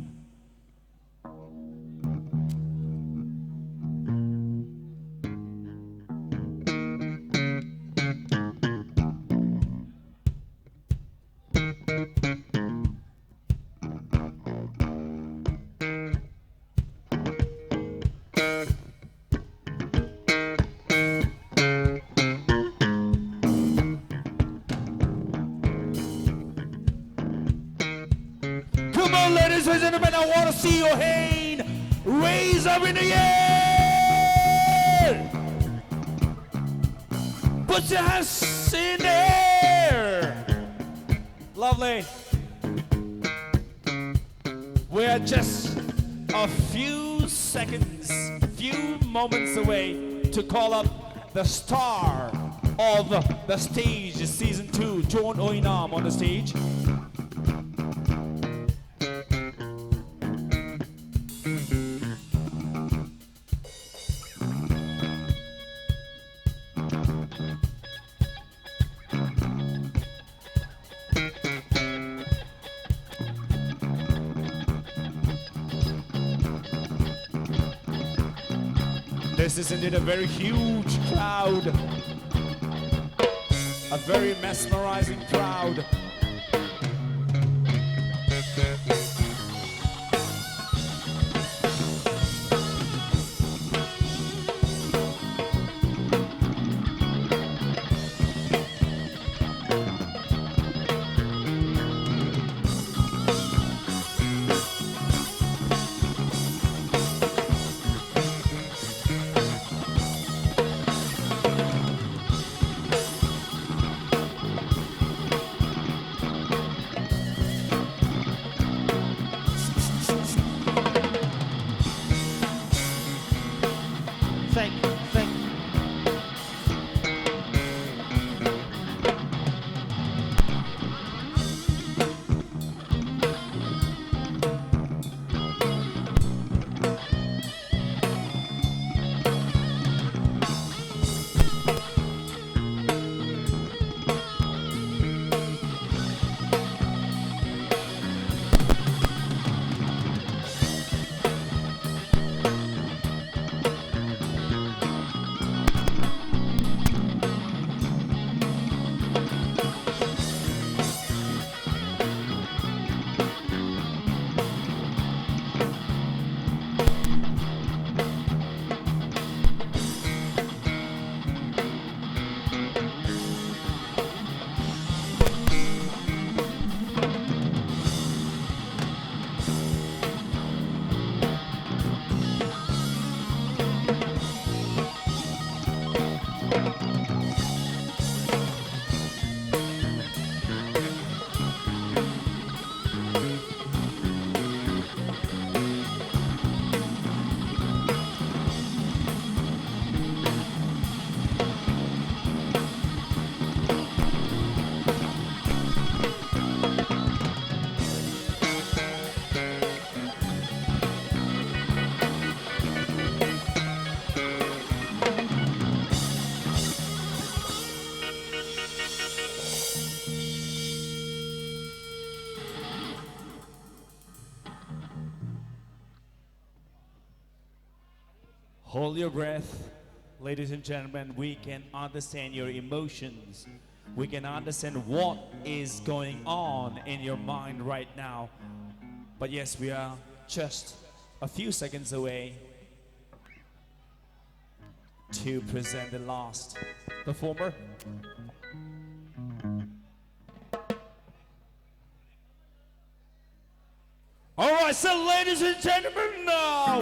Come on, ladies and gentlemen, I want to see your hand raise up in the air. Put your hands in the air. Lovely. We are just a few seconds, few moments away to call up the star of the stage, season 2, John Oinam on the stage. This is indeed a very huge crowd, a very mesmerizing crowd. Hold your breath, ladies and gentlemen. We can understand your emotions. We can understand what is going on in your mind right now. But yes, we are just a few seconds away to present the last performer. All right, so ladies and gentlemen,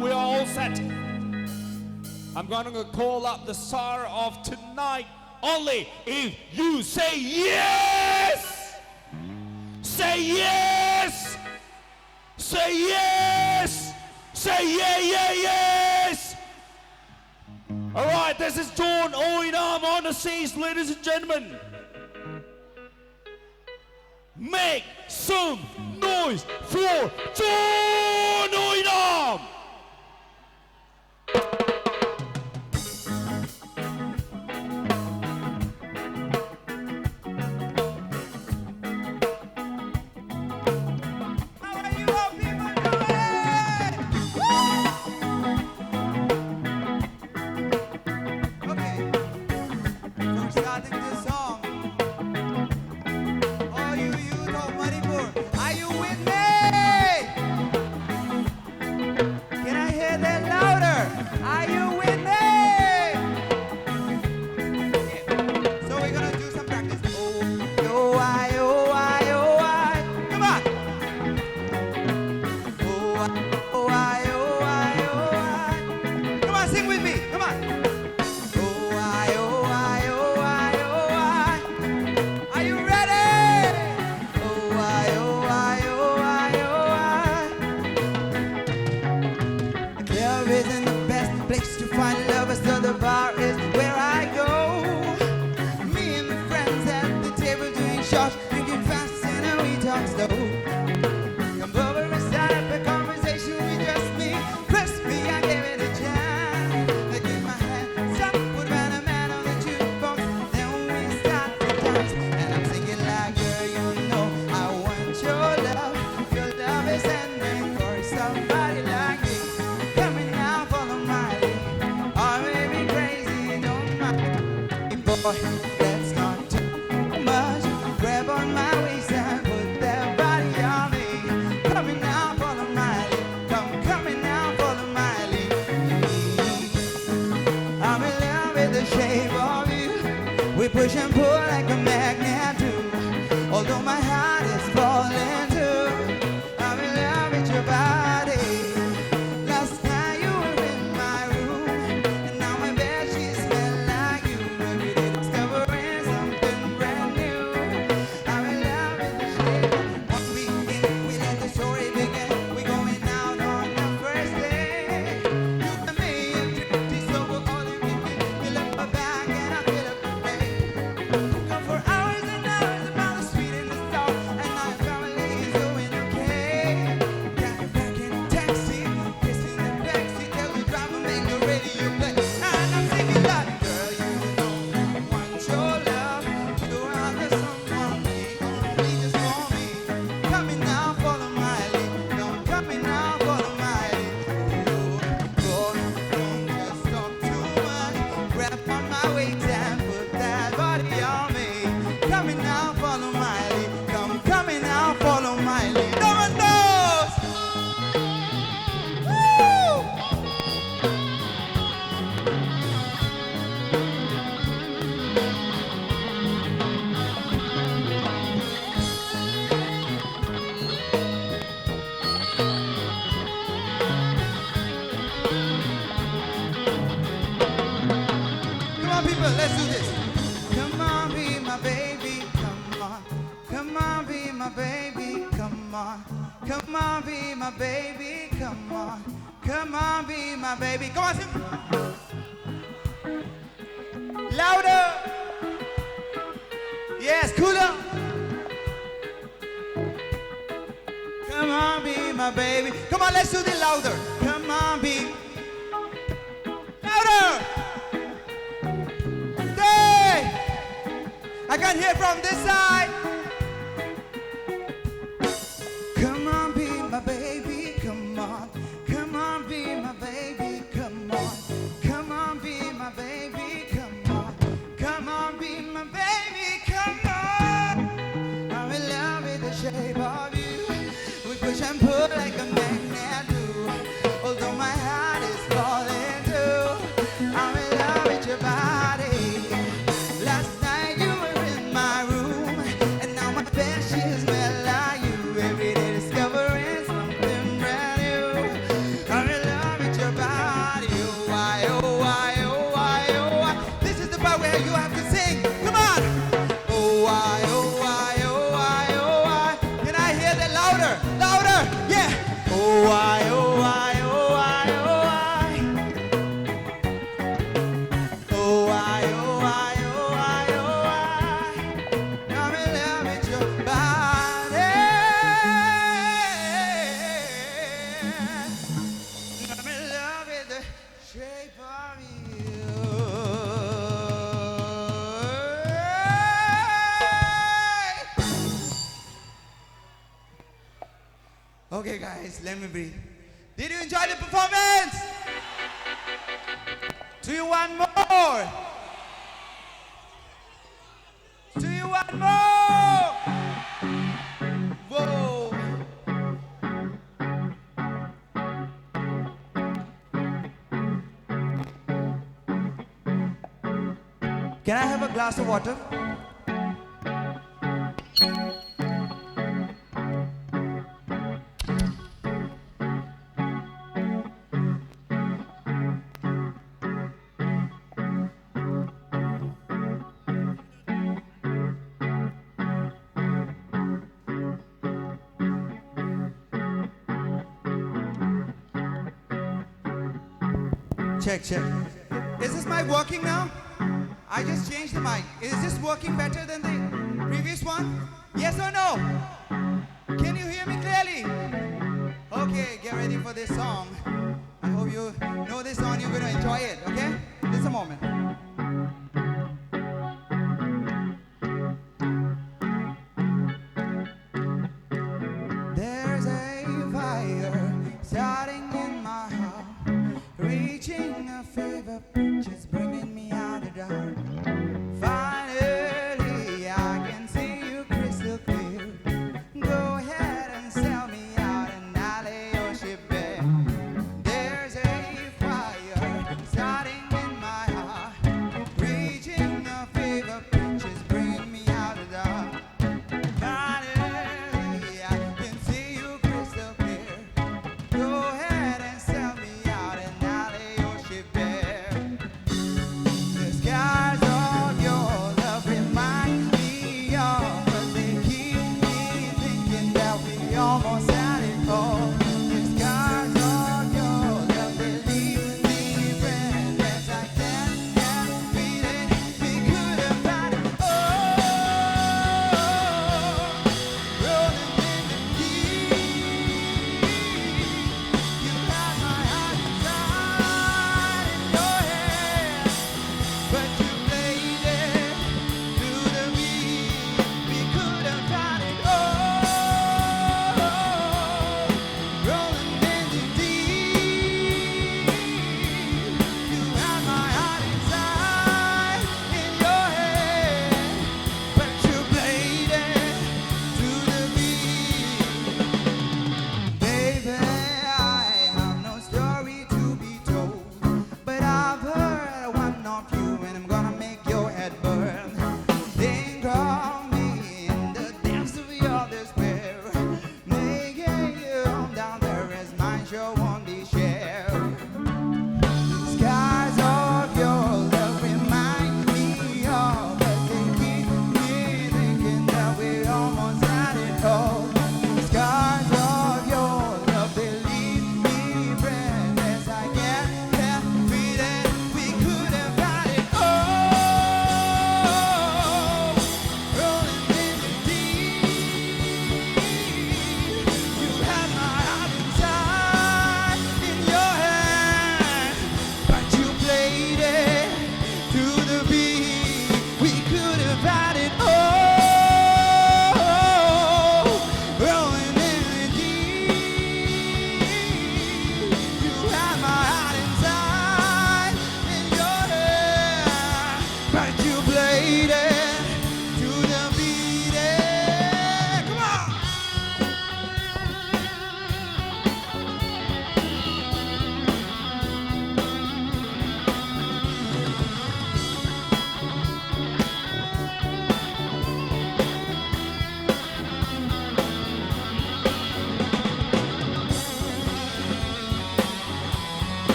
we are all set. I'm going to call up the star of tonight only if you say yes! Say yes! Say yes! Say yeah, yeah, yes! All right, this is John Oinam on the stage, ladies and gentlemen. Make some noise for John Oinam! boy, let's not too much. Grab on my waist and put that body on me. Coming now, follow my lead. Coming now, follow my lead. I'm in love with the shape of you. We push and pull like a magnet do. Although my heart is falling too. I'm in love with your body. Last night you were in my room, and now my bed sheets smell like you. Every day discovering something brand new. I'm in love with the shape. Once we in, we let the story begin. We're going out on the first day. You and me and Trixie, so we're all in it. Fill up my bag and I fill up the plate. Go for hours and hours about the sweet and the sour, and my family is doing okay. Got back in a taxi, kissing the backseat, tell the driver make the radio play, and I'm singing like, girl, you know I want your love. You are the someone me, only just for me. Coming now, follow my lead. Don't coming now, follow my lead. Oh, don't just talk too much. Grab on my waist and put that body on me. Coming now, follow my lead. Coming now, follow my lead. No one knows. Woo! Come on, people, let's do this. Come on, be my baby, come on. Come on, be my baby, come on. Come on, be my baby, come on. Come on, be my baby. Come on, sing. Louder. Yes, cooler. Come on, be my baby. Come on, let's do it louder. Come on, be. Louder. Hey! I can hear from this side. Come on, be my baby, come on. Come on, be my baby, come on. Come on, be my baby, come on. Come on, be my baby, come on. I'm in love with the shape of you. We push and pull like a magnet do. Although my heart is falling too. I'm in love with your body. Last night you were in my room, and now my bed sheets smell like you. Every day discovering something brand new. I'm in love with your body. Oh why, oh why, oh why, oh why. This is the part where you have to sing. Come on. Oh why, oh why, oh why, oh why. Can I hear that louder? Louder. Yeah. Oh why, oh why, oh why, oh why. Oh why, oh why, oh why, oh why. I'm in love with your body. I'm in love with the shape of you. Okay, guys, let me breathe. Did you enjoy the performance? Do you want more? Do you want more? Whoa. Can I have a glass of water? Check, check. Is this mic working now? I just changed the mic. Is this working better than the previous one? Yes or no? Can you hear me clearly? Okay, get ready for this song. I hope you know this song. You're going to enjoy it, okay? Just a moment. There's a fire starting in my heart, reaching a fever pitch, it's bringing me out of the dark. Fire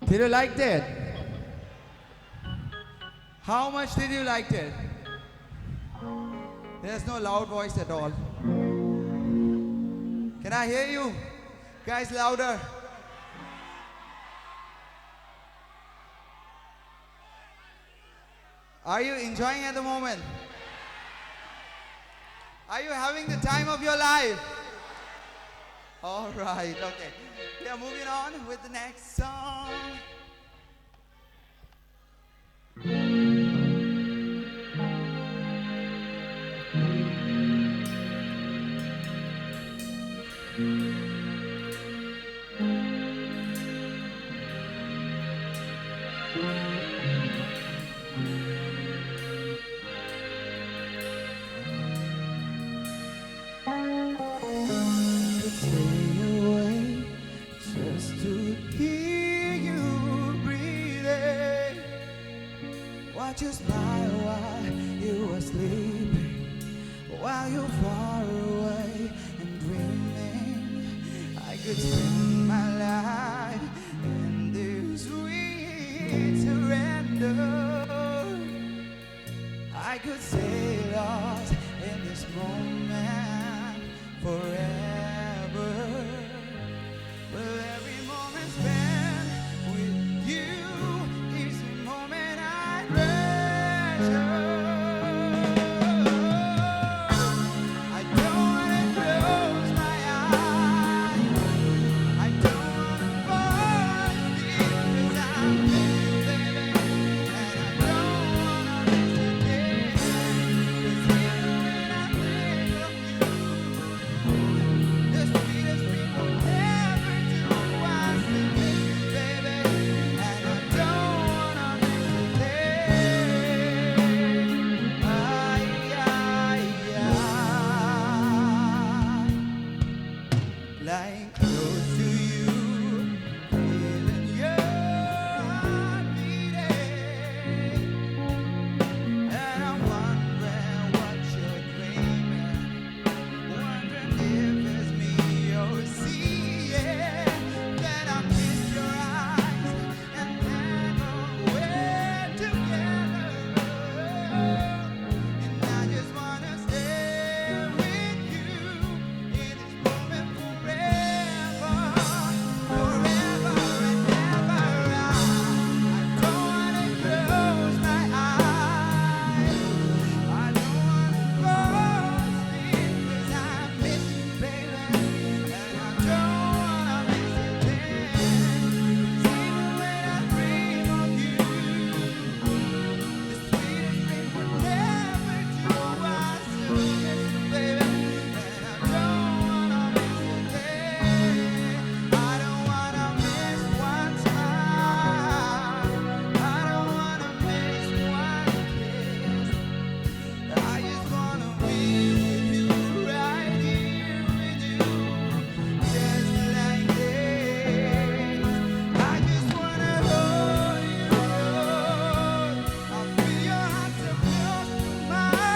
Did you like it? How much did you like it? There's no loud voice at all. Can I hear you? Guys, louder. Are you enjoying at the moment? Are you having the time of your life? All right, okay. We are moving on with the next song. Stay away just to hear you breathing. Watch you smile while you are sleeping, while you're far away and dreaming. I could spend my life in this sweet surrender. I could stay lost in this moment forever. Well, every moment spent with you is a moment I treasure. I don't wanna close my eyes. I don't wanna fall asleep 'cause I miss you, baby, and I don't wanna miss a day. 'Cause even when I think of you, the sweetest thing will never do. I still miss you, baby, and I don't wanna miss a day. Lying close to you, feeling your heart beating, and I'm wondering what you're dreaming, wondering if it's me you're seeing. Then I kiss your eyes, and then we're together, and I just wanna stay with you in this moment forever, forever and ever. I don't wanna close my eyes. I don't wanna fall asleep 'cause I miss you, baby, and I don't wanna miss a day. 'Cause even when I dream of you, the sweetest thing would never do. I still miss you, baby, and I don't wanna miss a day. I don't wanna miss one smile. I don't wanna miss one kiss. I just wanna be with you, right here with you, just like this. I just wanna hold you. I'll feel your heart so close to mine.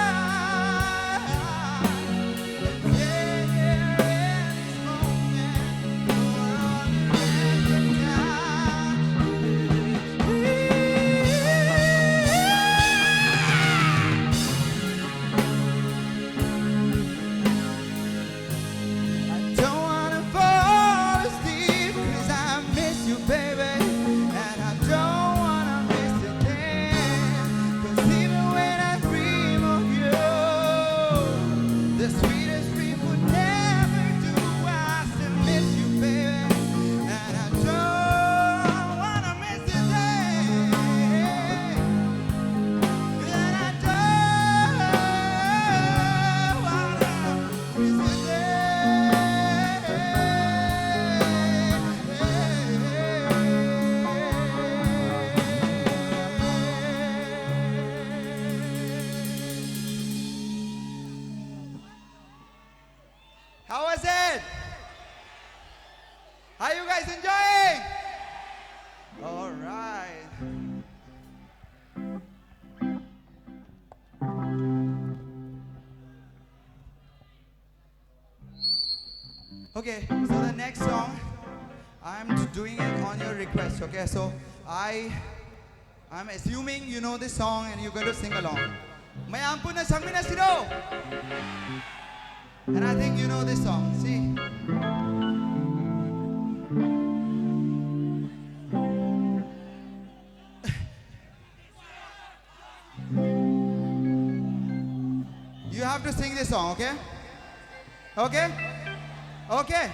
And stay here in this moment for all the rest of time. I don't wanna fall asleep 'cause I miss you, baby, and I don't wanna miss a day. 'Cause even when I dream of you, the sweetest dream would never do. I still miss you, baby, and I don't wanna miss a day. And I don't wanna miss a How was it? Are you guys enjoying? All right. Okay, so the next song I'm doing it on your request, okay? So I'm assuming you know this song and you're going to sing along. Mayam puna sangmina siro. And I think you know this song. See? You have to sing this song, okay? Okay? Okay.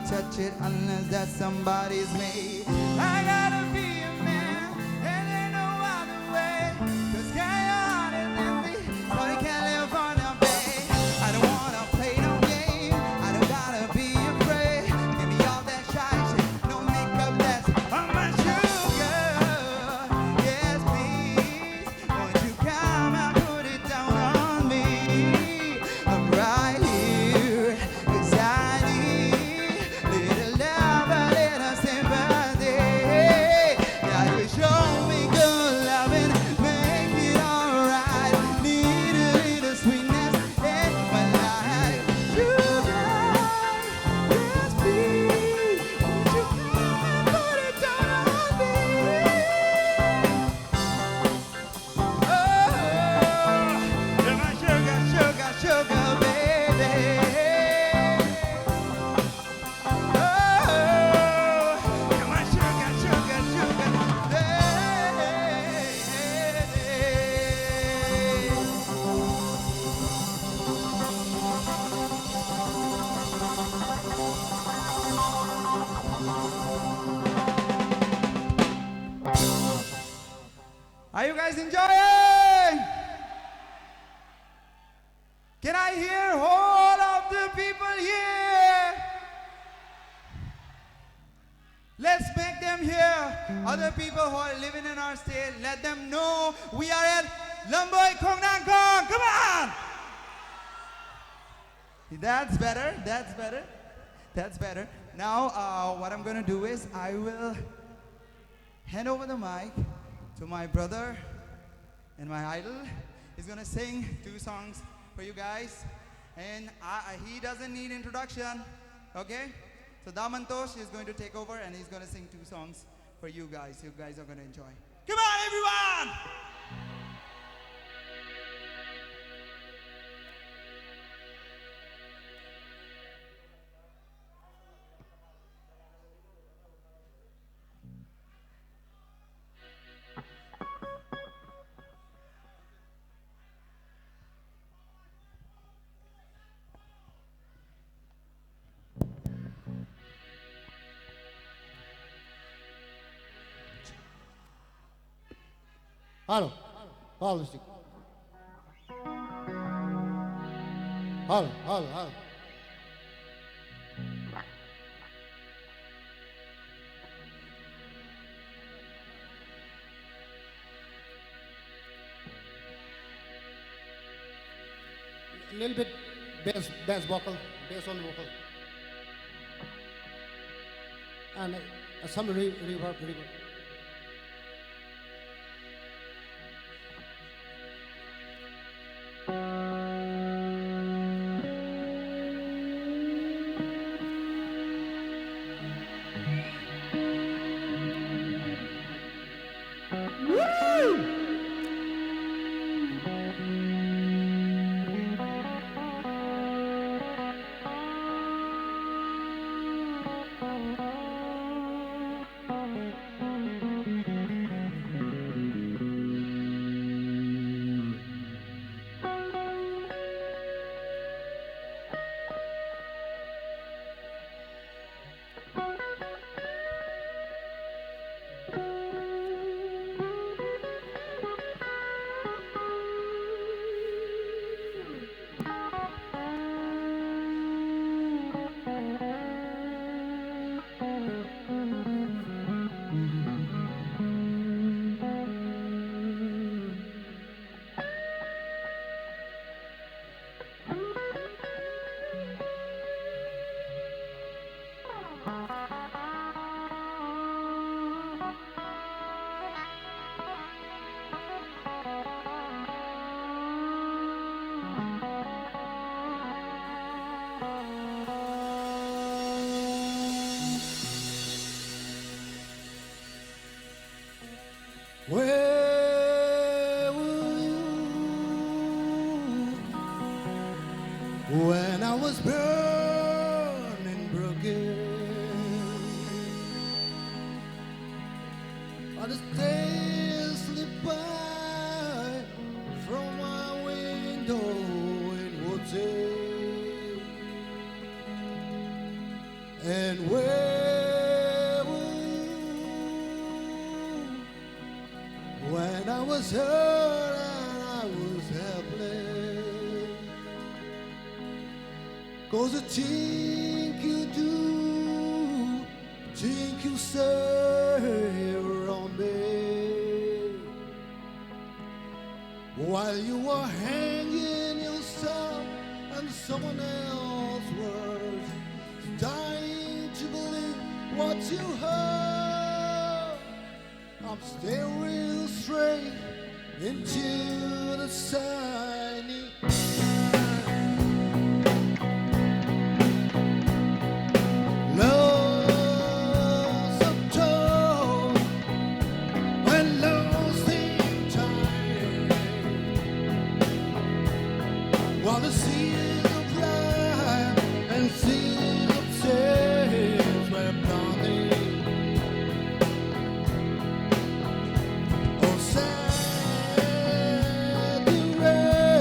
Touch it unless that somebody's me. I gotta be a man, and there's no other way. 'Cause chaos is in me, so you can't live on a bay. I don't wanna play no game. I don't gotta be afraid. Give me all that shy shit, no makeup, that's on my sugar. Yes, please, won't you come and put it down on me? I'm right here, 'cause I need little love, a little sympathy. Yeah, you show me good loving, make it alright. Need a little sweetness in my life. Sugar, yes please, won't you come and put it down on me? Oh, you're my sugar, sugar, sugar, baby. Are you guys enjoying? Can I hear all of the people here? Let's make them hear. Other people who are living in our state, let them know we are at Lamboi Khongnangkhong. Come on! That's better, that's better, that's better. Now, what I'm gonna do is I will hand over the mic to my brother and my idol. He's gonna sing 2 songs for you guys. And he doesn't need introduction, okay? So Damantosh is going to take over and he's going to sing 2 songs for you guys. You guys are going to enjoy. Come on, everyone! Hello. Hello, stick. Hello, hello, hello. A little bit bass vocal, bass on the vocal. And some reverb. Where were you when I was burning broken? All the days slip by from my window in Woodsie. And where were you when I was hurt and I was helpless? 'Cause the thing you do, think you say around me, while you were hanging yourself and someone else was dying to believe what you heard. I'm staring straight into the sunny lost of told when lost in time, while the seas of life and seas of tears were blinding. Oh, sad the rain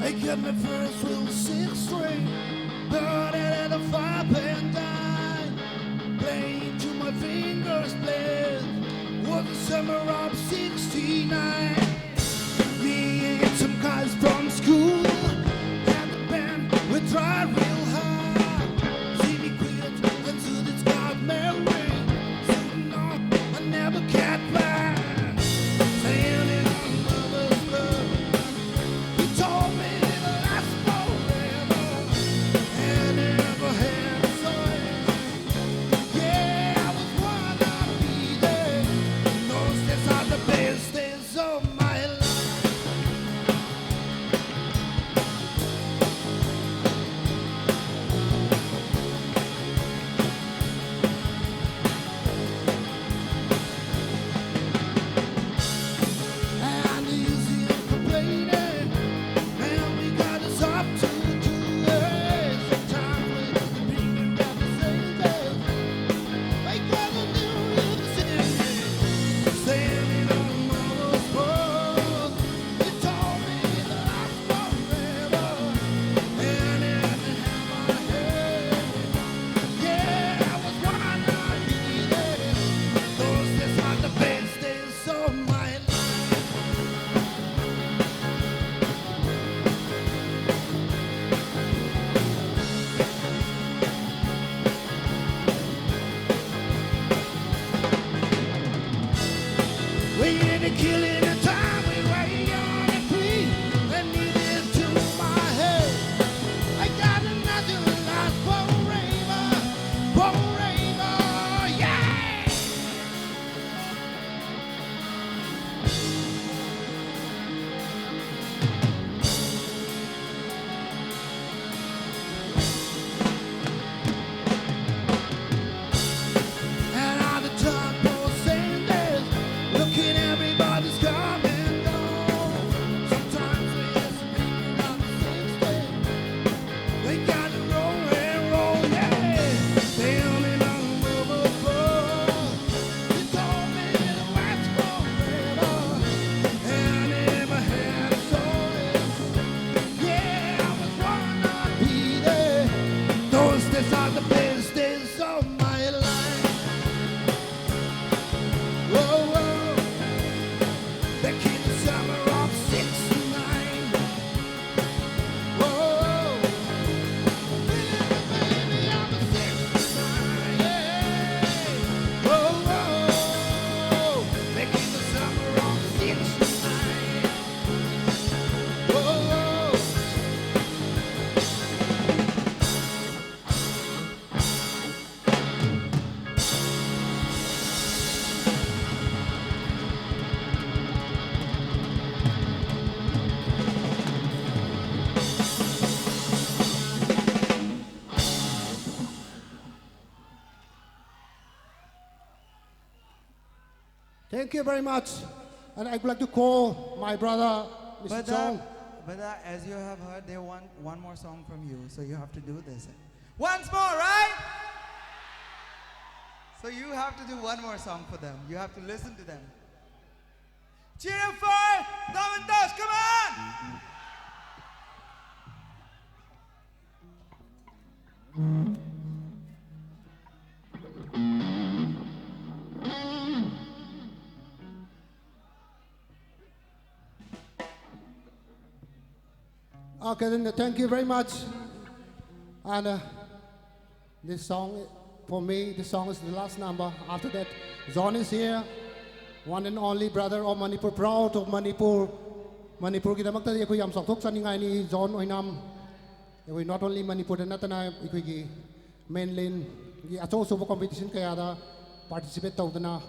I got my first real six string, burned it at a 5-pen dime, playing to my fingers bled. Was the summer of '69. Me and some guys from school had the band. We tried real hard. See me quit until it's got married. So no, I never got back. Saying it on mother's love. He told me it'll last forever. And never had a choice. Yeah, I was one of be there. Those days are the best days of my life. And easy complaining, and we got us up to do it. Sometimes we bring it back the same day. They got a new city, standing on mother's world. He told me that last forever, and it had my head. Yeah, I was one of you. Those days are the best days of my life. We ain't a killing the time, we way on the free. And needed to my head. I got another life forever, yeah. And all the time for saying this, looking everybody's coming down. Sometimes we just speak on the same stage. We got to roll and roll, yeah. Sailing on the floor. You told me to last forever, and I never had a choice. Yeah, I was one of be there. Those days are the best days of my life. Whoa, whoa. Back in the summer of '69. Whoa. Baby, I'm a '69. Yeah. Whoa, whoa. Back in the summer of '69. Whoa, whoa. Thank you very much. And I'd like to call my brother, Mr. Chong. But as you have heard, they want one more song from you, so you have to do this. Once more, right? So you have to do one more song for them. You have to listen to them. Cheer for Tamna, come on! Okay, then thank you very much. And this song, for me, this song is the last number. After that, John is here, one and only brother of Manipur, proud of Manipur. Manipur gidamakta ko yam sakthok saningai ni John oinam. We not only Manipur natana ikogi mainland gi acho so competition kaya da participate tawdana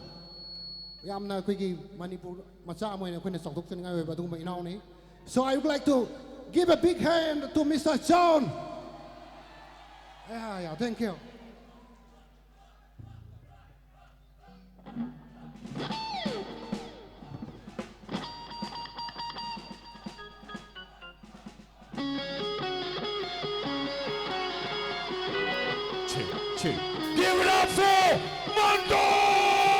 yamna ikogi Manipur macha amoina koina sakthok saningai ba dum inau ni. So I would like to give a big hand to Mr. John. Yeah, thank you. Give it up for Mandos!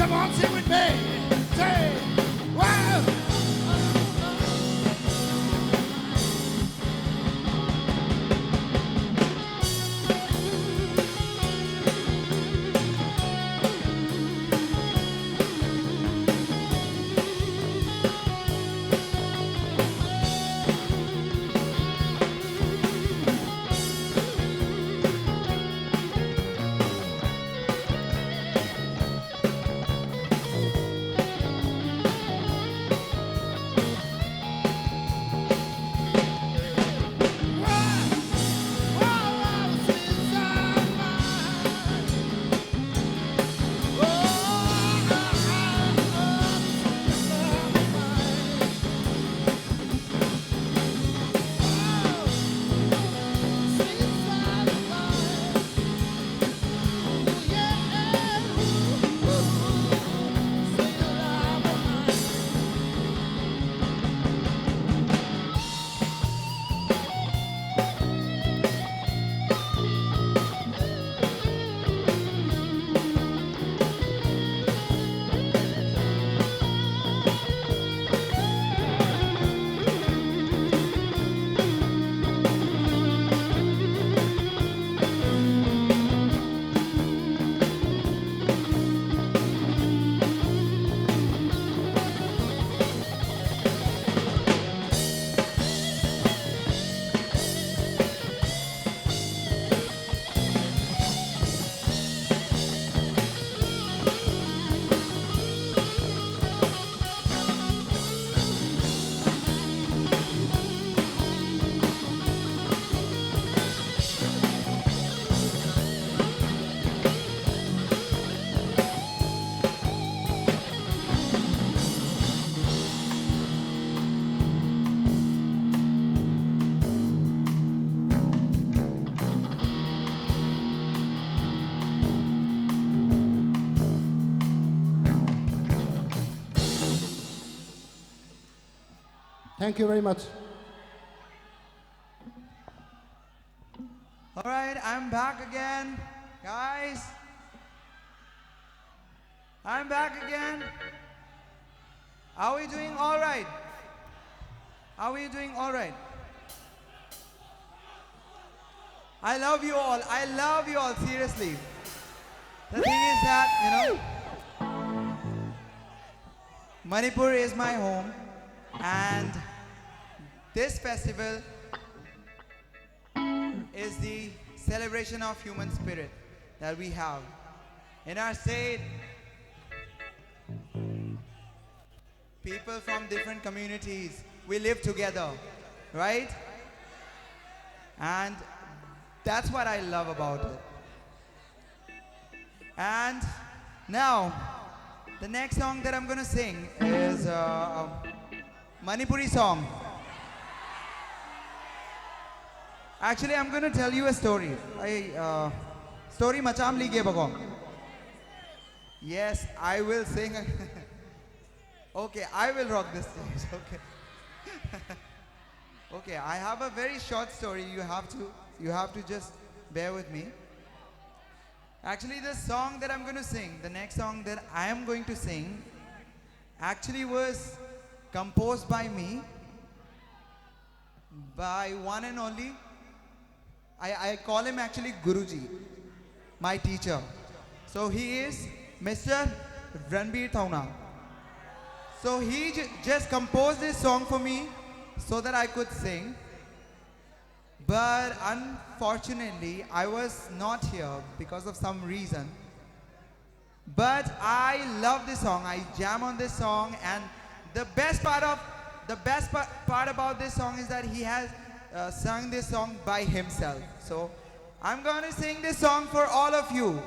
Come on, sing with me. Say, wow. Thank you very much. All right, I'm back again, guys. I'm back again. Are we doing all right? Are we doing all right? I love you all. I love you all, seriously. The thing is that, you know, Manipur is my home, and this festival is the celebration of human spirit that we have. In our state, people from different communities, we live together, right? And that's what I love about it. And now, the next song that I'm gonna sing is a Manipuri song. Actually, I'm gonna tell you a story. Story macham lige bagong. Yes, I will sing. Okay, I will rock this stage. Okay. Okay, I have a very short story. You have to just bear with me. Actually, the song that I'm going to sing, the next song that I am going to sing, actually was composed by me, by one and only, I call him actually Guruji, my teacher. So he is Mr. Tamna. So he just composed this song for me so that I could sing. But unfortunately, I was not here because of some reason. But I love this song. I jam on this song, and the best part about this song is that he has sung this song by himself. So I'm gonna sing this song for all of you.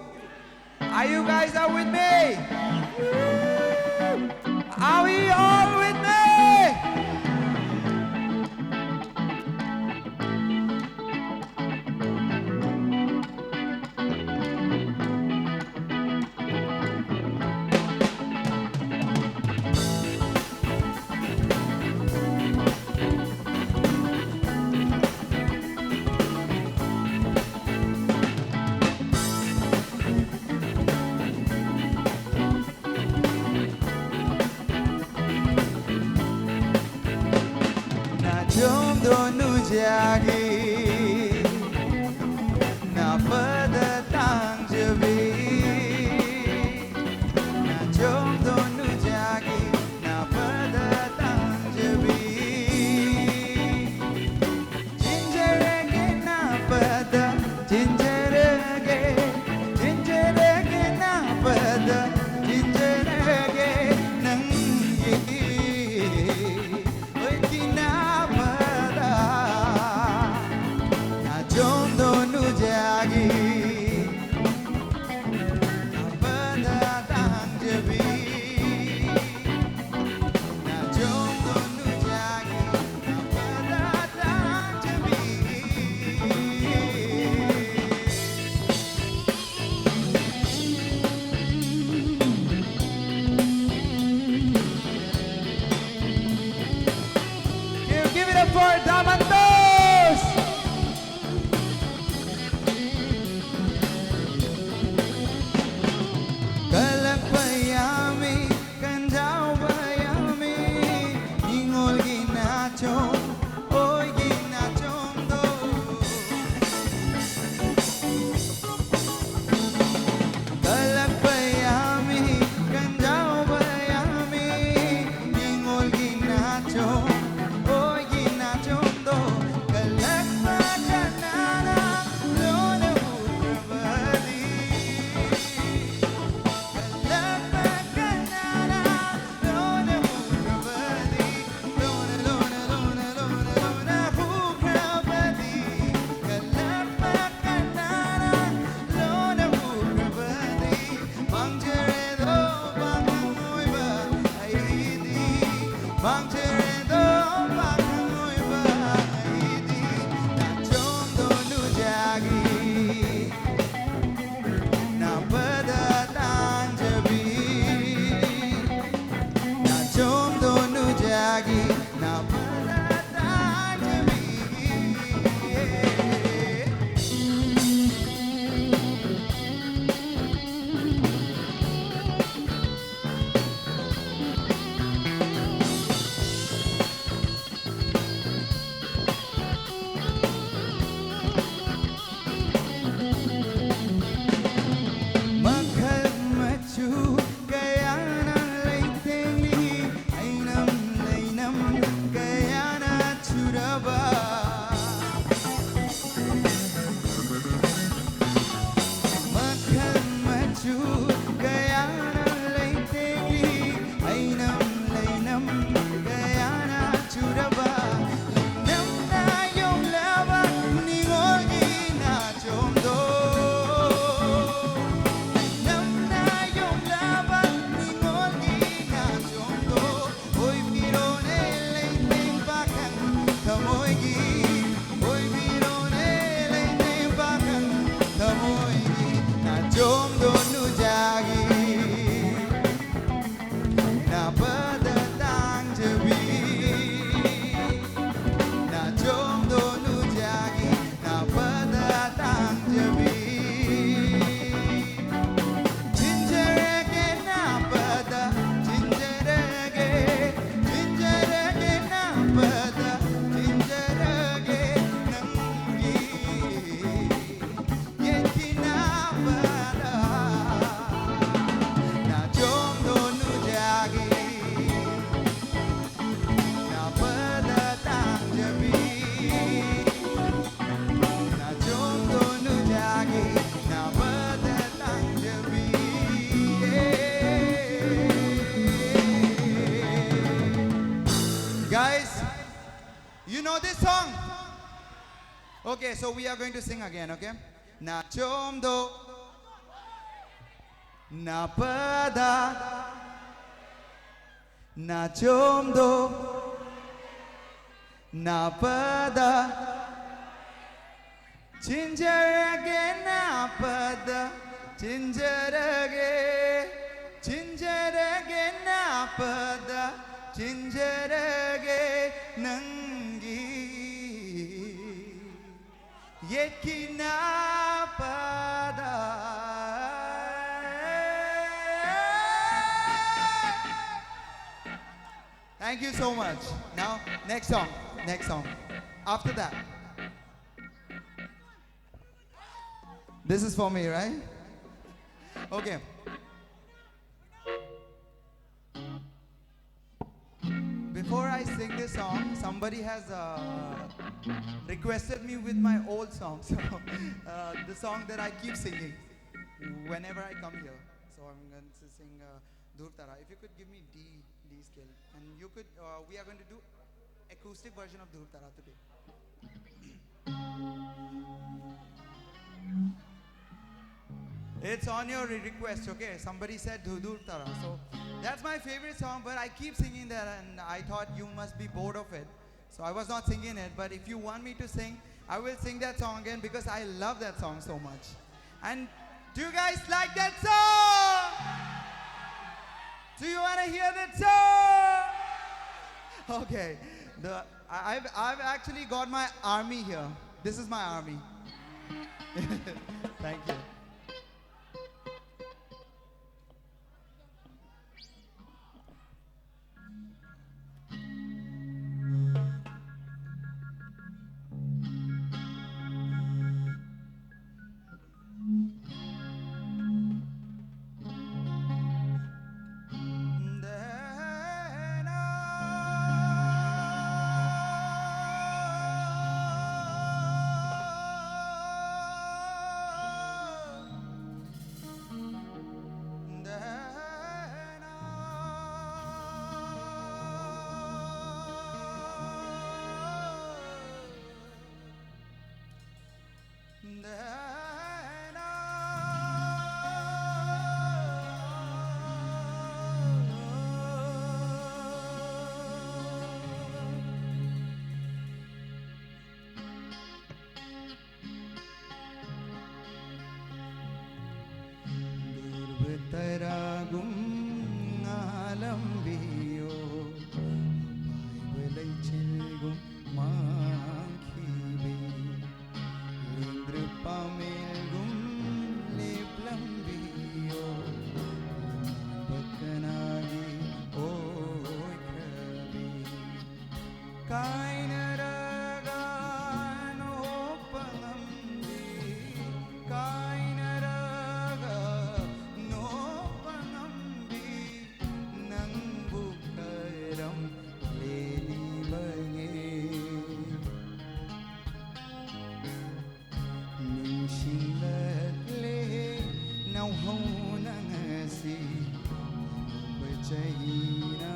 Are you guys out with me? Are we all with me? donu jagi na pada tang jabi na jom donu jagi na pada tang jabi jinjarege na pada jinjarege na pada jinjarege nangi oi kina pada na jom donu jagi na pada tang jabi na jom donu jagi na pada tang jabi. Give it up for Damantos! Kalak bayami, kandaw bayami, ingol ginachong, oy ginachong do. Kalak bayami, kandaw bayami, ingol ginachong, oy ginachong do. Kalak makanana, lona utrabadi. Kalak makanana, lona utrabadi. Lona utrabadi. Kalak makanana, lona utrabadi. Mangjeredo bangangoy ba aidi. Mangjeredo bangangoy ba aidi. Na jom donu jagi na pada tang jabi na jom donu jagi na pada tang jabi. Makhal machu kaya na leitingli ainam leinam kaya na churaba. Makhal machu kaya na leitingli ainam leinam kaya na churaba. Leinam na yung laba ningol ginachomdo. Namna yung laban ningol ginachomdo. Oy mirone leiting bakang kamoy gi. Oy mirone leiting bakang kamoy gi. Na jom donu jagi na pada tang jabi. Na jom donu jagi na pada tang jabi. Jinjarege na pada jinjarege na pada jinjarege nangi yeki na pada na jom donu jagi na pada tang jabi na jom donu jagi na pada tang jabi. Guys, you know this song? Okay, so we are going to sing again, okay? Na chom do na pada na chom do na pada jinjarege na pada jinjarege jinjarege na pada jinjarege nangi yeki na pada. Thank you so much. Now, next song. after that. This is for me, right? Okay. Before I sing this song, somebody has requested me with my old song. So the song that I keep singing whenever I come here. So I'm going to sing Dur Tara. If you could give me D scale, and you could, we are going to do acoustic version of Dur Tara today. It's on your request, okay? Somebody said Dur Tara. So that's my favorite song, but I keep singing that, and I thought you must be bored of it. So I was not singing it, but if you want me to sing, I will sing that song again because I love that song so much. And do you guys like that song? Do you want to hear that song? Okay. I've actually got my army here. This is my army. Thank you. Taragum alambiyo Bible chilgum mankhibe Lindra pamelgum leplambiyo Bakanagi oy khabi Kainaraga no panambi Kainaraga no panambi nang bukaram leli bange Nishilatle nau honang si bachayina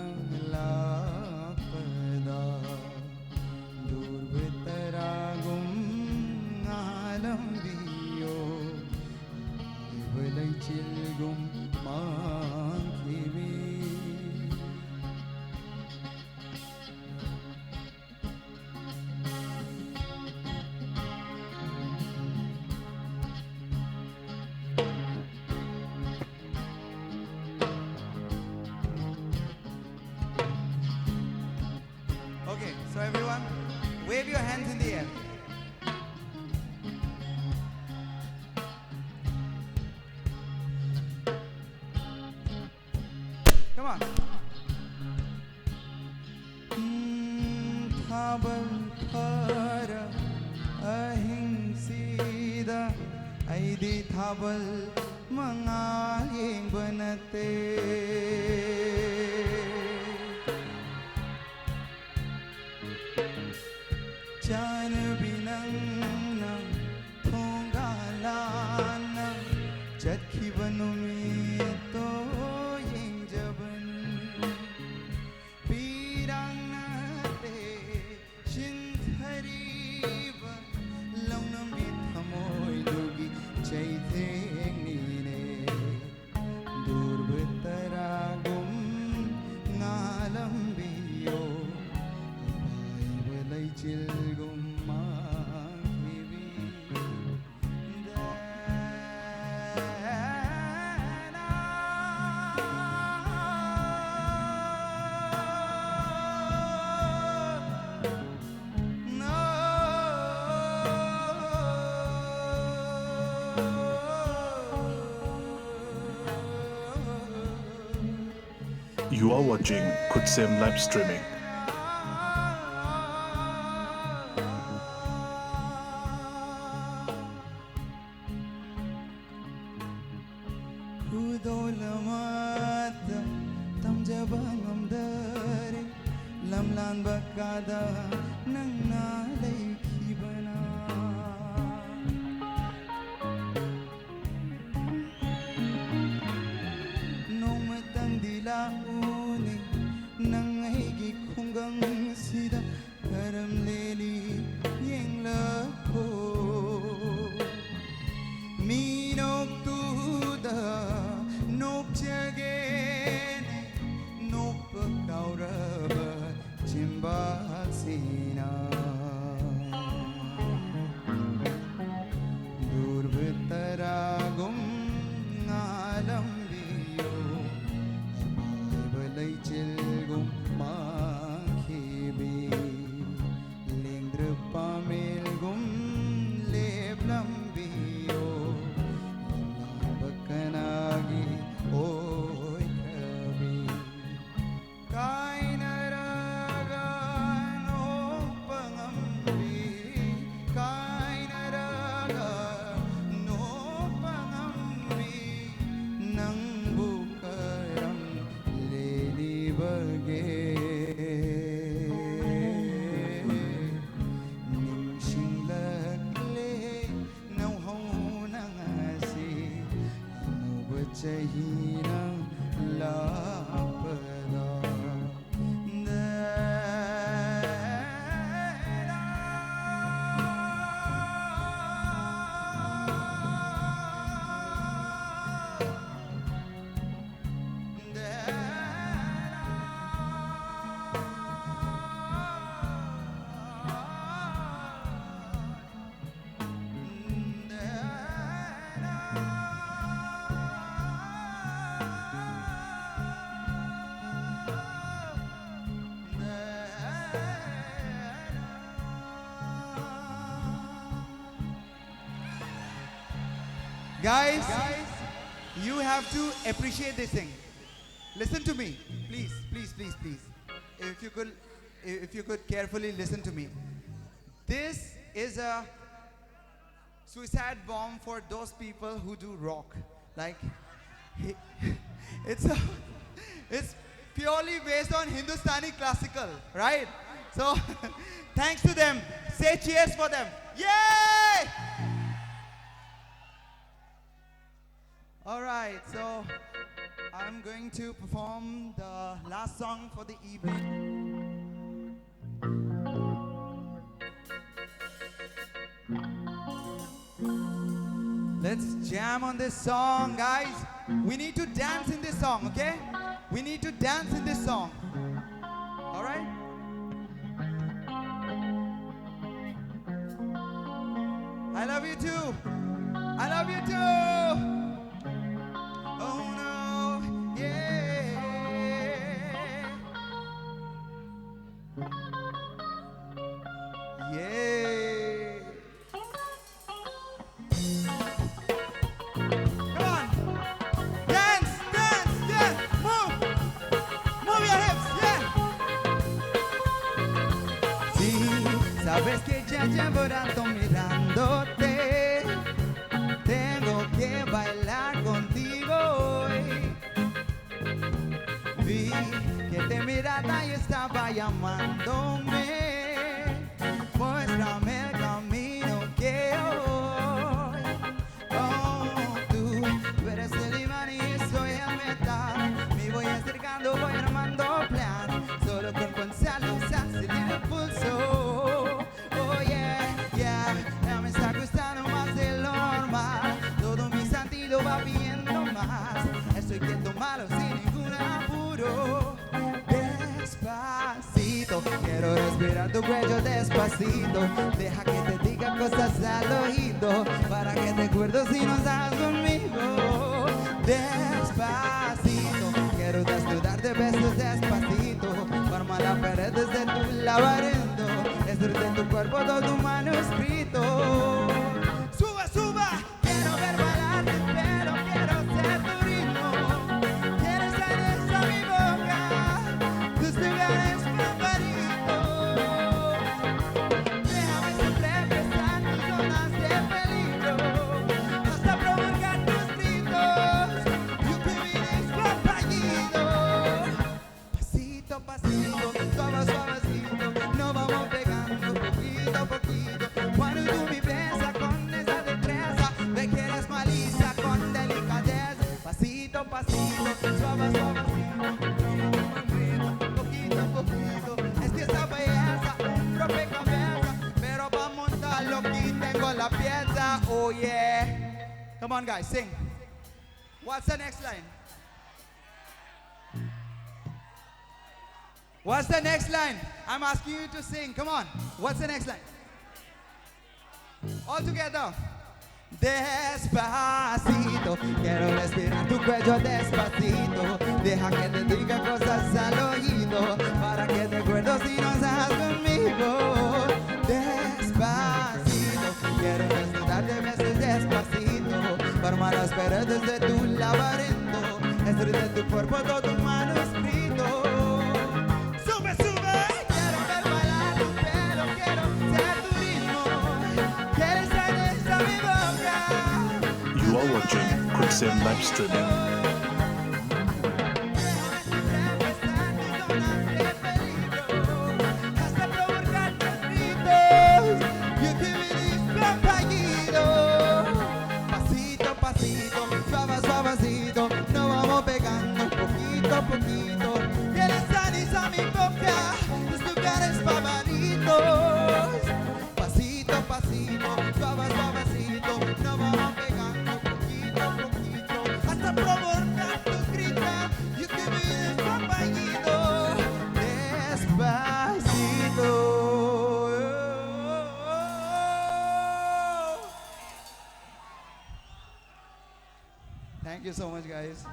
lapada durbetaragum alambiyo Ibalay chilgum mankhibi Okay, so everyone, wave your hands in the air. Come on. Thabal phara ahingsida aidi thabal mangaling banate Chan binang nang thongalana chakhi banumi to ying jaban pirang nate shinthariba launam bithamoy dugi chaitheng nine durbetaragum ngalambiyo Ibalay chilgum mankhibi You are watching Kutsem live streaming. bakada nang nalaykibana. Nung matang dilauni nang higit hanggang sida karamleli yang lako minok tuda nok jagene nok pagkauraba chimbasina durbetaragum ngalam biyo balay chilgum makhibi lingdra pamilgum leblam biyo bakanagi oy kabi kainaragan o pangambi kainaragan no pangambi nang bukaram lelibage ning singlakle nau haunang asi anu bacahirang lapada Guys, you have to appreciate this thing. Listen to me, please, please, please, please. If you could carefully listen to me. This is a suicide bomb for those people who do rock. Like, it's purely based on Hindustani classical, right? So, thanks to them. Say cheers for them. Yay! All right, so I'm going to perform the last song for the evening. Let's jam on this song, guys. We need to dance in this song, okay? We need to dance in this song. All right? I love you too. I love you too. Oh no, yeah. Yeah. Come on. Dance, dance, dance. Move. Move your hips, yeah. Sí, sabes que ya llevo rato mirándote. Tengo que bailar contigo hoy. Vi que te miraba y estaba llamándome. Muéstrame el camino que hoy. Oh, tú eres el imán y soy el metal. Me voy acercando, voy armando plan. Solo con pensarlo se acelera el pulso. Oh yeah, yeah. Ya me está gustando más de lo normal. Todo mi sentido va pidiendo más. Estoy quieto malo sin ningún apuro. Despacito, quiero respirar tu cuello despacito. Deja que te diga cosas al oído, para que te acuerdes si no estás conmigo. Despacito, quiero desnudar de besos despacito. Forma las paredes de tu laberinto. Escrito en tu cuerpo todo tu manuscrito. Suba, suba, quiero ver bailarte, pero quiero ser tu ritmo. Quieres ser a mi boca, tus lugares favoritos. Déjame siempre prestar tus zonas de peligro, hasta provocar tus gritos. You can be descompañido. Pasito, pasito, suave, suavecito. Oh yeah. Come on guys, sing. What's the next line? What's the next line? I'm asking you to sing. Come on. What's the next line? All together. Despacito, quiero respirar tu cuello despacito. Deja que te diga cosas al oído, para que te acuerdes si no estás conmigo. Despacito, quiero desnudarte besos despacito, formar las paredes de tu laberinto, escribir de tu cuerpo todo un manuscrito. Sube, sube, quiero ver bailar tu pelo, quiero ser tu ritmo, quieres salir a mi boca. You are watching Quicksand live streaming. Hasta provocar tus gritos, yo te veré compañero. Pasito a pasito, suave suavecito, nos vamos pegando poquito a poquito. Quieres salir a mi boca, tus lugares favoritos. Pasito a pasito, suave suavecito, nos vamos pegando poquito a poquito. Hasta provocar tus gritos, yo te veré compañero. Despacito. Thank you so much, guys.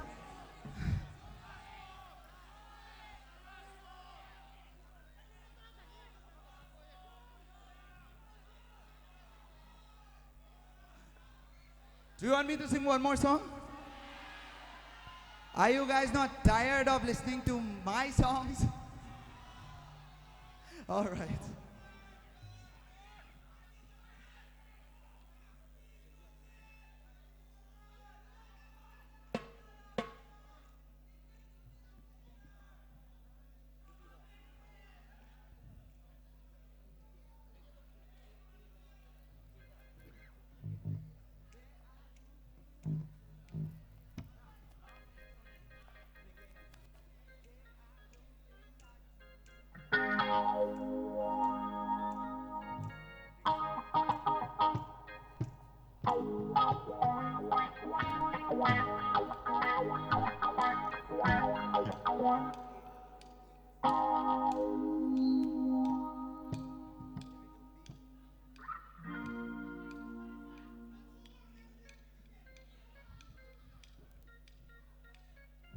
Do you want me to sing one more song? Are you guys not tired of listening to my songs? All right.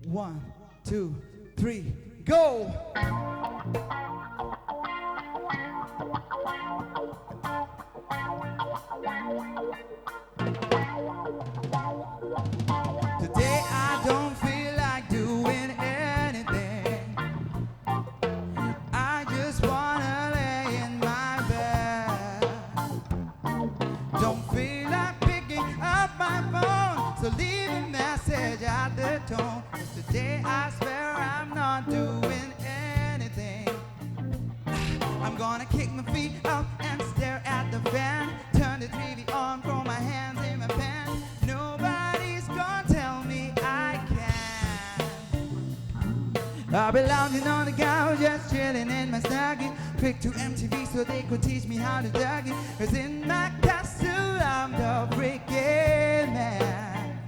One, two, three, go! Today I don't feel like doing anything. I just wanna lay in my bed. Don't feel like picking up my phone, so leave a message at the tone. 'Cause today I swear I'm not doing anything. I'm gonna kick my feet up and stare at the fan, turn the TV on, throw my hands in my pants. Nobody's gonna tell me I can. I'll be lounging on the couch, just chilling in my snuggie. Quick to MTV so they could teach me how to dug it. 'Cause in my castle I'm the freaking man.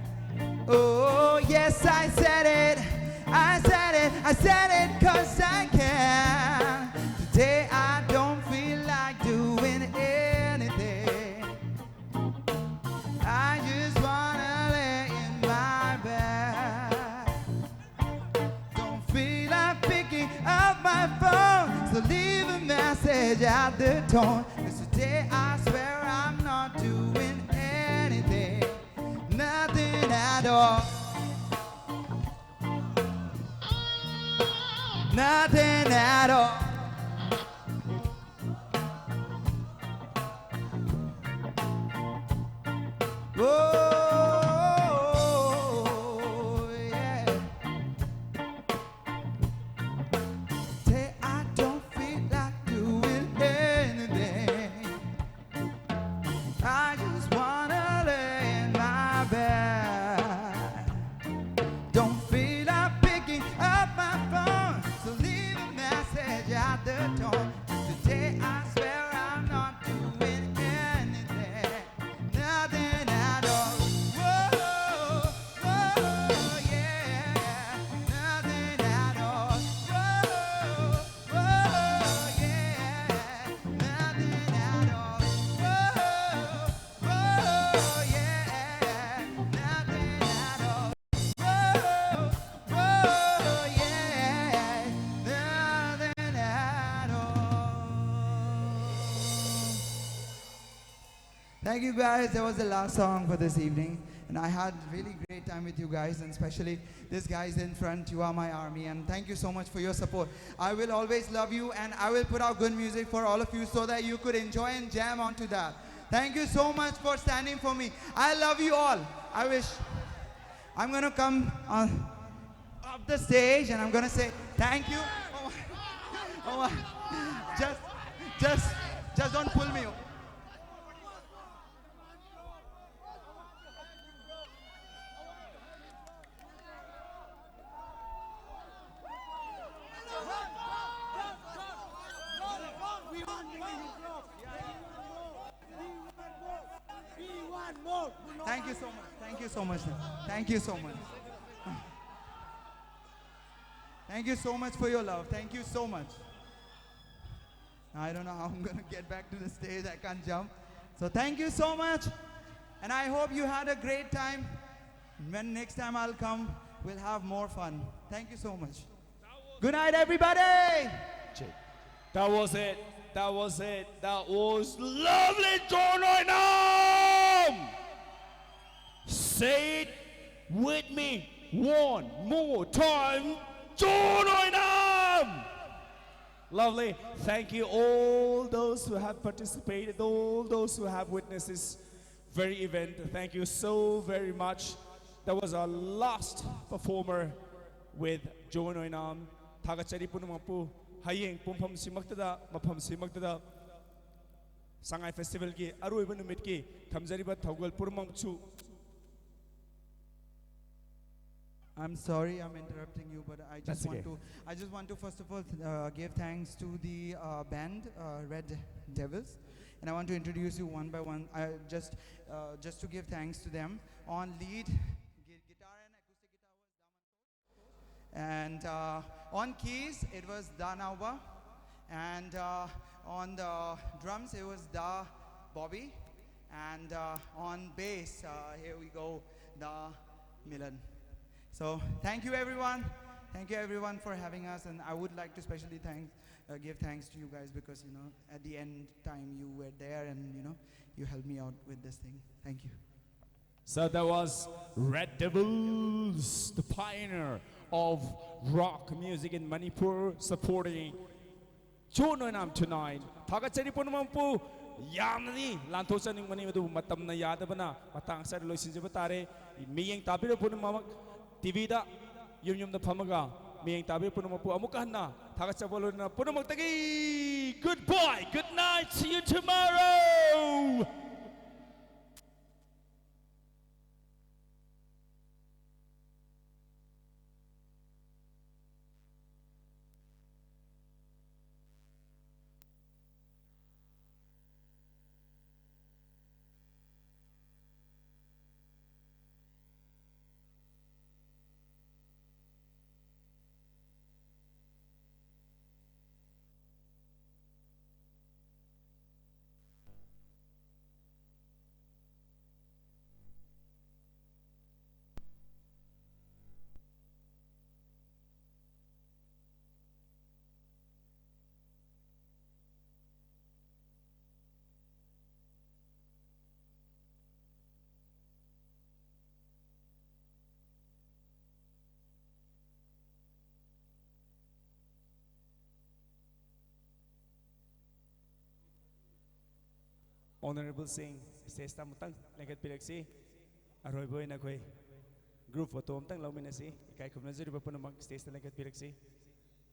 Oh yes, I said it, I said it, I said it 'cause I can. Today I don't feel like doing anything. I just wanna lay in my bed. Don't feel like picking up my phone, so leave a message at the tone. 'Cause today I swear I'm not doing anything. Nothing at all. Nothing at all. Oh, yeah. Say I don't feel like doing anything. I just wanna lay in my bed. Don't feel like picking up my phone, so leave a message Thank you guys. That was the last song for this evening. And I had really great time with you guys, and especially this guys in front. You are my army, and thank you so much for your support. I will always love you, and I will put out good music for all of you so that you could enjoy and jam onto that. Thank you so much for standing for me. I love you all. I wish I'm gonna come up the stage and I'm gonna say thank you. Oh my. Just don't pull me. Thank you so much. Thank you so much. Thank you so much. Thank you so much for your love. Thank you so much. I don't know how I'm going to get back to the stage. I can't jump. So thank you so much. And I hope you had a great time. When next time I'll come, we'll have more fun. Thank you so much. Good night, everybody. That was it. That was it. That was lovely, Jonoinam! Say it with me one more time. Jonoinam! Lovely. Thank you all those who have participated, all those who have witnessed this very event. Thank you so very much. That was our last performer with Jonoinam. Thagachari punamapu. Hayeng pumpham simaktada mapham simaktada Sanggai Festival ki aroiba numit ki thamjariba thaugal purmamchu. I'm sorry I'm interrupting you, but I just want to first of all give thanks to the band Red Devils, and I want to introduce you one by one. Just to give thanks to them. On lead guitar and acoustic guitar was Daman, and on keys it was Da Nauba, and on the drums it was Da Bobby, and on bass here we go Da Milan. So thank you everyone. Thank you everyone for having us, and I would like to especially give thanks to you guys because at the end time you were there and you helped me out with this thing. Thank you. So that was Red Devils, the pioneer of rock music in Manipur, supporting Jonoinam tonight. Thagachari punamampu yamni lanthochaning mani madu matamna yadabana matang sar loisinjaba tare miyeng tabira punamamak TV da yum da phamaga miyeng tabira punamapu amuka hanna thagachabolona punamak goodbye, good night, see you tomorrow. Honorable Singh, stage tamutang lengket pireksi, aroy boy na koi group photo amtang lauminasi, ikai kumnazuri bapunamak stage lengket pireksi.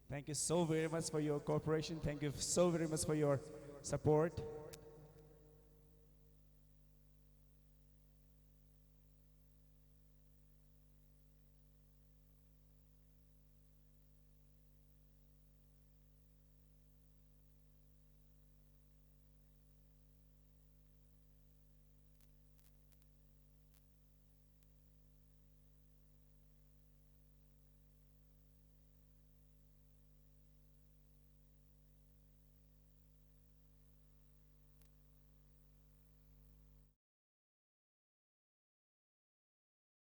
Thank you so very much for your cooperation. Thank you so very much for your support.